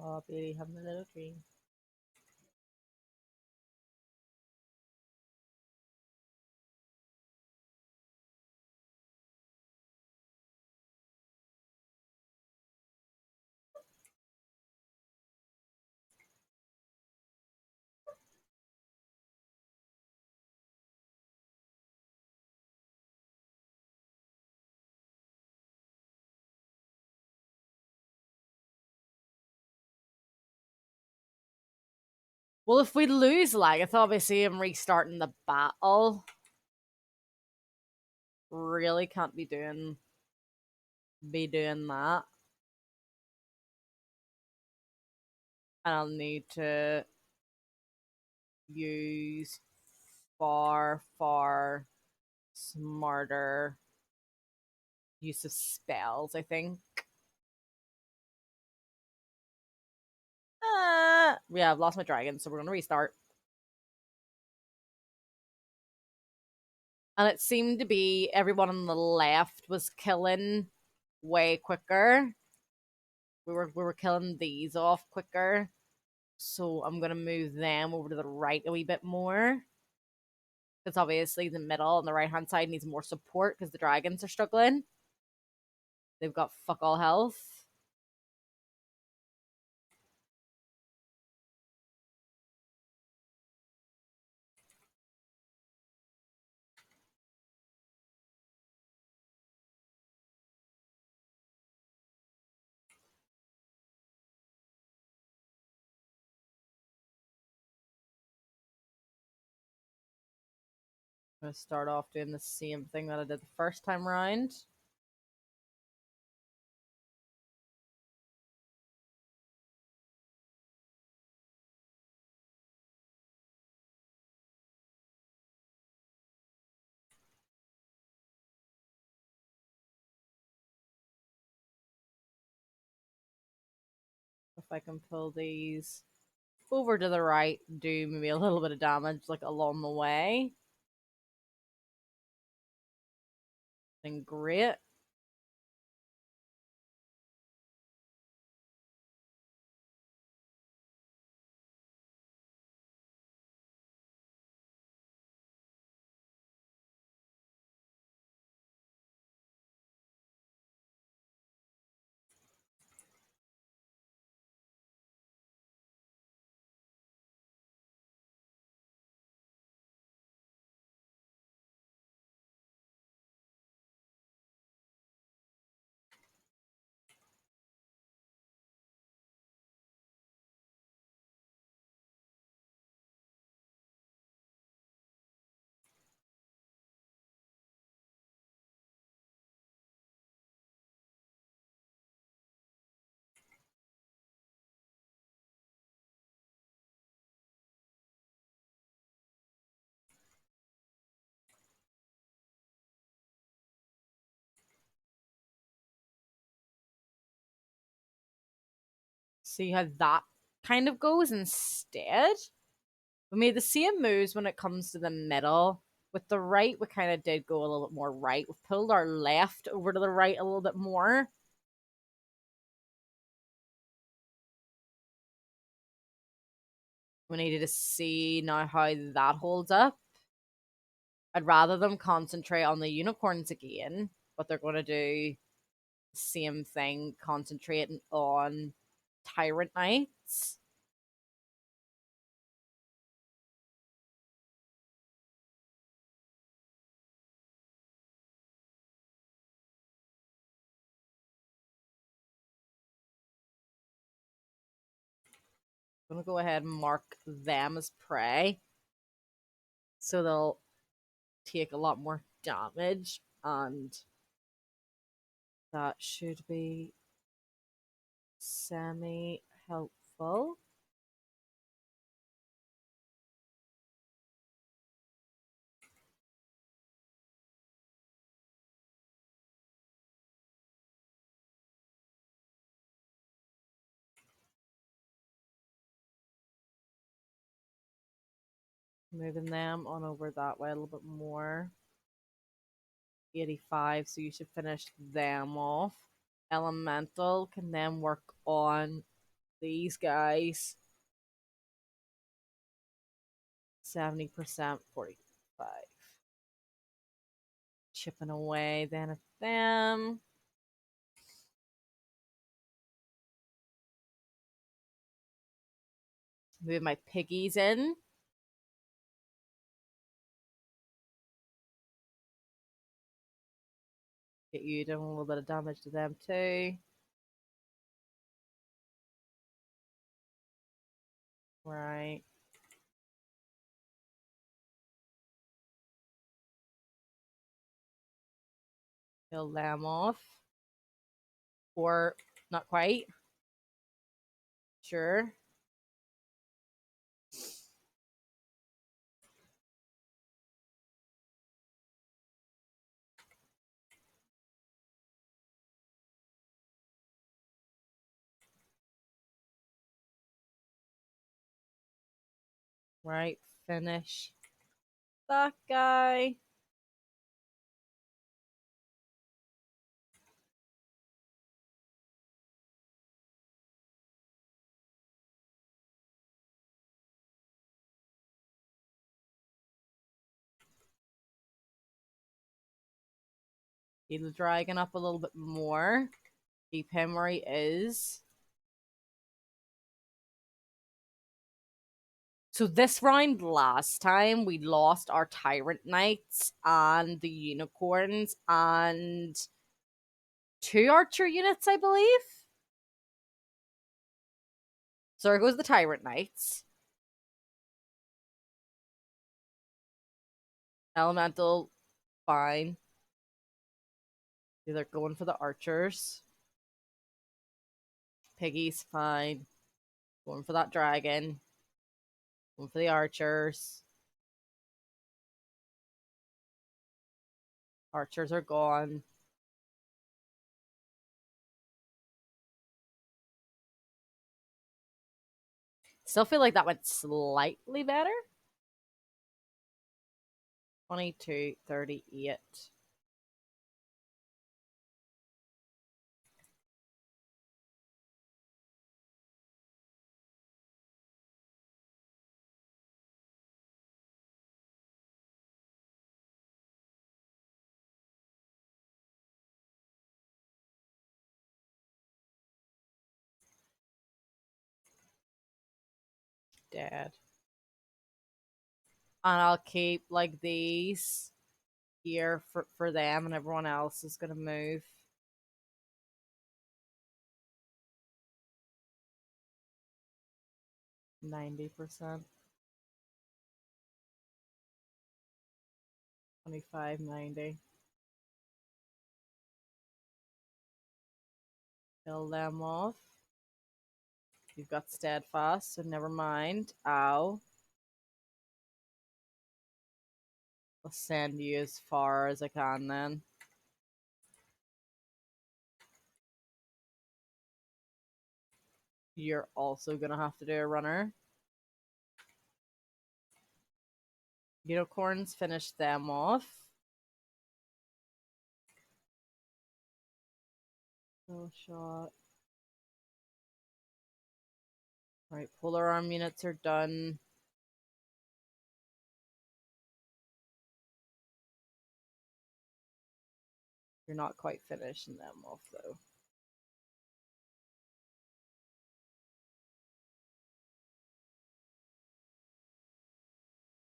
Oh, baby, having a little dream. Well, if we lose Lagarth, obviously I'm restarting the battle. Really can't be doing that. And I'll need to use far smarter use of spells, I think. Yeah, I've lost my dragon, so we're gonna restart. And it seemed to be everyone on the left was killing way quicker. We were killing these off quicker. So I'm gonna move them over to the right a wee bit more. Because obviously the middle and the right hand side needs more support because the dragons are struggling. They've got fuck all health. I'm gonna start off doing the same thing that I did the first time round. If I can pull these over to the right, do maybe a little bit of damage like along the way, then great. See how that kind of goes instead. We made the same moves when it comes to the middle. With the right, we kind of did go a little bit more right. We pulled our left over to the right a little bit more. We needed to see now how that holds up. I'd rather them concentrate on the unicorns again, but they're going to do the same thing, concentrating on tyrant knights. I'm going to go ahead and mark them as prey. So they'll take a lot more damage, and that should be semi helpful. Moving them on over that way a little bit more. 85, so you should finish them off. Elemental can then work on these guys. 70%, 45. Chipping away then at them. Move my piggies in. Get you doing a little bit of damage to them too. Right. Kill them off. Or not quite. Sure. Right. Finish that guy. Heal the dragon up a little bit more. Keep him where he is. So this round last time we lost our tyrant knights and the unicorns and 2 archer units, I believe. So there goes the tyrant knights. Elemental, fine. They're going for the archers. Piggy's fine. Going for that dragon. Going for the archers. Archers are gone. Still feel like that went slightly better. 22, 38. Dead. And I'll keep like these here for them, and everyone else is gonna move. %90. 25, 90. Kill them off. You've got steadfast, so never mind. Ow. I'll send you as far as I can then. You're also gonna have to do a runner. Unicorns, finish them off. Kill shot. Right, polar arm units are done. You're not quite finishing them off though.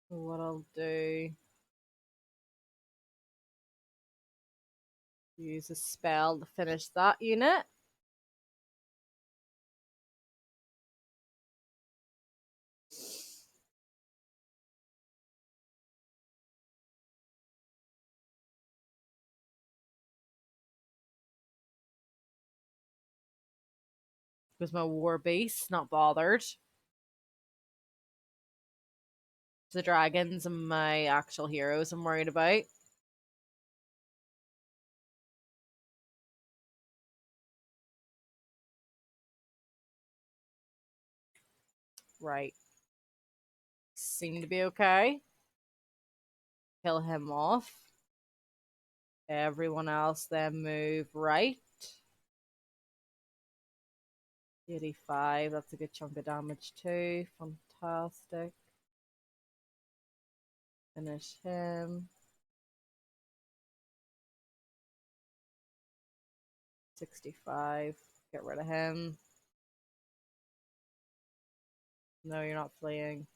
What I'll do, use a spell to finish that unit. Because my war base, not bothered. The dragons and my actual heroes I'm worried about. Right. Seem to be okay. Kill him off. Everyone else then move right. 85. That's a good chunk of damage too. Fantastic. Finish him. 65. Get rid of him. No, you're not fleeing.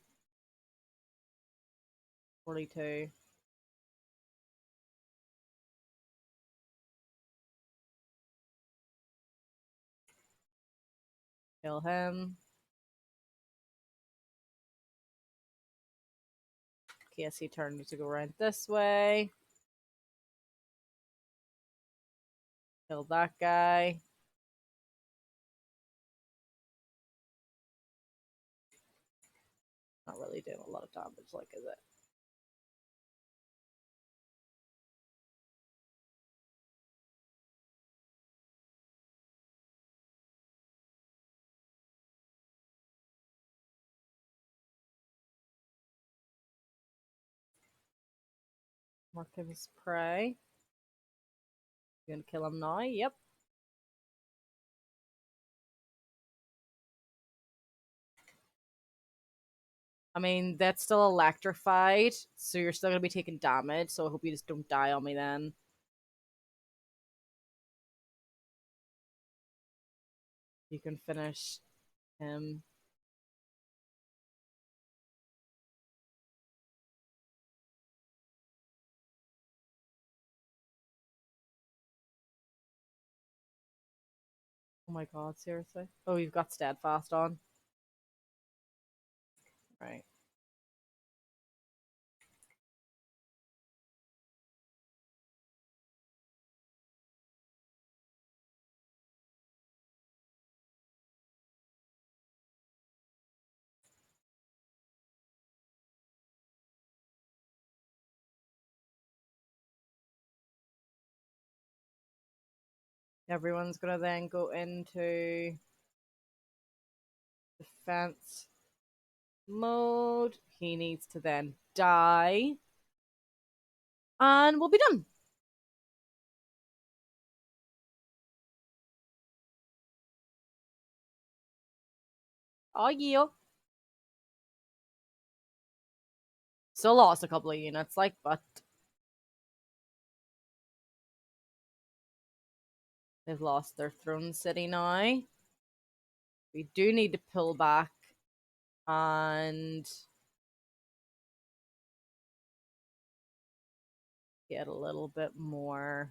42. Kill him. In case he turned to go around this way. Kill that guy. Not really doing a lot of damage, like, is it? Mark him as prey. You gonna kill him now? Yep. I mean, that's still electrified, so you're still gonna be taking damage, so I hope you just don't die on me then. You can finish him. Oh my god, seriously? Oh, you've got Steadfast on. Right. Everyone's gonna then go into defense mode. He needs to then die. And we'll be done. Oh yeah. Still lost a couple of units, like, but they've lost their throne city now. We do need to pull back and get a little bit more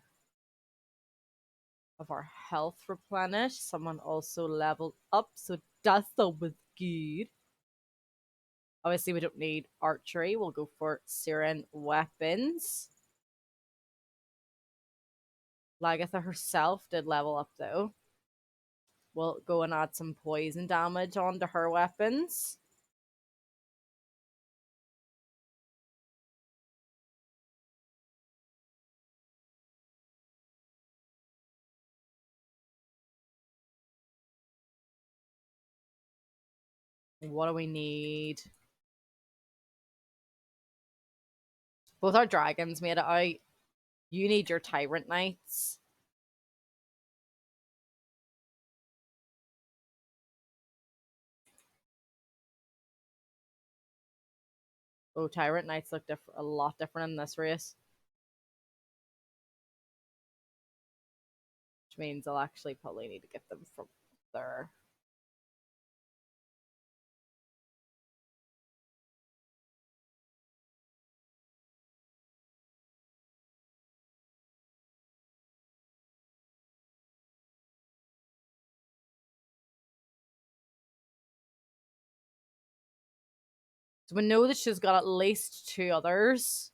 of our health replenished. Someone also leveled up, so that's always good. Obviously, we don't need archery. We'll go for Siren weapons. Lagatha herself did level up, though. We'll go and add some poison damage onto her weapons. What do we need? Both our dragons made it out. You need your tyrant knights. Oh, tyrant knights look a lot different in this race. Which means I'll actually probably need to get them from there. So we know that she's got at least two others.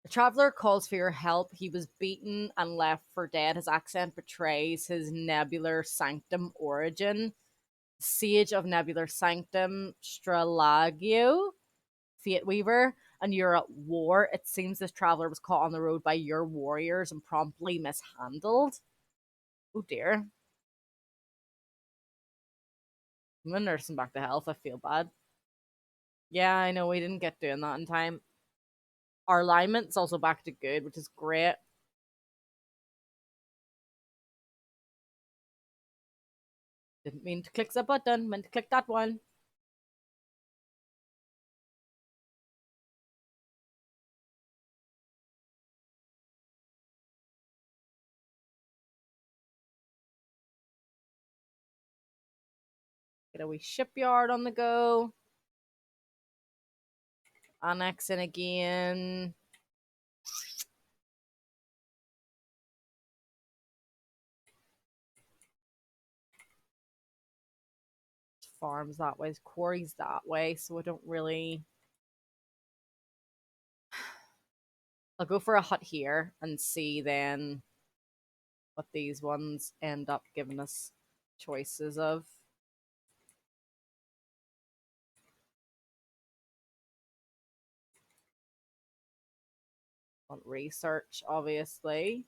The traveler calls for your help. He was beaten and left for dead. His accent betrays his Nebular Sanctum origin. Sage of Nebular Sanctum, Strelagio, Fate Weaver, and you're at war. It seems this traveler was caught on the road by your warriors and promptly mishandled. Oh dear. I'm gonna nurse him back to health. I feel bad. Yeah, I know we didn't get doing that in time. Our alignment's also back to good, which is great. Didn't mean to click the button, meant to click that one. Get a wee shipyard on the go. Annexing again. Farms that way, quarries that way, so I don't really. I'll go for a hut here and see then what these ones end up giving us choices of. Want research, obviously.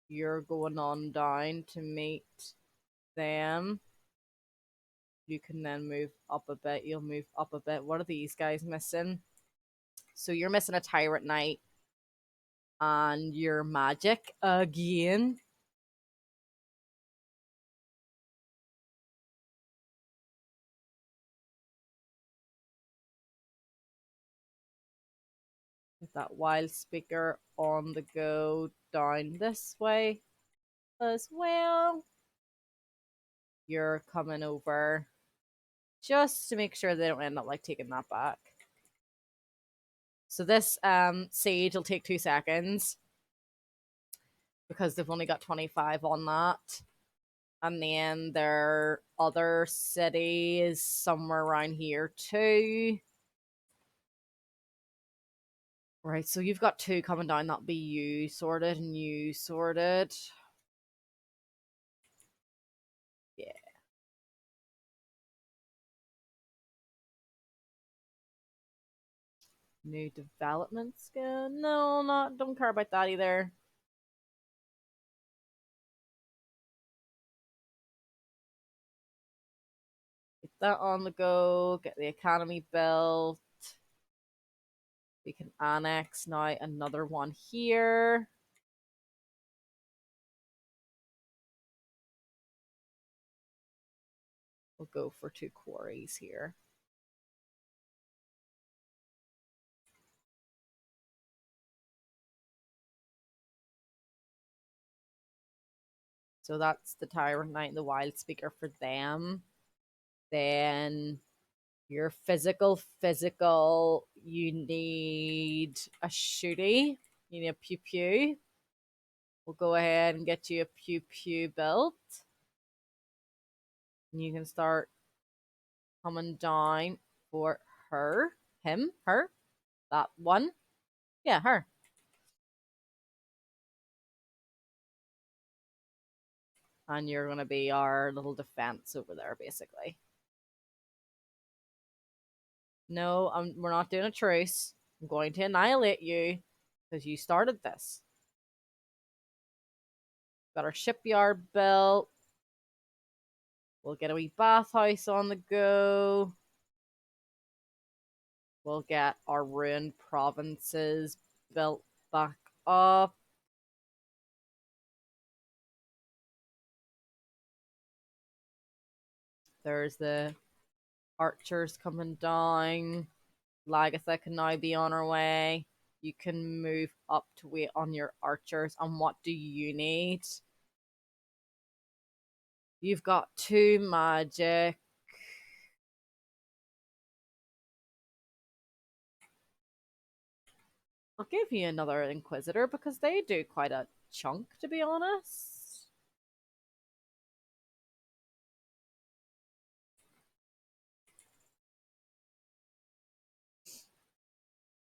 You're going on down to meet them. You can then move up a bit. You'll move up a bit. What are these guys missing? So you're missing a tyrant knight and your magic again. Get that wild speaker on the go down this way as well. You're coming over just to make sure they don't end up like taking that back. So this siege will take 2 seconds because they've only got 25 on that. And then their other city is somewhere around here too. Right, so you've got 2 coming down. That'll be you sorted and you sorted. Yeah. New development skill? No, not. Don't care about that either. Get that on the go. Get the academy built. We can annex now another one here. We'll go for 2 quarries here. So that's the Tyrant Knight and the Wild Speaker for them. Then your physical, you need a shooty. You need a pew pew. We'll go ahead and get you a pew pew built. And you can start coming down for her, him, her, that one. Yeah, her. And you're going to be our little defense over there, basically. No, we're not doing a truce. I'm going to annihilate you because you started this. Got our shipyard built. We'll get a wee bathhouse on the go. We'll get our ruined provinces built back up. There's the archers coming down. Lagatha can now be on her way. You can move up to wait on your archers. And what do you need? You've got 2 magic. I'll give you another Inquisitor because they do quite a chunk, to be honest.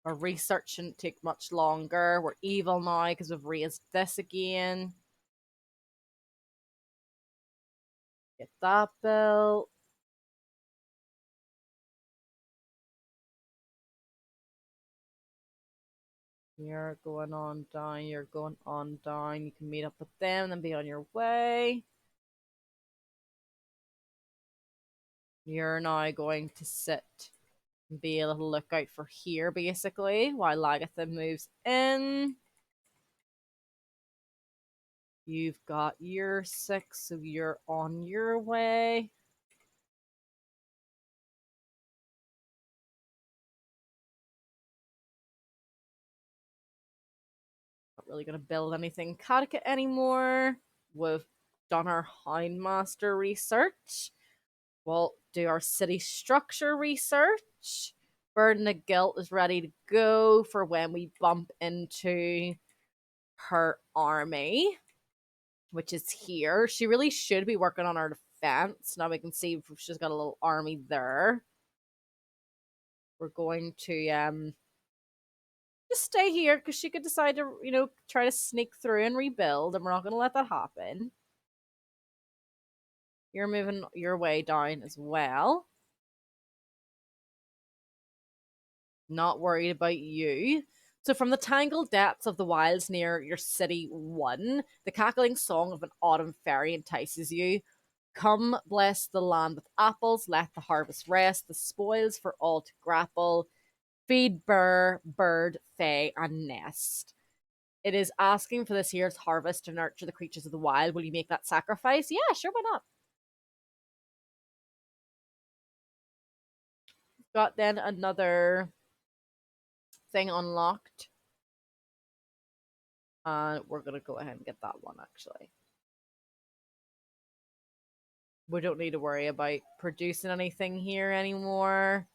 Our research shouldn't take much longer. We're evil now because we've raised this again. Get that built. You're going on down. You're going on down. You can meet up with them and then be on your way. You're now going to sit and be a little lookout for here, basically, while Lagatha moves in. You've got your 6, so you're on your way. Not really going to build anything Kataka anymore. We've done our Houndmaster research. We'll do our city structure research. Burden of Guilt is ready to go for when we bump into her army, which is here. She really should be working on our defense. Now we can see she's got a little army there. We're going to just stay here because she could decide to, try to sneak through and rebuild, and we're not going to let that happen. You're moving your way down as well. Not worried about you. So, from the tangled depths of the wilds near your city 1, the cackling song of an autumn fairy entices you. Come, bless the land with apples, let the harvest rest, the spoils for all to grapple. Feed burr, bird, fay, and nest. It is asking for this year's harvest to nurture the creatures of the wild. Will you make that sacrifice? Yeah, sure, why not? Got then another thing unlocked. And we're going to go ahead and get that one, actually. We don't need to worry about producing anything here anymore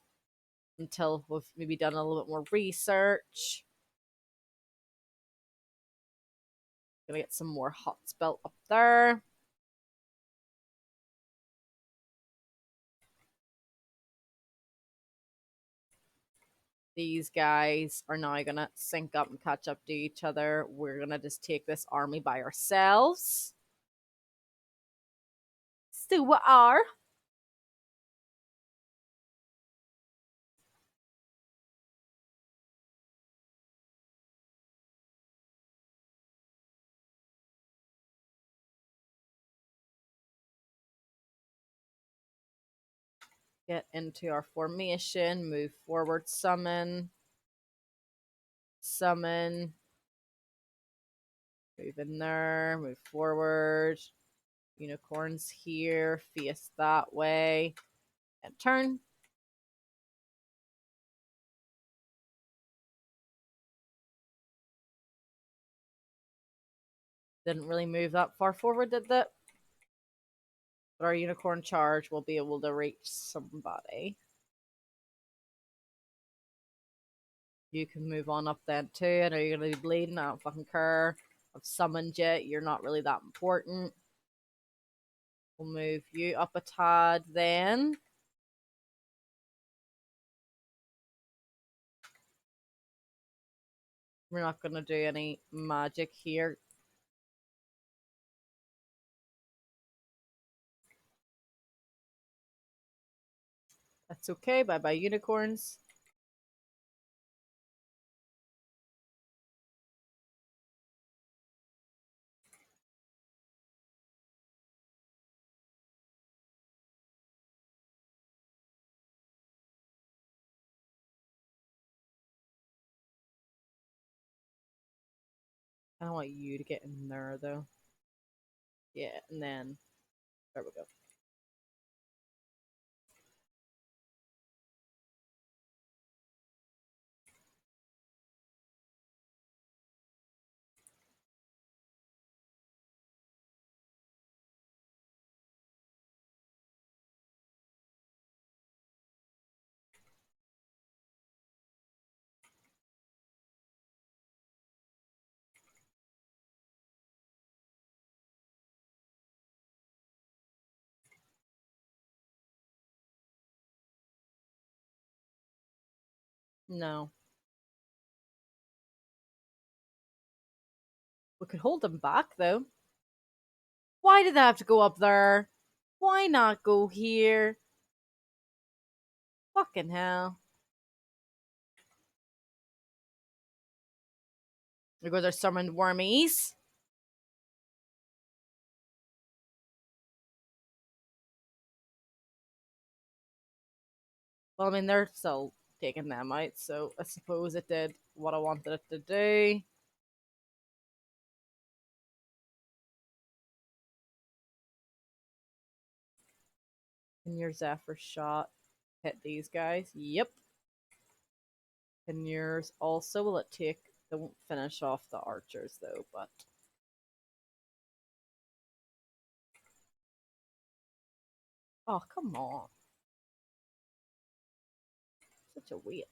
until we've maybe done a little bit more research. Gonna get some more huts built up there. These guys are now gonna sync up and catch up to each other. We're gonna just take this army by ourselves. So we are. Get into our formation, move forward, summon, move in there, move forward. Unicorns here, face that way, and turn. Didn't really move that far forward, did that? But our unicorn charge will be able to reach somebody. You can move on up then too. I know you're going to be bleeding. I don't fucking care. I've summoned you. You're not really that important. We'll move you up a tad then. We're not going to do any magic here. That's okay. Bye bye, unicorns. I don't want you to get in there though. Yeah, and then there we go. No. We could hold them back though. Why did they have to go up there? Why not go here? Fucking hell. Because they're summoned wormies. Well, I mean, they're still taking them out, so I suppose it did what I wanted it to do. Can your Zephyr shot hit these guys? Yep. Can yours also? Will it take? They won't finish off the archers though, but. Oh, come on. Such a waste.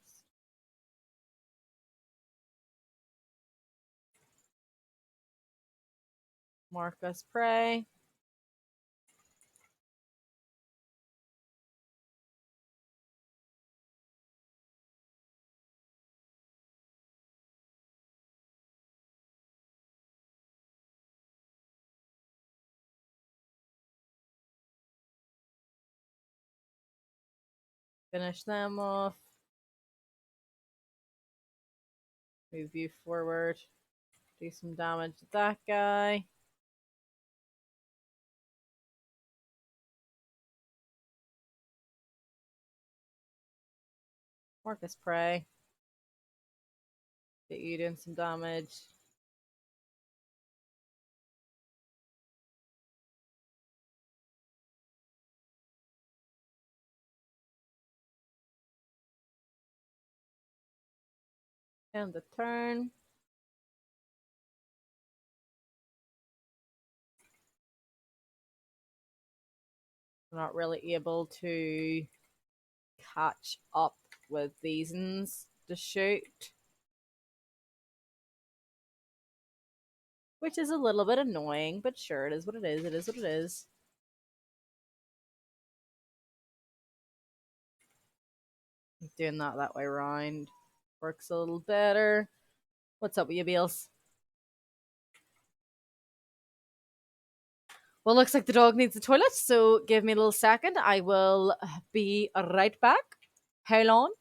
Marcus Prey. Finish them off. Move you forward. Do some damage to that guy. Marcus Prey. Get you doing some damage. End the turn. I'm not really able to catch up with these ones to shoot, which is a little bit annoying, but sure, it is what it is. It is what it is. Doing that way around works a little better. What's up with you, Beals? Well, looks like the dog needs the toilet, so give me a little second. I will be right back. How long?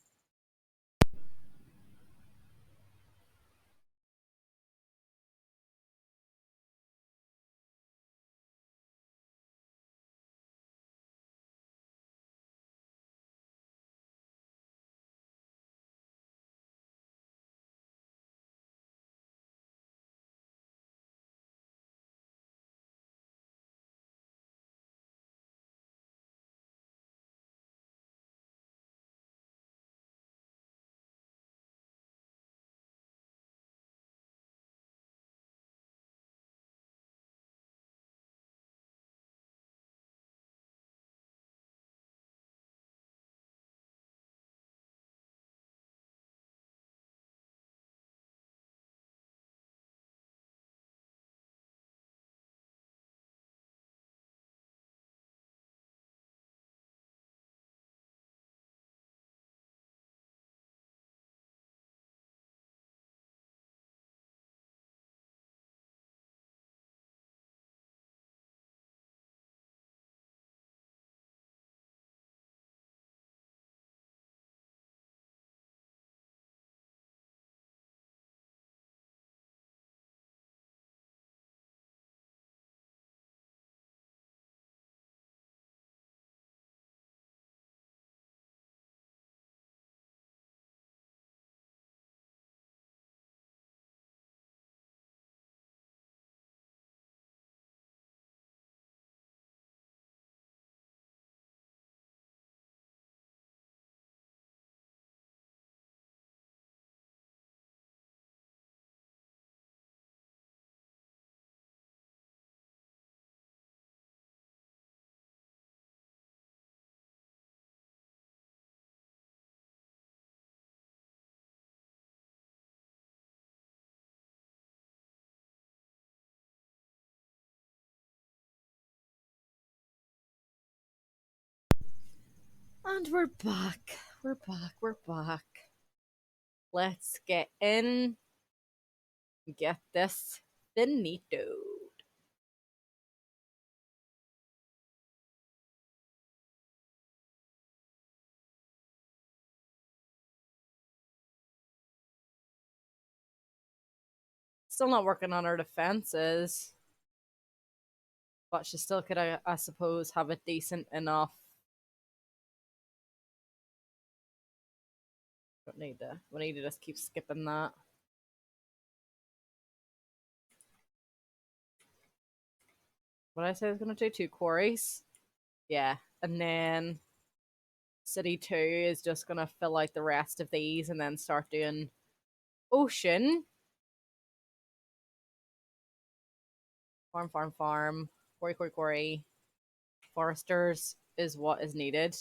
And we're back. We're back. We're back. Let's get in. Get this finito. Still not working on her defenses, but she still could, I suppose, have a decent enough. Don't need to. We need to just keep skipping that. What did I say I was going to do? 2 quarries. Yeah. And then City 2 is just going to fill out the rest of these and then start doing Ocean. Farm, farm, farm. Quarry, quarry, quarry. Foresters is what is needed.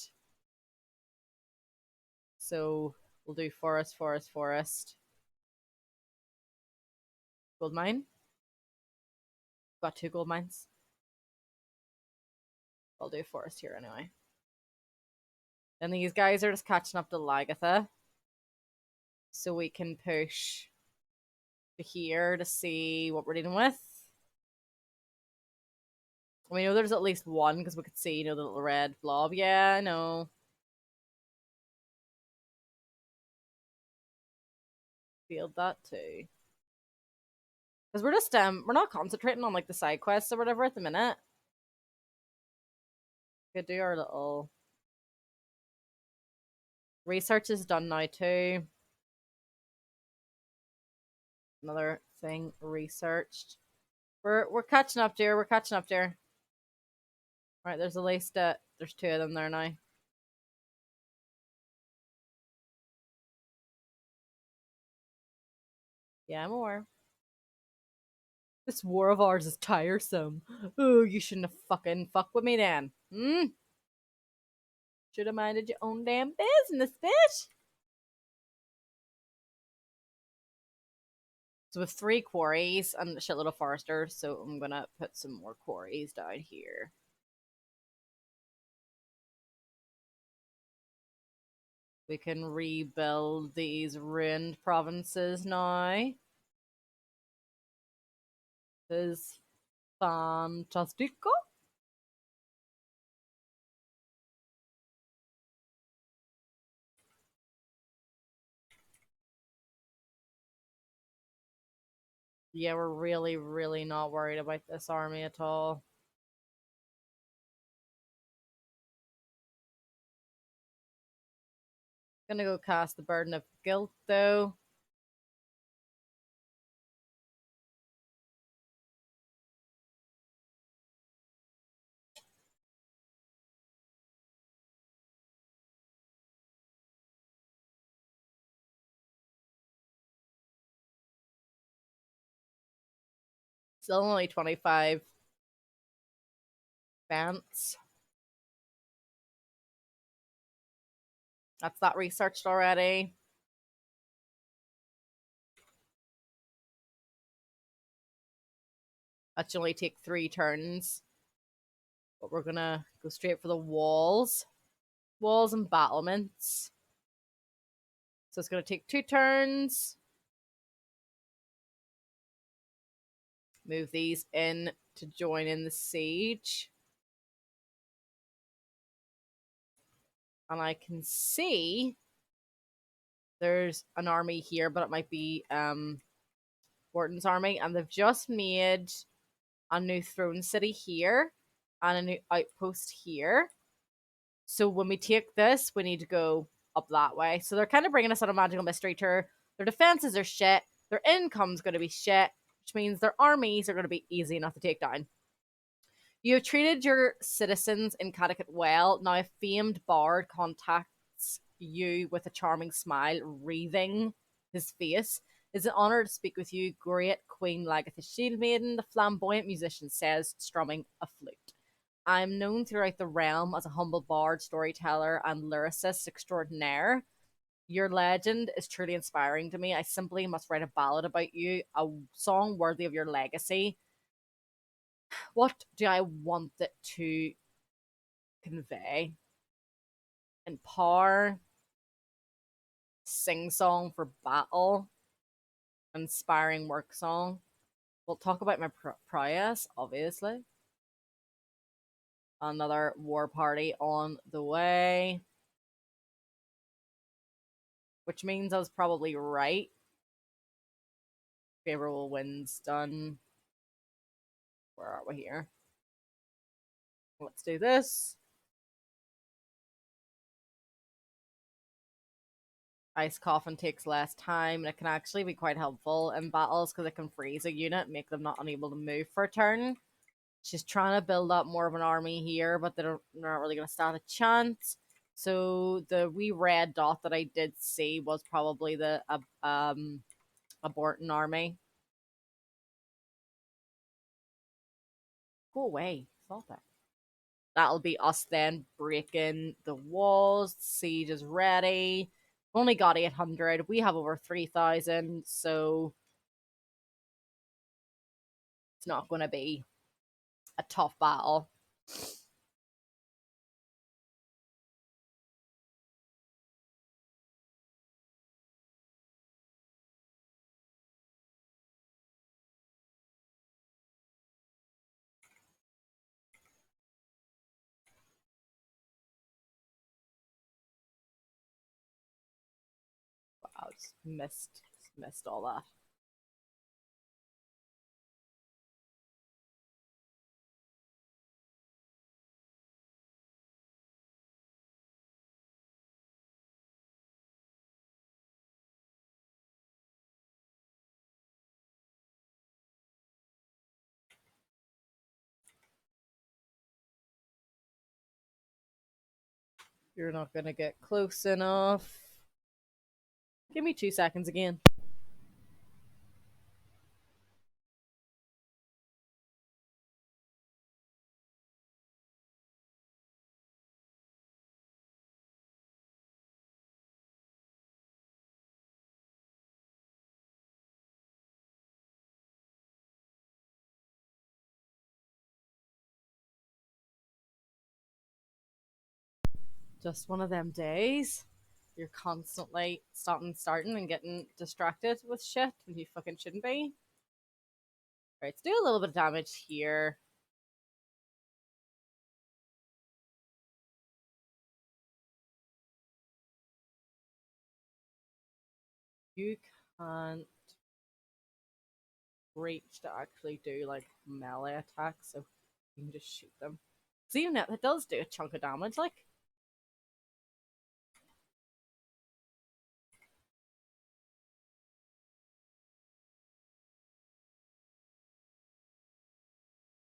So we'll do forest, forest, forest. Gold mine. Got 2 gold mines. I'll do forest here anyway. And these guys are just catching up to Lagatha. So we can push to here to see what we're dealing with. We know there's at least one because we could see, you know, the little red blob. Yeah, I know. Feel that too. Because we're just we're not concentrating on like the side quests or whatever at the minute. We could do our little research is done now too. Another thing researched. We're catching up, dear. We're catching up, dear. Right, there's at least there's 2 of them there now. Yeah, I'm aware. This war of ours is tiresome. Oh, you shouldn't have fucking fucked with me then. Hmm? Should have minded your own damn business, bitch. So with 3 quarries and a shitload of foresters, so I'm gonna put some more quarries down here. We can rebuild these ruined provinces now. This is fantastical. Yeah, we're really, really not worried about this army at all. Gonna go cast the Burden of Guilt, though. Still only 25 fence. That's that researched already. That should only take 3 turns. But we're gonna go straight for the walls. Walls and battlements. So it's gonna take 2 turns. Move these in to join in the siege. And I can see there's an army here, but it might be Wharton's army. And they've just made a new throne city here and a new outpost here. So when we take this, we need to go up that way. So they're kind of bringing us on a magical mystery tour. Their defenses are shit. Their income's going to be shit, which means their armies are going to be easy enough to take down. You have treated your citizens in Connecticut well. Now a famed bard contacts you with a charming smile, wreathing his face. It's an honor to speak with you, great Queen Lagatha Shield Maiden, the flamboyant musician says, strumming a flute. I am known throughout the realm as a humble bard, storyteller, and lyricist extraordinaire. Your legend is truly inspiring to me. I simply must write a ballad about you, a song worthy of your legacy. What do I want it to convey? Empower, sing song for battle, inspiring work song. We'll talk about my prowess, obviously. Another war party on the way. Which means I was probably right. Favorable winds done. Where are we here? Let's do this. Ice Coffin takes less time, and it can actually be quite helpful in battles because it can freeze a unit, make them not unable to move for a turn. She's trying to build up more of an army here, but they're not really going to stand a chance. So the wee red dot that I did see was probably the aborting army. Go away, stop it. That'll be us then breaking the walls. Siege is ready. Only got 800. We have over 3,000, so it's not going to be a tough battle. Wow, just missed all that. You're not going to get close enough. Give me 2 seconds again. Just one of them days. You're constantly starting and getting distracted with shit when you fucking shouldn't be. Right, let's do a little bit of damage here. You can't reach to actually do like melee attacks, so you can just shoot them. So even that, it does do a chunk of damage, like.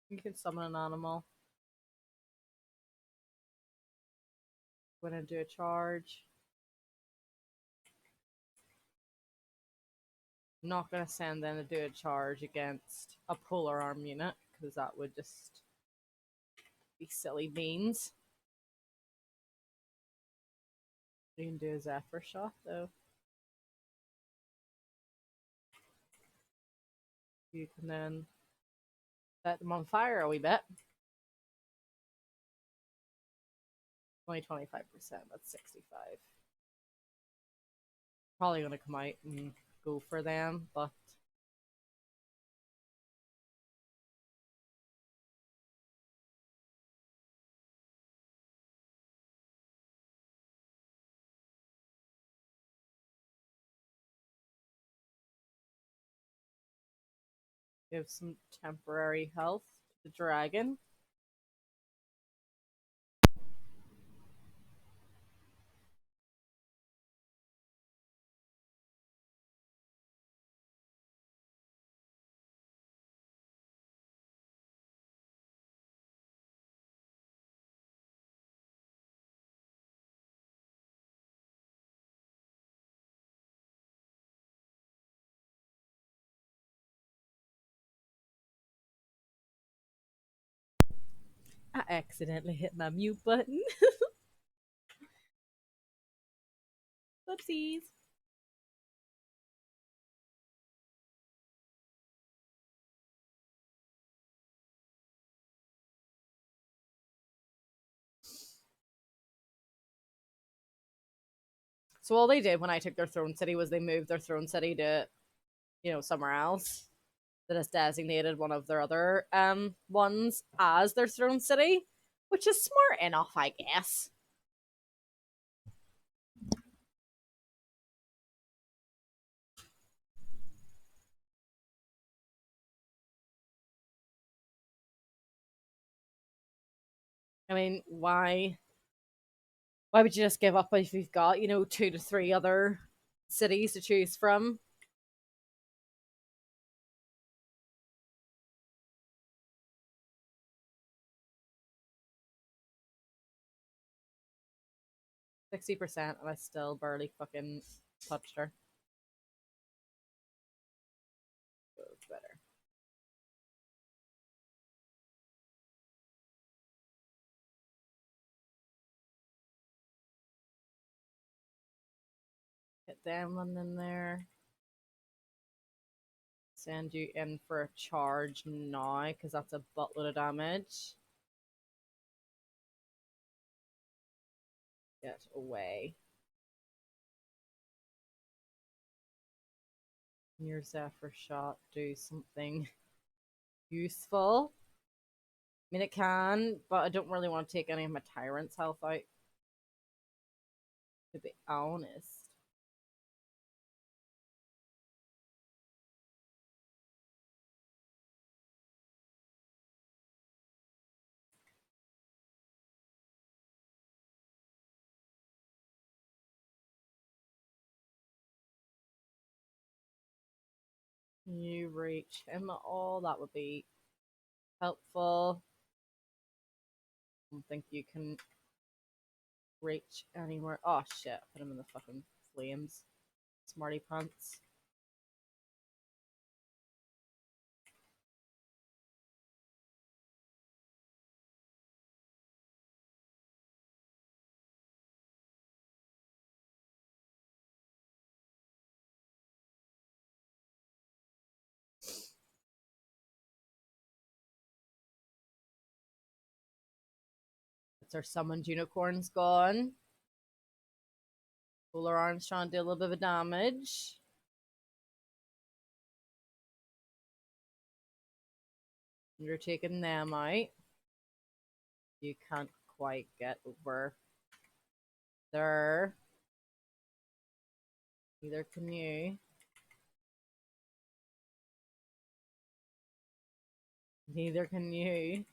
You can summon an animal. Go and do a charge. I'm not gonna send them to do a charge against a polar arm unit because that would just be silly beans. You can do a Zephyr shot though. You can then set them on fire a wee bit. Only 25%, that's 65. Probably gonna come out and go for them, but give some temporary health to the dragon. I accidentally hit my mute button. Whoopsies. So all they did when I took their throne city was they moved their throne city to, somewhere else that has designated one of their other ones as their throne city, which is smart enough, I guess. I mean, why would you just give up if you've got, 2 to 3 other cities to choose from? 60%, and I still barely fucking touched her. So it's better. Get Damlin in there. Send you in for a charge now, because that's a buttload of damage. Get away. Your Zephyr shot, do something useful. I mean, it can, but I don't really want to take any of my Tyrant's health out, to be honest. You reach him at all, that would be helpful. I don't think you can reach anywhere. Oh shit, put him in the fucking flames. Smarty pants. It's our summoned unicorn's gone. Polar Arms trying to do a little bit of damage. You're taking them out. You can't quite get over there. Neither can you. Neither can you.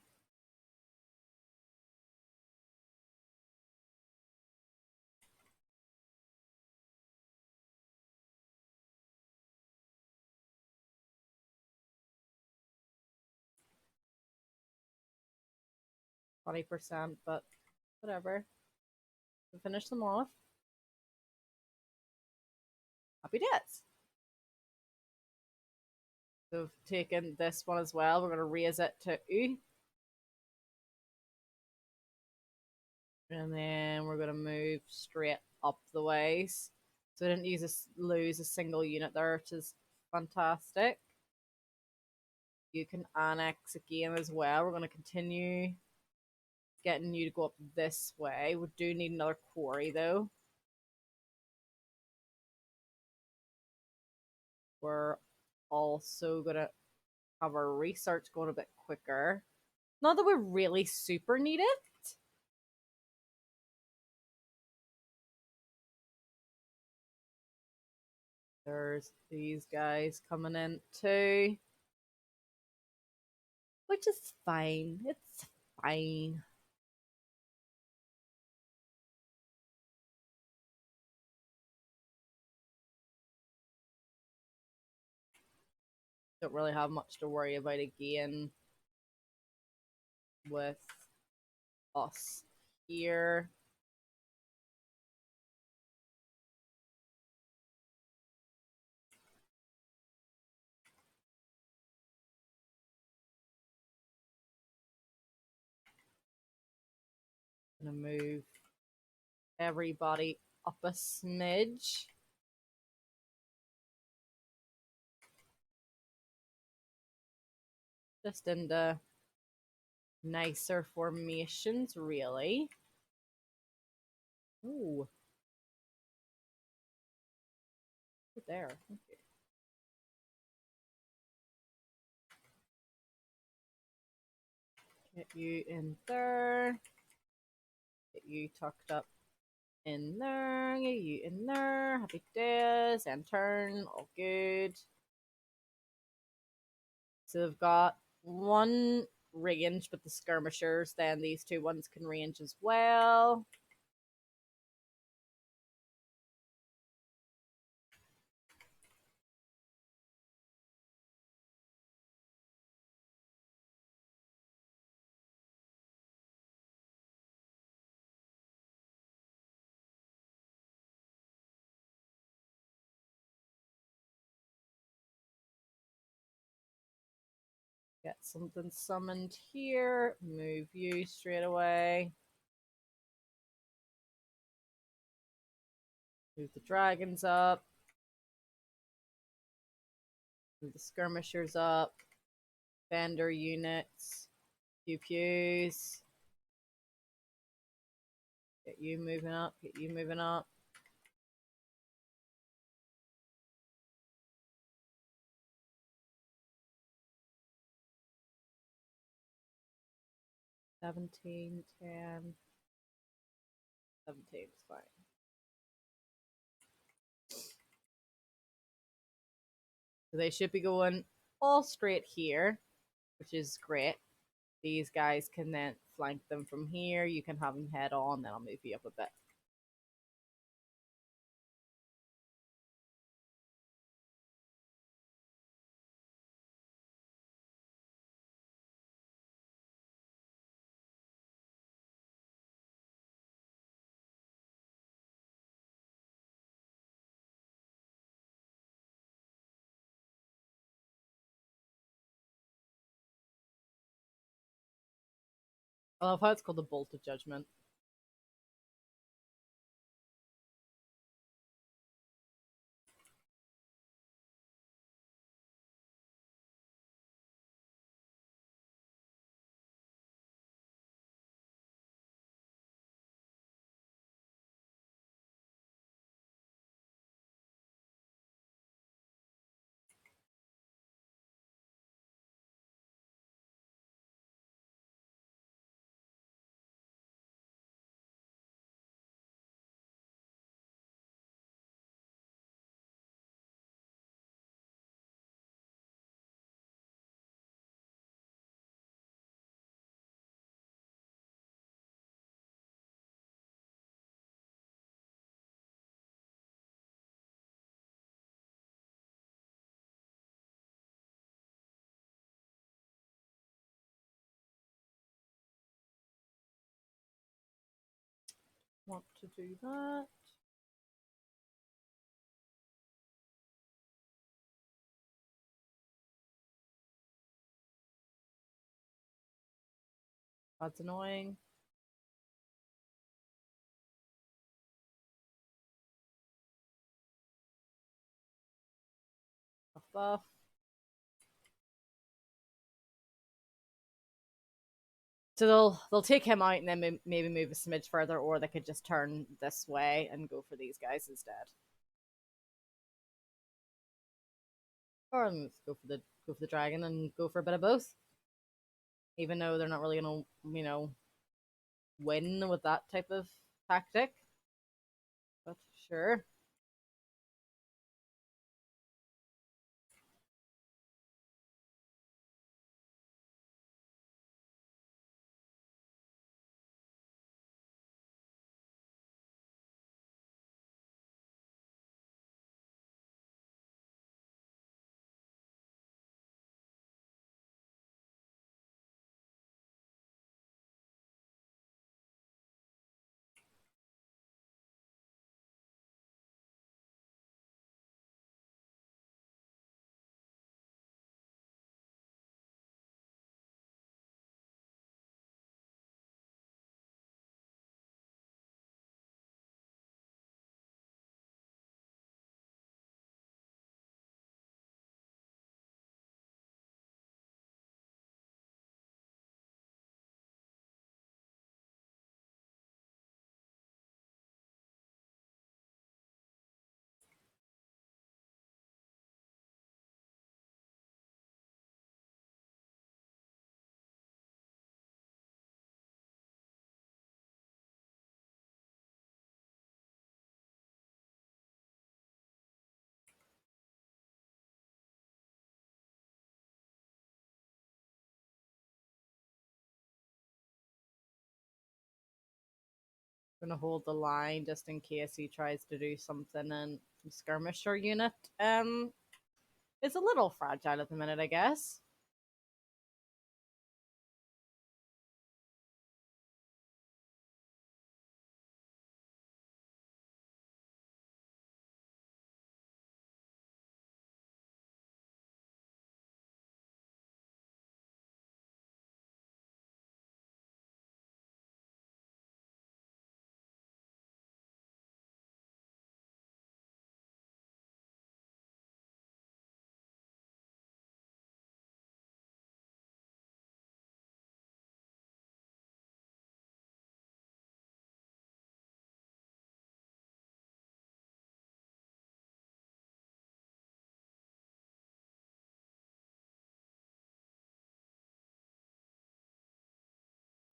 %, but whatever. We finish them off. Happy days. So we've taken this one as well. We're going to raise it to U. And then we're going to move straight up the ways. So I didn't lose a single unit there, which is fantastic. You can annex again as well. We're going to continue getting you to go up this way. We do need another quarry though. We're also going to have our research going a bit quicker. Not that we really super need it. There's these guys coming in too. Which is fine. It's fine. Don't really have much to worry about again with us here. Gonna move everybody up a smidge. Just into nicer formations, really. Ooh. Right there. Thank you. Get you in there. Get you tucked up in there. Get you in there. Happy days. And turn. All good. So they've got one range with the skirmishers. Then these two ones can range as well. Get something summoned here. Move you straight away. Move the dragons up. Move the skirmishers up. Vendor units. Pew pews. Get you moving up. Get you moving up. $17, $10. 17 is fine. So they should be going all straight here, which is great. These guys can then flank them from here. You can have them head on, then I'll move you up a bit. I love how it's called the Bolt of Judgment. Want to do that. That's annoying. Buff. So they'll take him out and then maybe move a smidge further, or they could just turn this way and go for these guys instead. Or let's go for the dragon and go for a bit of both. Even though they're not really gonna, win with that type of tactic. But sure. Gonna hold the line just in case he tries to do something, and skirmisher unit it's a little fragile at the minute, I guess.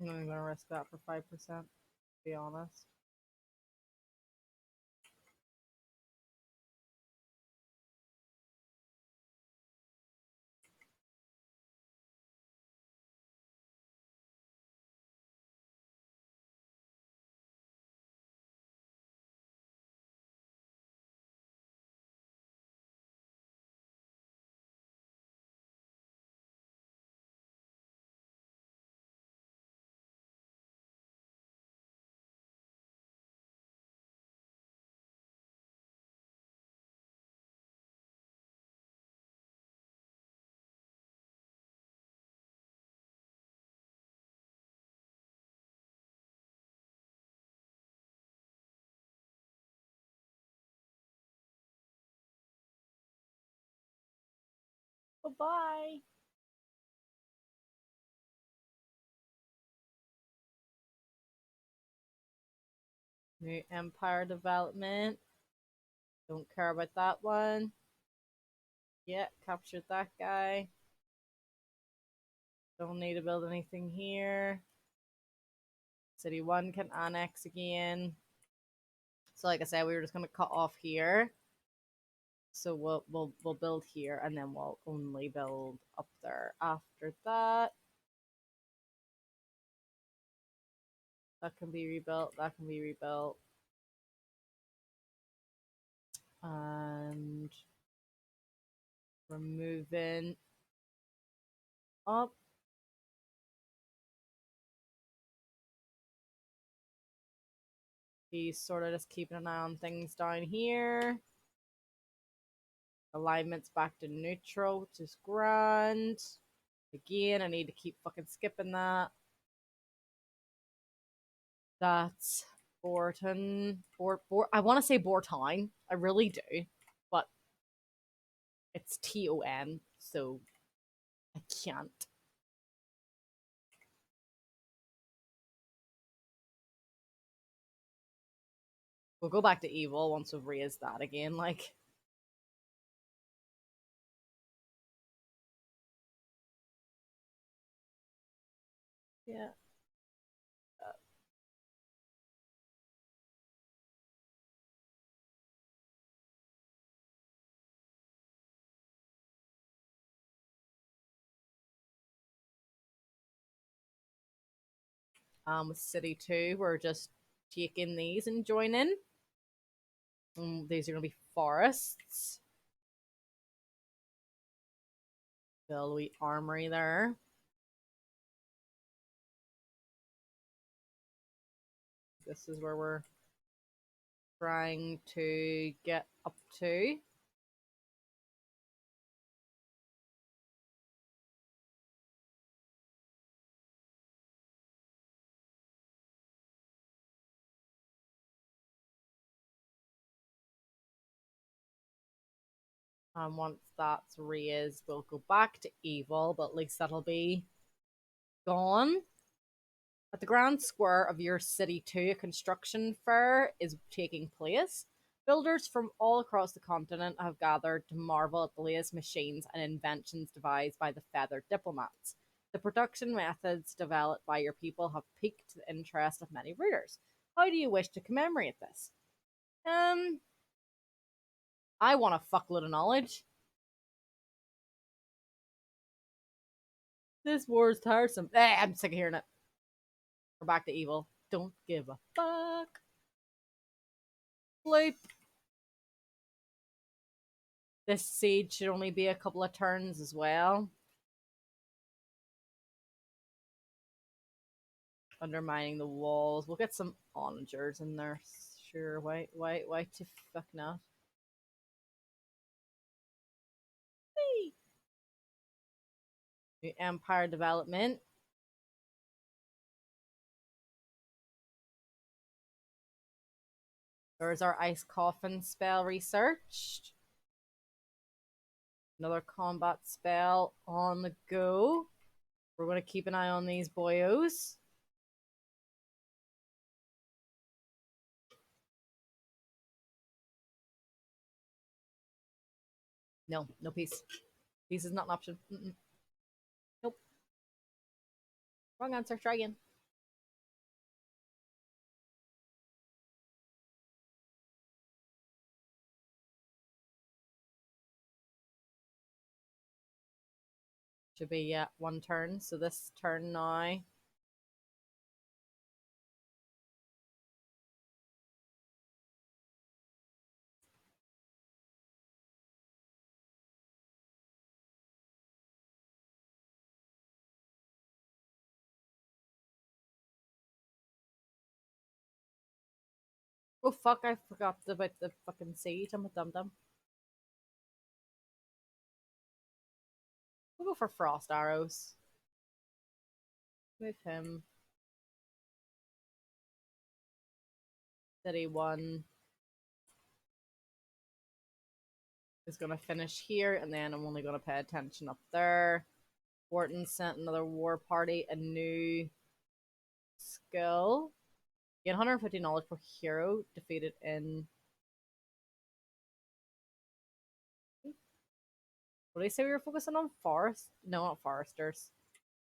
I'm not gonna risk that for 5%, to be honest. Bye-bye! New empire development. Don't care about that one. Yeah, captured that guy. Don't need to build anything here. City 1 can annex again. So like I said, we were just gonna cut off here. So we'll build here and then we'll only build up there after that. That can be rebuilt, that can be rebuilt. And we're moving up. He's sort of just keeping an eye on things down here. Alignment's back to neutral, which is grand. Again, I need to keep fucking skipping that. That's Borton. I want to say Bortown. I really do. But it's Ton, so I can't. We'll go back to evil once we've raised that again, like. Yeah. With City 2, we're just taking these and joining. These are going to be forests. Build a wee armory there. This is where we're trying to get up to. And once that's raised, we'll go back to evil, but at least that'll be gone. At the grand square of your city 2, a construction fair is taking place. Builders from all across the continent have gathered to marvel at the latest machines and inventions devised by the feathered diplomats. The production methods developed by your people have piqued the interest of many readers. How do you wish to commemorate this? I want a fuckload of knowledge. This war is tiresome. I'm sick of hearing it. We're back to evil. Don't give a fuck. Bleep. This siege should only be a couple of turns as well. Undermining the walls. We'll get some onagers in there. Sure. Why to fuck not? Hey. New empire development. There's our ice coffin spell researched. Another combat spell on the go. We're going to keep an eye on these boyos. No, no peace. Peace is not an option. Nope. Wrong answer. Try again. to be 1 turn. So this turn now. Oh fuck, I forgot about the fucking siege. I'm a dum-dum. We'll go for frost arrows. Move him. City 1 is going to finish here, and then I'm only going to pay attention up there. Wharton sent another war party, a new skill. Get 150 knowledge per hero defeated in. What did I say we were focusing on? Forest? No, not foresters.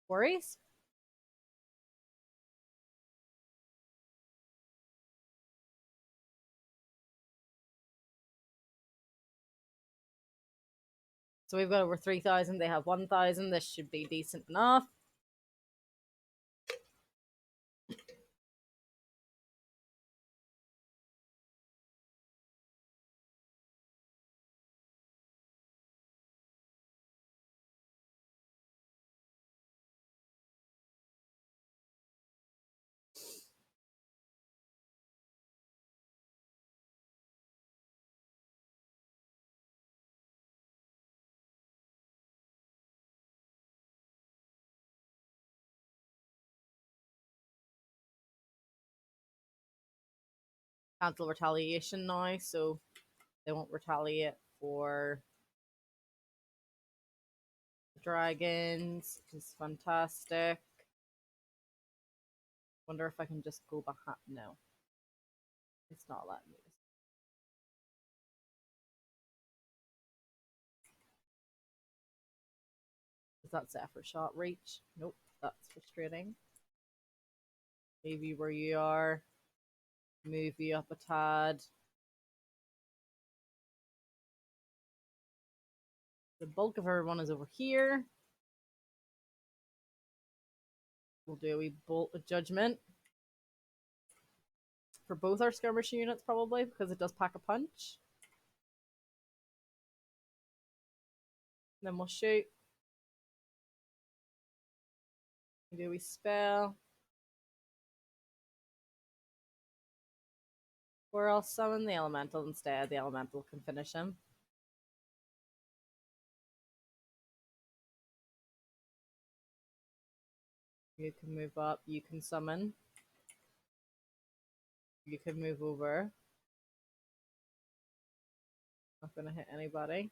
Quarries? So we've got over 3,000. They have 1,000. This should be decent enough. Cancel retaliation now, so they won't retaliate for dragons, which is fantastic. Wonder if I can just go behind. No, it's not letting me. Is that Zephyr shot reach? Nope, that's frustrating. Leave you where you are. Move you up a tad. The bulk of everyone is over here. We'll do a wee bolt of judgment for both our skirmish units, probably, because it does pack a punch. Then we'll shoot. We do a wee spell. Or I'll summon the elemental instead. The elemental can finish him. You can move up. You can summon. You can move over. Not gonna hit anybody.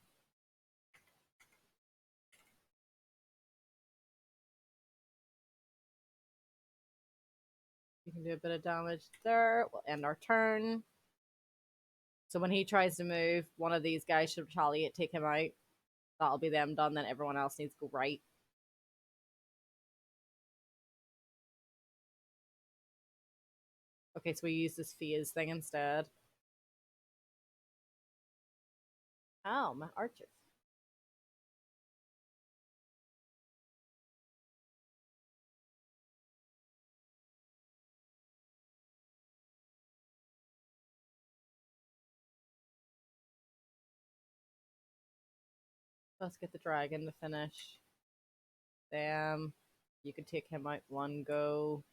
You can do a bit of damage there. We'll end our turn. So when he tries to move, one of these guys should retaliate, take him out. That'll be them done. Then everyone else needs to go right. Okay, so we use this phase thing instead. Oh, my archers. Let's get the dragon to finish. Damn. You can take him out 1 go.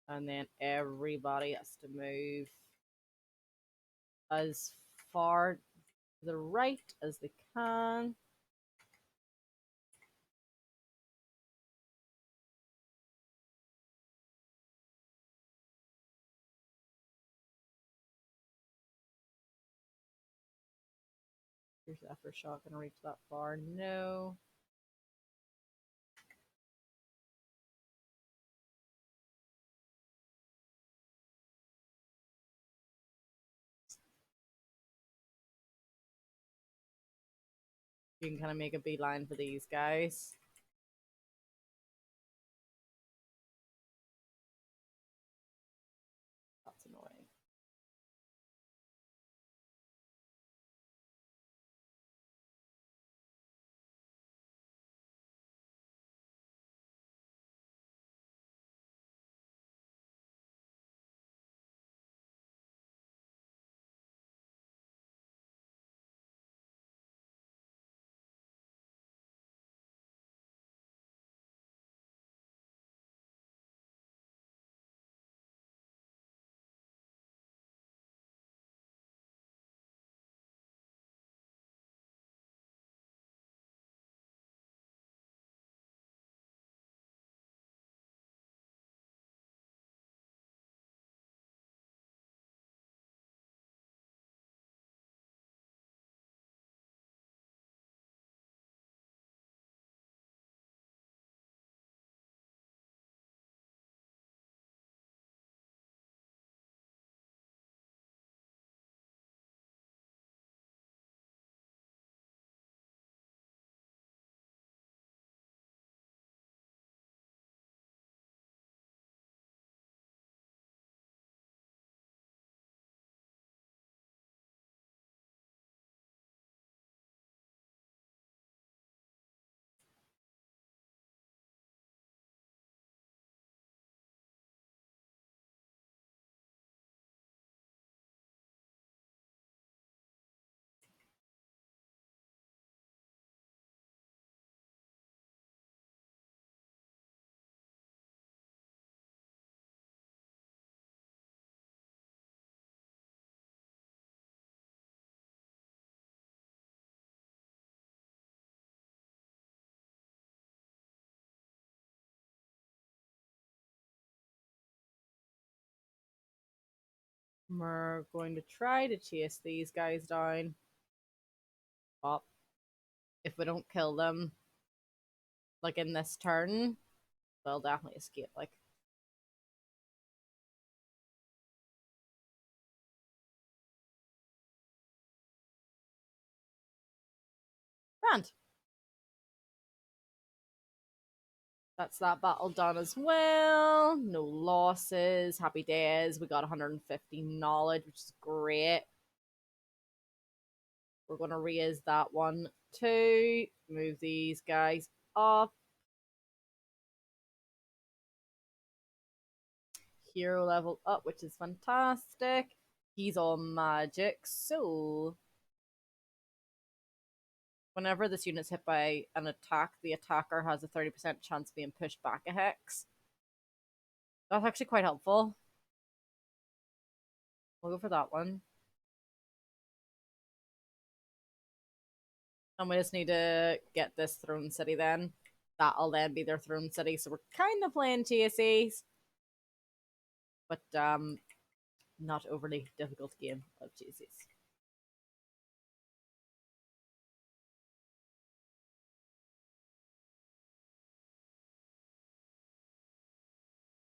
And then everybody has to move as far to the right as they can. Here's Aftershock. Gonna reach that far? No. You can kind of make a beeline for these guys. That's annoying. We're going to try to chase these guys down. But if we don't kill them, like in this turn, they'll definitely escape. Like, grand. That's that battle done as well. No losses. Happy days. We got 150 knowledge, which is great. We're going to raise that one too. Move these guys up. Hero level up, which is fantastic. He's all magic. So, whenever this unit's hit by an attack, the attacker has a 30% chance of being pushed back a hex. That's actually quite helpful. We'll go for that one. And we just need to get this throne city then. That'll then be their throne city. So we're kind of playing GSAs. But not overly difficult game of GSAs.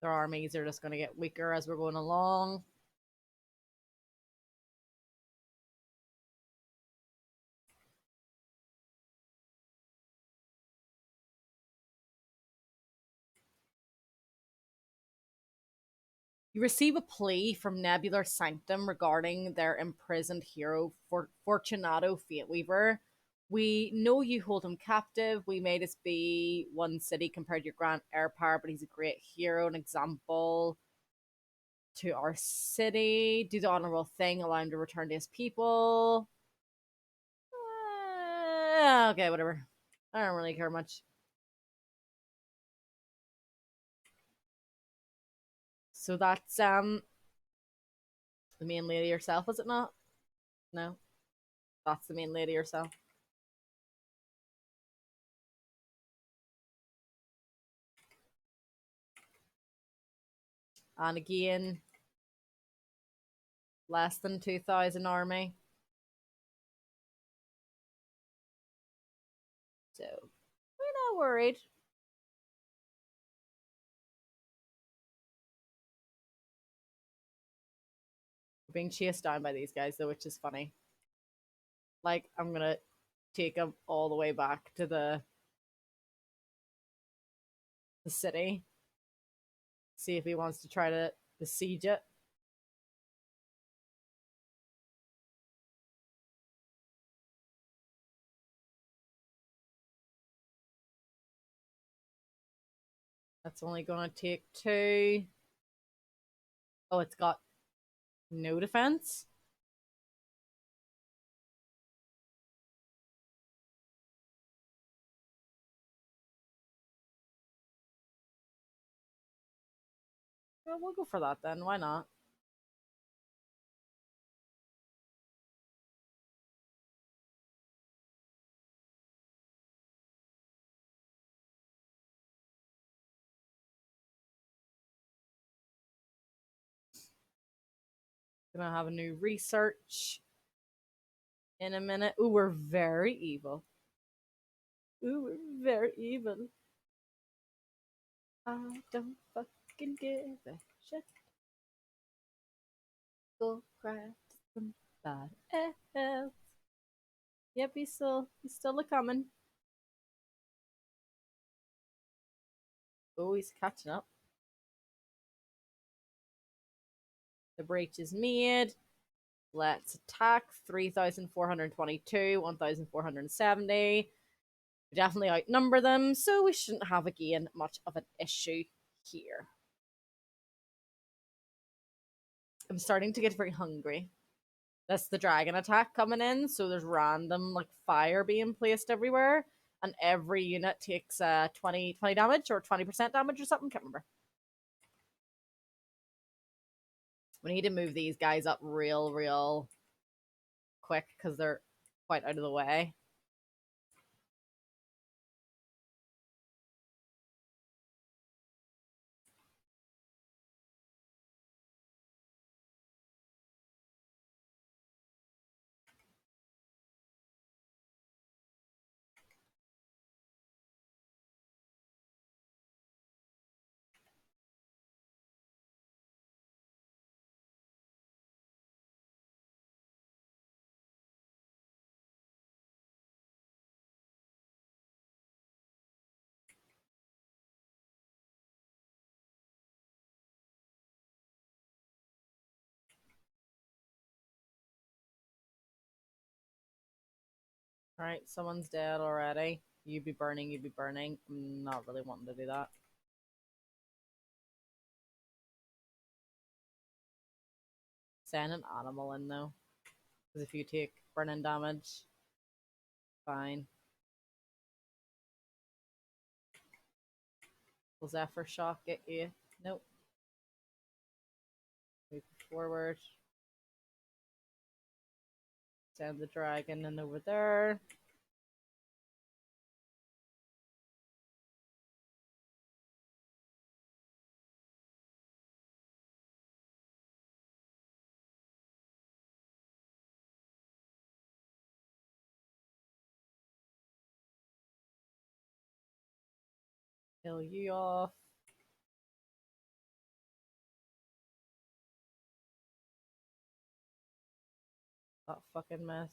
Their armies are just going to get weaker as we're going along. You receive a plea from Nebular Sanctum regarding their imprisoned hero, Fortunato Fateweaver. We know you hold him captive. We may just be one city compared to your grand heir power, but he's a great hero, an example to our city. Do the honorable thing, allow him to return to his people. Okay, whatever. I don't really care much. So that's the main lady herself, is it not? No. That's the main lady herself. And again, less than 2,000 army. So we're not worried. We're being chased down by these guys though, which is funny. Like, I'm gonna take him all the way back to the city. See if he wants to try to besiege it. That's only gonna take 2. Oh, it's got no defense. Well, we'll go for that then. Why not? Gonna have a new research in a minute. Ooh, we're very evil. Ooh, we're very evil. I don't fucking give a shit. Go cry to somebody else. Yep, he's still a coming. Oh, he's catching up. The breach is made. Let's attack. 3,422, 1,470. We definitely outnumber them, so we shouldn't have again much of an issue here. I'm starting to get very hungry. That's the dragon attack coming in, so there's random like fire being placed everywhere, and every unit takes 20 damage or 20% damage or something. Can't remember. We need to move these guys up real quick because they're quite out of the way. Alright, someone's dead already. You be burning, you be burning. I'm not really wanting to do that. Send an animal in though. Because if you take burning damage, fine. Will Zephyr Shock get you? Nope. Move forward. Send the dragon in over there. Kill you off. That fucking mess.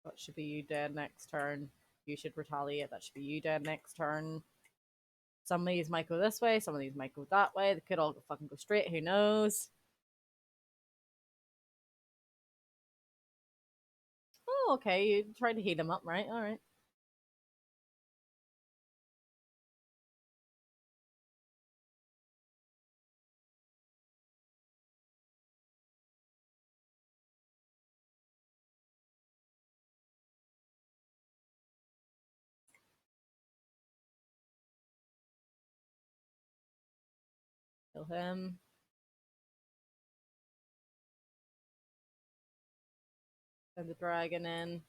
That should be you dead next turn. You should retaliate. That should be you dead next turn. Some of these might go this way, some of these might go that way. They could all fucking go straight, who knows? Oh, okay, you tried to heat him up, right? Alright. Kill him. Send the dragon in.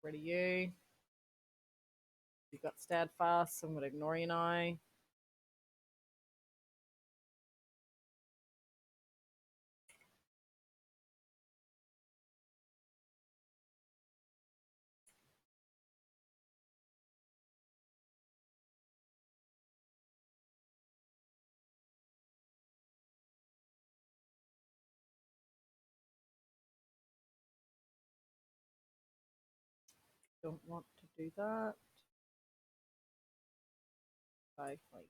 Where are you? You've got steadfast, so I'm gonna ignore you now. Don't want to do that. Bye, fight.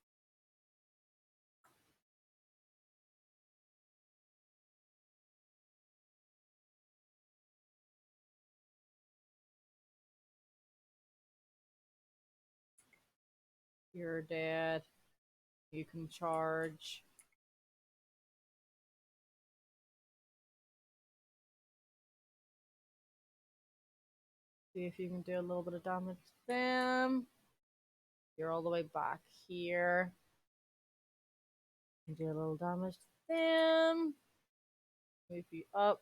You're dead. You can charge. See if you can do a little bit of damage to them. You're all the way back here. You can do a little damage to them. Move you up.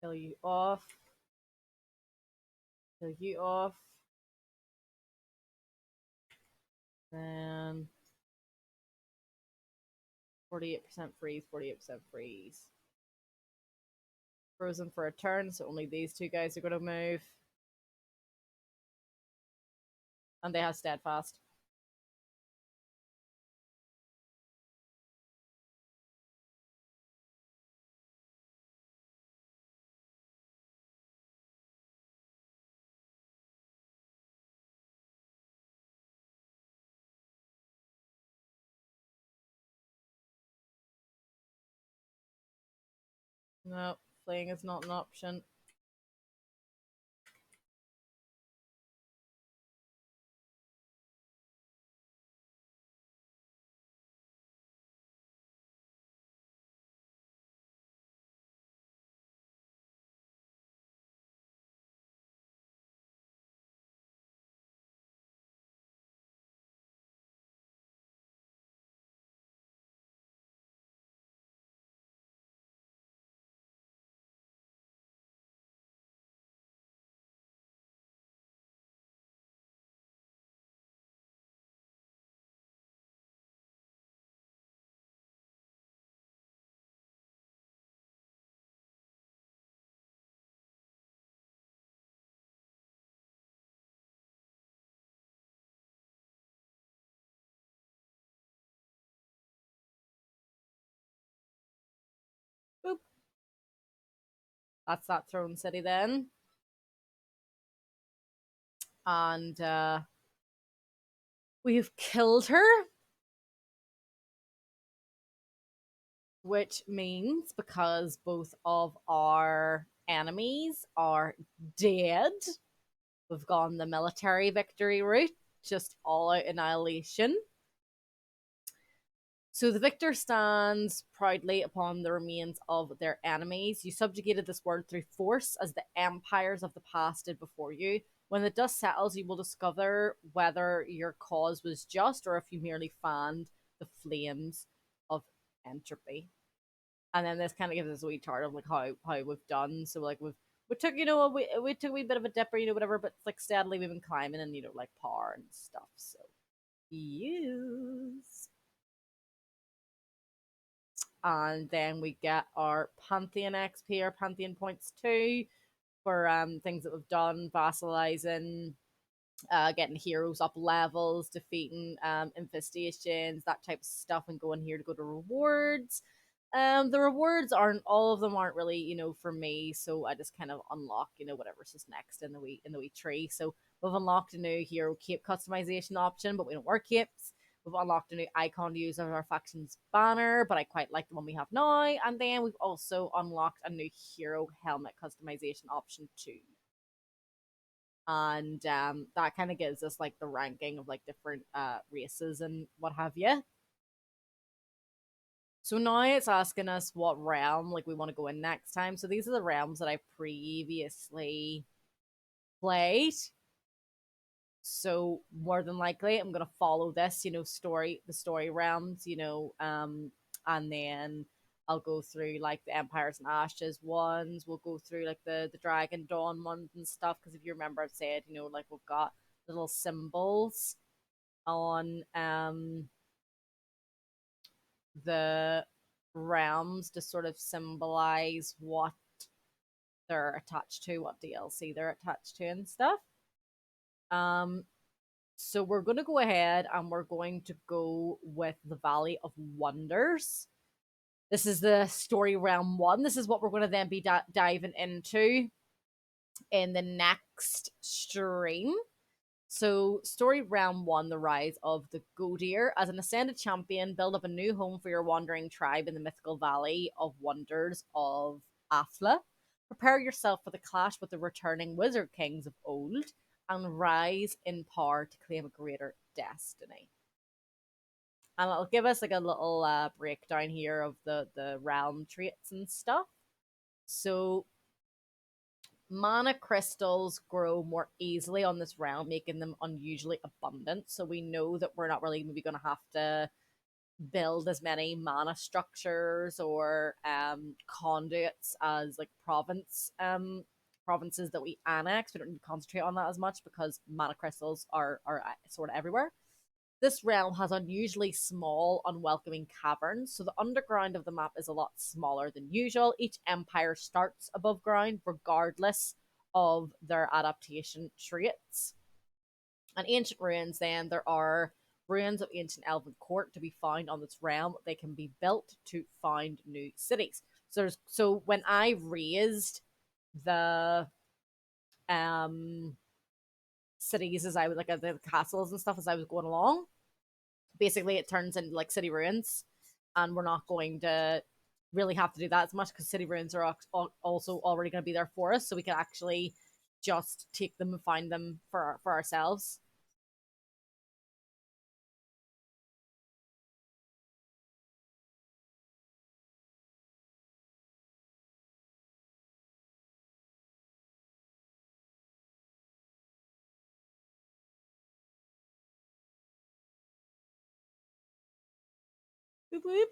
Kill you off. Kill you off. Then 48% freeze, 48% freeze. Frozen for a turn, so only these two guys are going to move. And they have steadfast. No, fleeing is not an option. That's that throne city then. And we've killed her, which means because both of our enemies are dead, we've gone the military victory route, just all out annihilation. So the victor stands proudly upon the remains of their enemies. You subjugated this world through force, as the empires of the past did before you. When the dust settles, you will discover whether your cause was just or if you merely fanned the flames of entropy. And then this kind of gives us a wee chart of like how we've done. So like we took we took a wee bit of a dipper, whatever, but like steadily we've been climbing and like power and stuff. So use. And then we get our Pantheon XP, our Pantheon points too, for things that we've done, vassalizing, getting heroes up levels, defeating infestations, that type of stuff, and going here to go to rewards. The rewards aren't all of them aren't really for me, so I just kind of unlock whatever's just next in the wee tree. So we've unlocked a new hero cape customization option, but we don't wear capes. We've unlocked a new icon to use as our faction's banner, but I quite like the one we have now. And then we've also unlocked a new hero helmet customization option too. And that kind of gives us like the ranking of like different races and what have you. So now it's asking us what realm like we want to go in next time. So these are the realms that I previously played. So more than likely I'm gonna follow this, the story realms, and then I'll go through like the Empires and Ashes ones. We'll go through like the Dragon Dawn ones and stuff. Because if you remember, I've said, like we've got little symbols on the realms to sort of symbolize what they're attached to, what DLC they're attached to, and stuff. Um, so we're going to go ahead and we're going to go with the Valley of Wonders. This is the story realm one. This is what we're going to then be diving into in the next stream. So, story realm one, the rise of the Godir. As an ascended champion, build up a new home for your wandering tribe in the mythical Valley of Wonders of Athla. Prepare yourself for the clash with the returning wizard kings of old and rise in power to claim a greater destiny. And it'll give us like a little breakdown here of the realm traits and stuff. So mana crystals grow more easily on this realm, making them unusually abundant. So we know that we're not really maybe going to have to build as many mana structures or conduits as like provinces that we annex. We don't need to concentrate on that as much because mana crystals are sort of everywhere. This realm has unusually small, unwelcoming caverns, so the underground of the map is a lot smaller than usual. Each empire starts above ground, regardless of their adaptation traits. And ancient ruins, then, there are ruins of ancient elven court to be found on this realm. They can be built to find new cities. So when I raised the cities as I was like the castles and stuff as I was going along, basically it turns into like city ruins, and we're not going to really have to do that as much because city ruins are also already going to be there for us, so we can actually just take them and find them for ourselves. Boop, boop.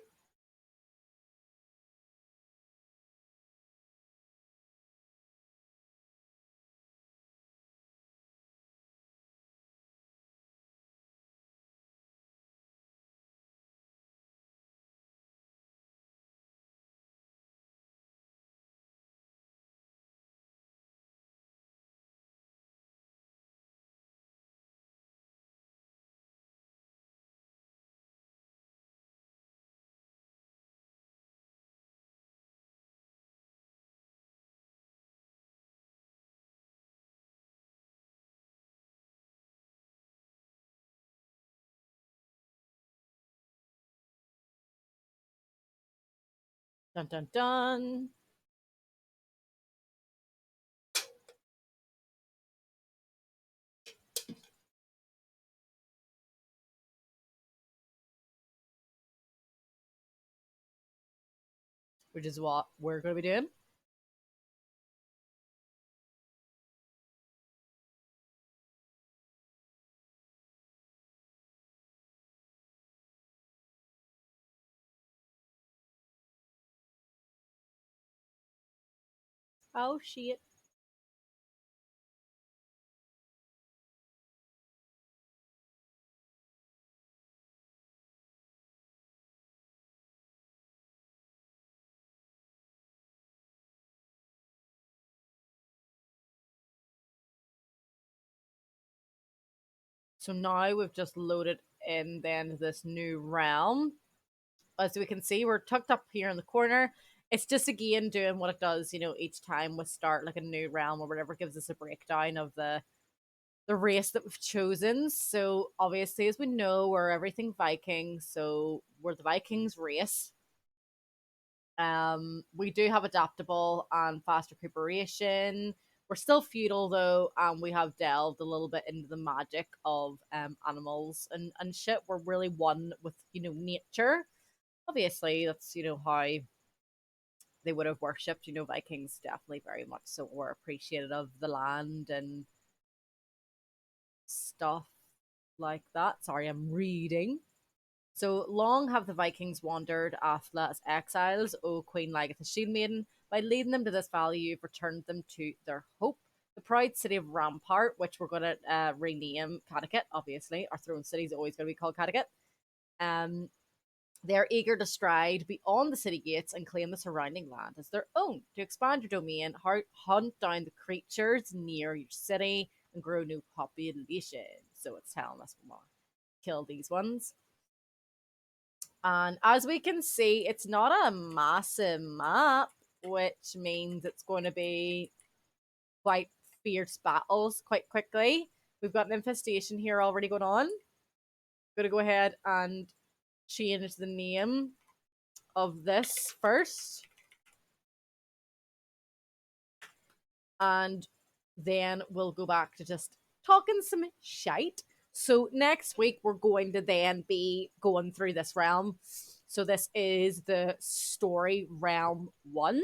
Dun dun dun. Which is what we're going to be doing. Oh shit. So now we've just loaded in then this new realm. As we can see, we're tucked up here in the corner. It's just again doing what it does, each time we start like a new realm or whatever, gives us a breakdown of the race that we've chosen. So obviously, as we know, we're everything Viking, so we're the Vikings race. We do have adaptable and fast recuperation. We're still feudal though, and we have delved a little bit into the magic of animals and shit. We're really one with nature. Obviously, that's how they would have worshipped. Vikings definitely very much so were appreciative of the land and stuff like that. Sorry, I'm reading. So long have the Vikings wandered Athla as exiles, O Queen Lagatha Shield Maiden. By leading them to this valley, you've returned them to their hope. The proud city of Rampart, which we're going to rename Cattegat, obviously. Our throne city is always going to be called Cattegat. Um, they're eager to stride beyond the city gates and claim the surrounding land as their own. To expand your domain, hunt down the creatures near your city and grow new population. So it's telling us we want to kill these ones. And as we can see, it's not a massive map, which means it's going to be quite fierce battles quite quickly. We've got an infestation here already going on. Going to go ahead and change the name of this first. And then we'll go back to just talking some shite. So next week we're going to then be going through this realm. So this is the story realm 1.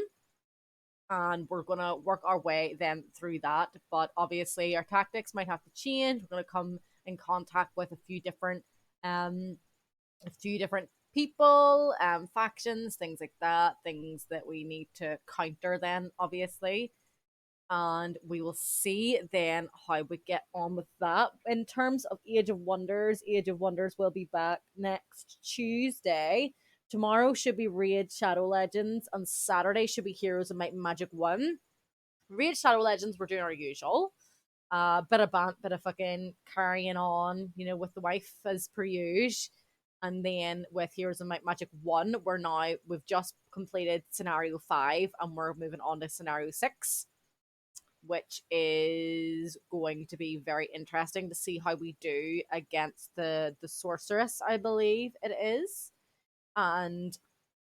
And we're gonna work our way then through that. But obviously our tactics might have to change. We're gonna come in contact with um a few different people, factions, things like that, things that we need to counter then, obviously. And we will see then how we get on with that. In terms of Age of Wonders will be back next Tuesday. Tomorrow should be Raid Shadow Legends, and Saturday should be Heroes of Might and Magic 1. Raid Shadow Legends, we're doing our usual. Bit of fucking carrying on, with the wife as per usual. And then with Heroes of Might and Magic 1, we've just completed scenario 5 and we're moving on to scenario 6, which is going to be very interesting to see how we do against the sorceress, I believe it is. And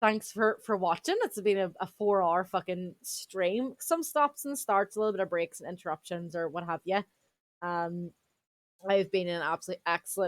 thanks for watching. It's been a 4 hour fucking stream. Some stops and starts, a little bit of breaks and interruptions or what have you. I've been in an absolutely excellent